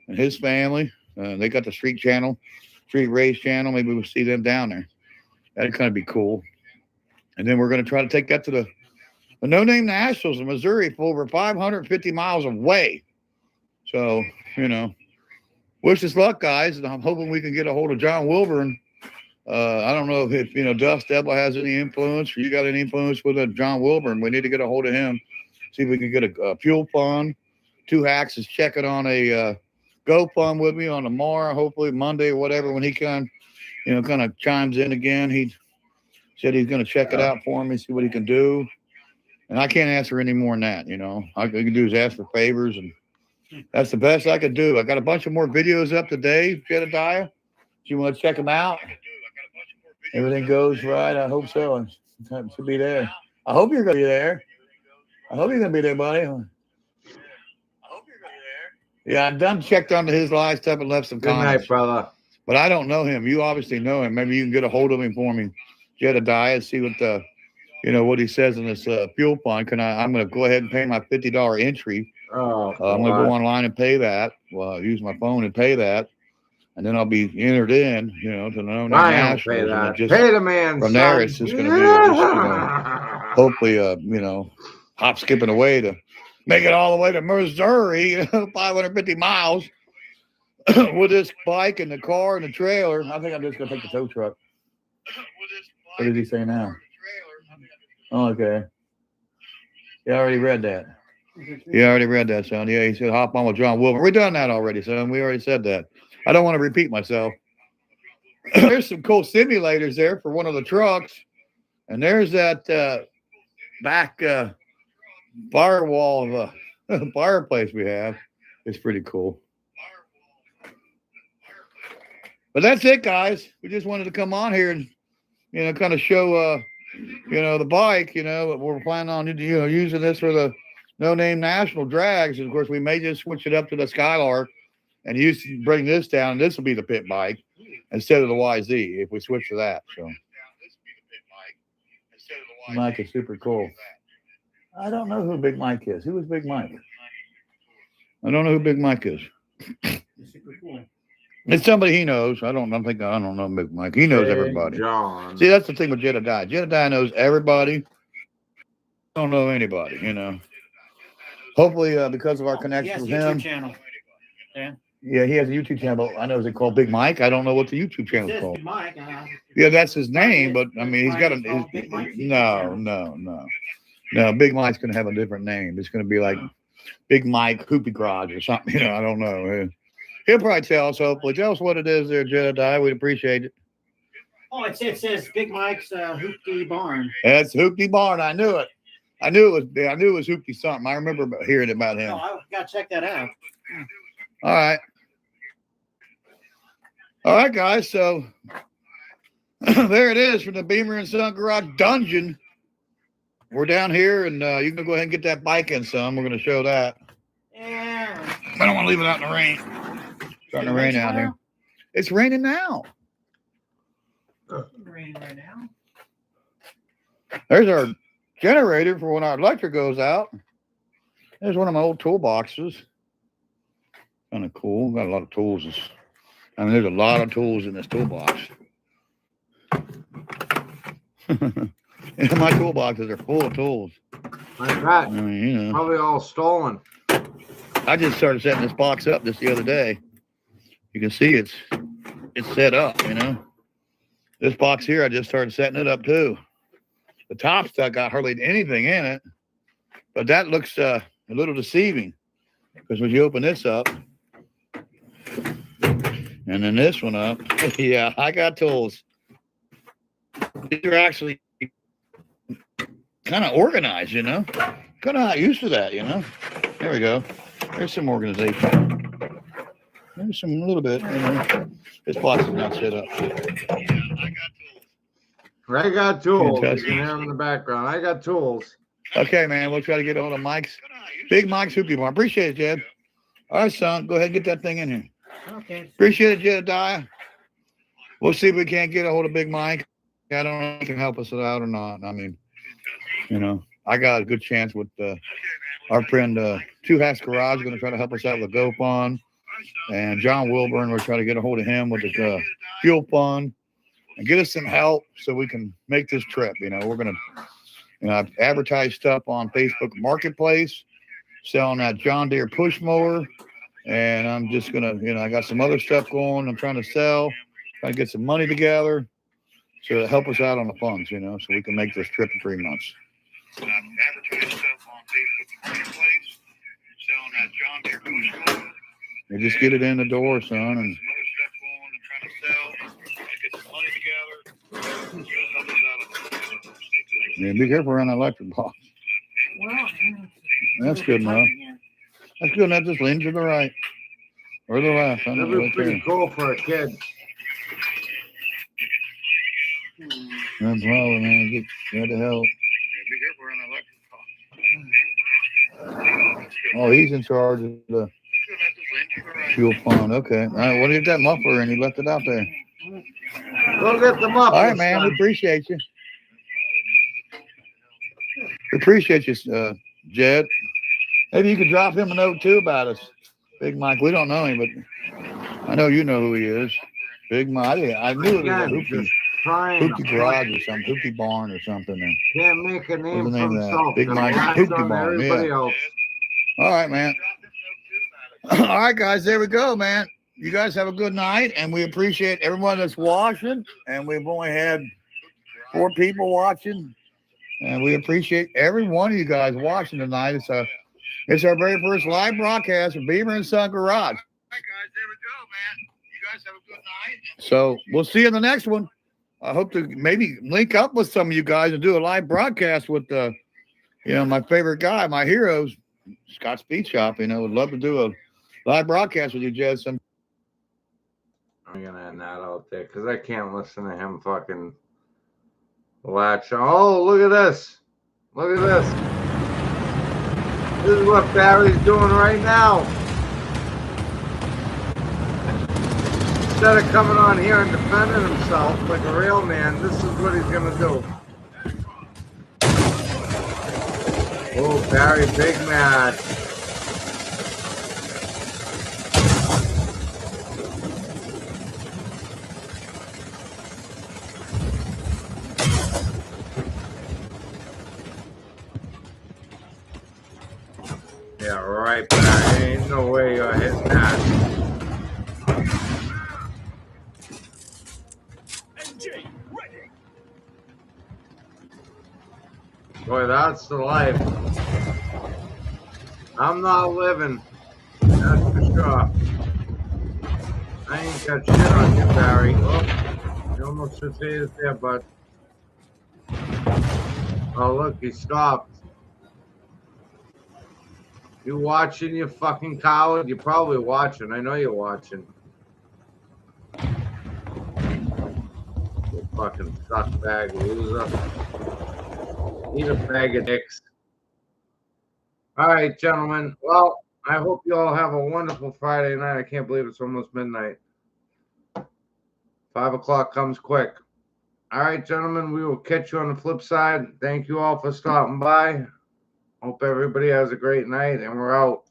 and his family. They got the street race channel. Maybe we'll see them down there. That'd kind of be cool. And then we're going to try to take that to the No Name Nationals in Missouri for over 550 miles away. So, wish us luck, guys. And I'm hoping we can get a hold of John Wilburn. I don't know if Dust Devil has any influence, or you got any influence with John Wilburn. We need to get a hold of him. See if we can get a fuel fund. 2 Hacks is checking on a GoFund with me on tomorrow, hopefully Monday or whatever, when he kind of chimes in again. He said he's going to check it out for me, see what he can do. And I can't ask for any more than that, All I can do is ask for favors, and that's the best I could do. I got a bunch of more videos up today, Jedediah. Do you want to check them out? Everything goes right. I hope so. It should be there. I hope you're going to be there. I hope you're going to be there, buddy. Yeah, I'm done. Checked onto his live stuff and left some comments. Good night, brother. But I don't know him. You obviously know him. Maybe you can get a hold of him for me, Jedediah, see what what he says in this fuel fund. I'm going to go ahead and pay my $50 entry. I'm going to go online and pay that. Well, use my phone and pay that, and then I'll be entered in, to the No Name Nationals. Pay the man. From there, it's just going to be hopefully, hop skipping away to make it all the way to Missouri, 550 miles with this bike and the car and the trailer. I think I'm just gonna take the tow truck. What did he say now? Oh, okay. Yeah, I already read that. You already read that, son. Yeah, he said hop on with John Wilbur. We done that already, son. We already said that. I don't want to repeat myself. There's some cool simulators there for one of the trucks. And there's that back firewall of a fireplace we have. It's pretty cool. But that's it, guys. We just wanted to come on here and, kind of show, the bike, we're planning on, using this for the no-name national drags. And of course, we may just switch it up to the Skylark and bring this down. This will be the pit bike instead of the YZ if we switch to that. So Mike is super cool. I don't know who Big Mike is. Who is Big Mike? I don't know who Big Mike is. It's somebody he knows. I don't know Big Mike. He knows everybody. John. See, that's the thing with Jedediah. Jedediah knows everybody. I don't know anybody, Hopefully, because of our connection with him. Channel. Yeah, he has a YouTube channel. I know, is it called Big Mike? I don't know what the YouTube channel is called. Big Mike, yeah, that's his name, but I mean, he's got Big Mike. No. Big Mike's gonna have a different name. It's gonna be like Big Mike Hoopy Garage or something. I don't know. He'll probably tell us. Hopefully, tell us what it is there, Jedediah. We'd appreciate it. Oh, it says Big Mike's Hoopty Barn. That's Hoopty Barn. I knew it. I knew it was Hoopty something. I remember hearing about him. Oh, I gotta check that out. All right. All right, guys. So there it is from the Beamer and Son Garage Dungeon. We're down here, and you can go ahead and get that bike in, son. We're going to show that. Yeah. I don't want to leave it out in the rain. It's starting to rain out here. It's raining now. Raining right now. There's our generator for when our electric goes out. There's one of my old toolboxes. Kind of cool. Got a lot of tools. There's a lot of tools in this toolbox. My toolboxes are full of tools. Like that. Probably all stolen. I just started setting this box up just the other day. You can see it's set up, This box here, I just started setting it up too. The top stuff got hardly anything in it, but that looks a little deceiving because when you open this up and then this one up, yeah, I got tools. These are actually kind of organized, kind of not used to that, There we go. There's some organization. There's a little bit, This box is not set up. I got tools. Fantastic. You can hear them in the background. I got tools. Okay, man. We'll try to get a hold of Big Mike's Hoopy Barn. Appreciate it, Jed. All right, son. Go ahead and get that thing in here. Okay. Appreciate it, Jedediah. We'll see if we can't get a hold of Big Mike. I don't know if he can help us out or not. I mean, I got a good chance with our friend Two Hats Garage going to try to help us out with the Go Fund. And John Wilburn, we're trying to get a hold of him with the Fuel Fund and get us some help so we can make this trip. We're going to I've advertised stuff on Facebook Marketplace, selling that John Deere push mower. And I'm just going to, I got some other stuff going. I'm trying to sell, trying to get some money together to help us out on the funds, so we can make this trip in 3 months. I've advertised stuff on Facebook Marketplace, selling that John Deere push mower. You just get it in the door, son, and some other stuff going and trying to sell, get some money together. Yeah, be careful around that electric box. Well, that's good enough. That's good enough. Just lean to the right or the left. That'd be pretty cool for a kid. No problem, man. Get the help. Be careful around that electric box. Oh, he's in charge of the fuel fund. Okay. All right. What did that muffler and he left it out there? Go get the muffler. All right, man. We appreciate you. We appreciate you, Jed. Maybe you could drop him a note too about us. Big Mike. We don't know him, but I know you know who he is. Big Mike. I knew it was a Hoopty Garage or something. Hoopty Barn or something. Can't make a name for name himself. Big Mike Hoopty Barn. Everybody else. All right, man. All right, guys, there we go, man. You guys have a good night, and we appreciate everyone that's watching. And we've only had 4 people watching, and we appreciate every one of you guys watching tonight. It's our very first live broadcast of Beaver and Son Garage. All right, guys, there we go, man. You guys have a good night. So we'll see you in the next one. I hope to maybe link up with some of you guys and do a live broadcast with my favorite guy, my heroes, Scott Speed Shop. Would love to do a live broadcast with you, Jez. I'm gonna end that out there because I can't listen to him fucking latch. Oh, look at this! Look at this! This is what Barry's doing right now. Instead of coming on here and defending himself like a real man, this is what he's gonna do. Oh, Barry, big mad. Yeah, right, Barry. Ain't no way you're hitting that. Boy, that's the life. I'm not living. That's for sure. I ain't got shit on you, Barry. Oh, you almost should say it there, bud. Oh, look, he stopped. You watching, you fucking coward? You're probably watching. I know you're watching. You fucking suckbag loser. Eat a bag of dicks. All right, gentlemen. Well, I hope you all have a wonderful Friday night. I can't believe it's almost midnight. 5 o'clock comes quick. All right, gentlemen, we will catch you on the flip side. Thank you all for stopping by. Hope everybody has a great night, and we're out.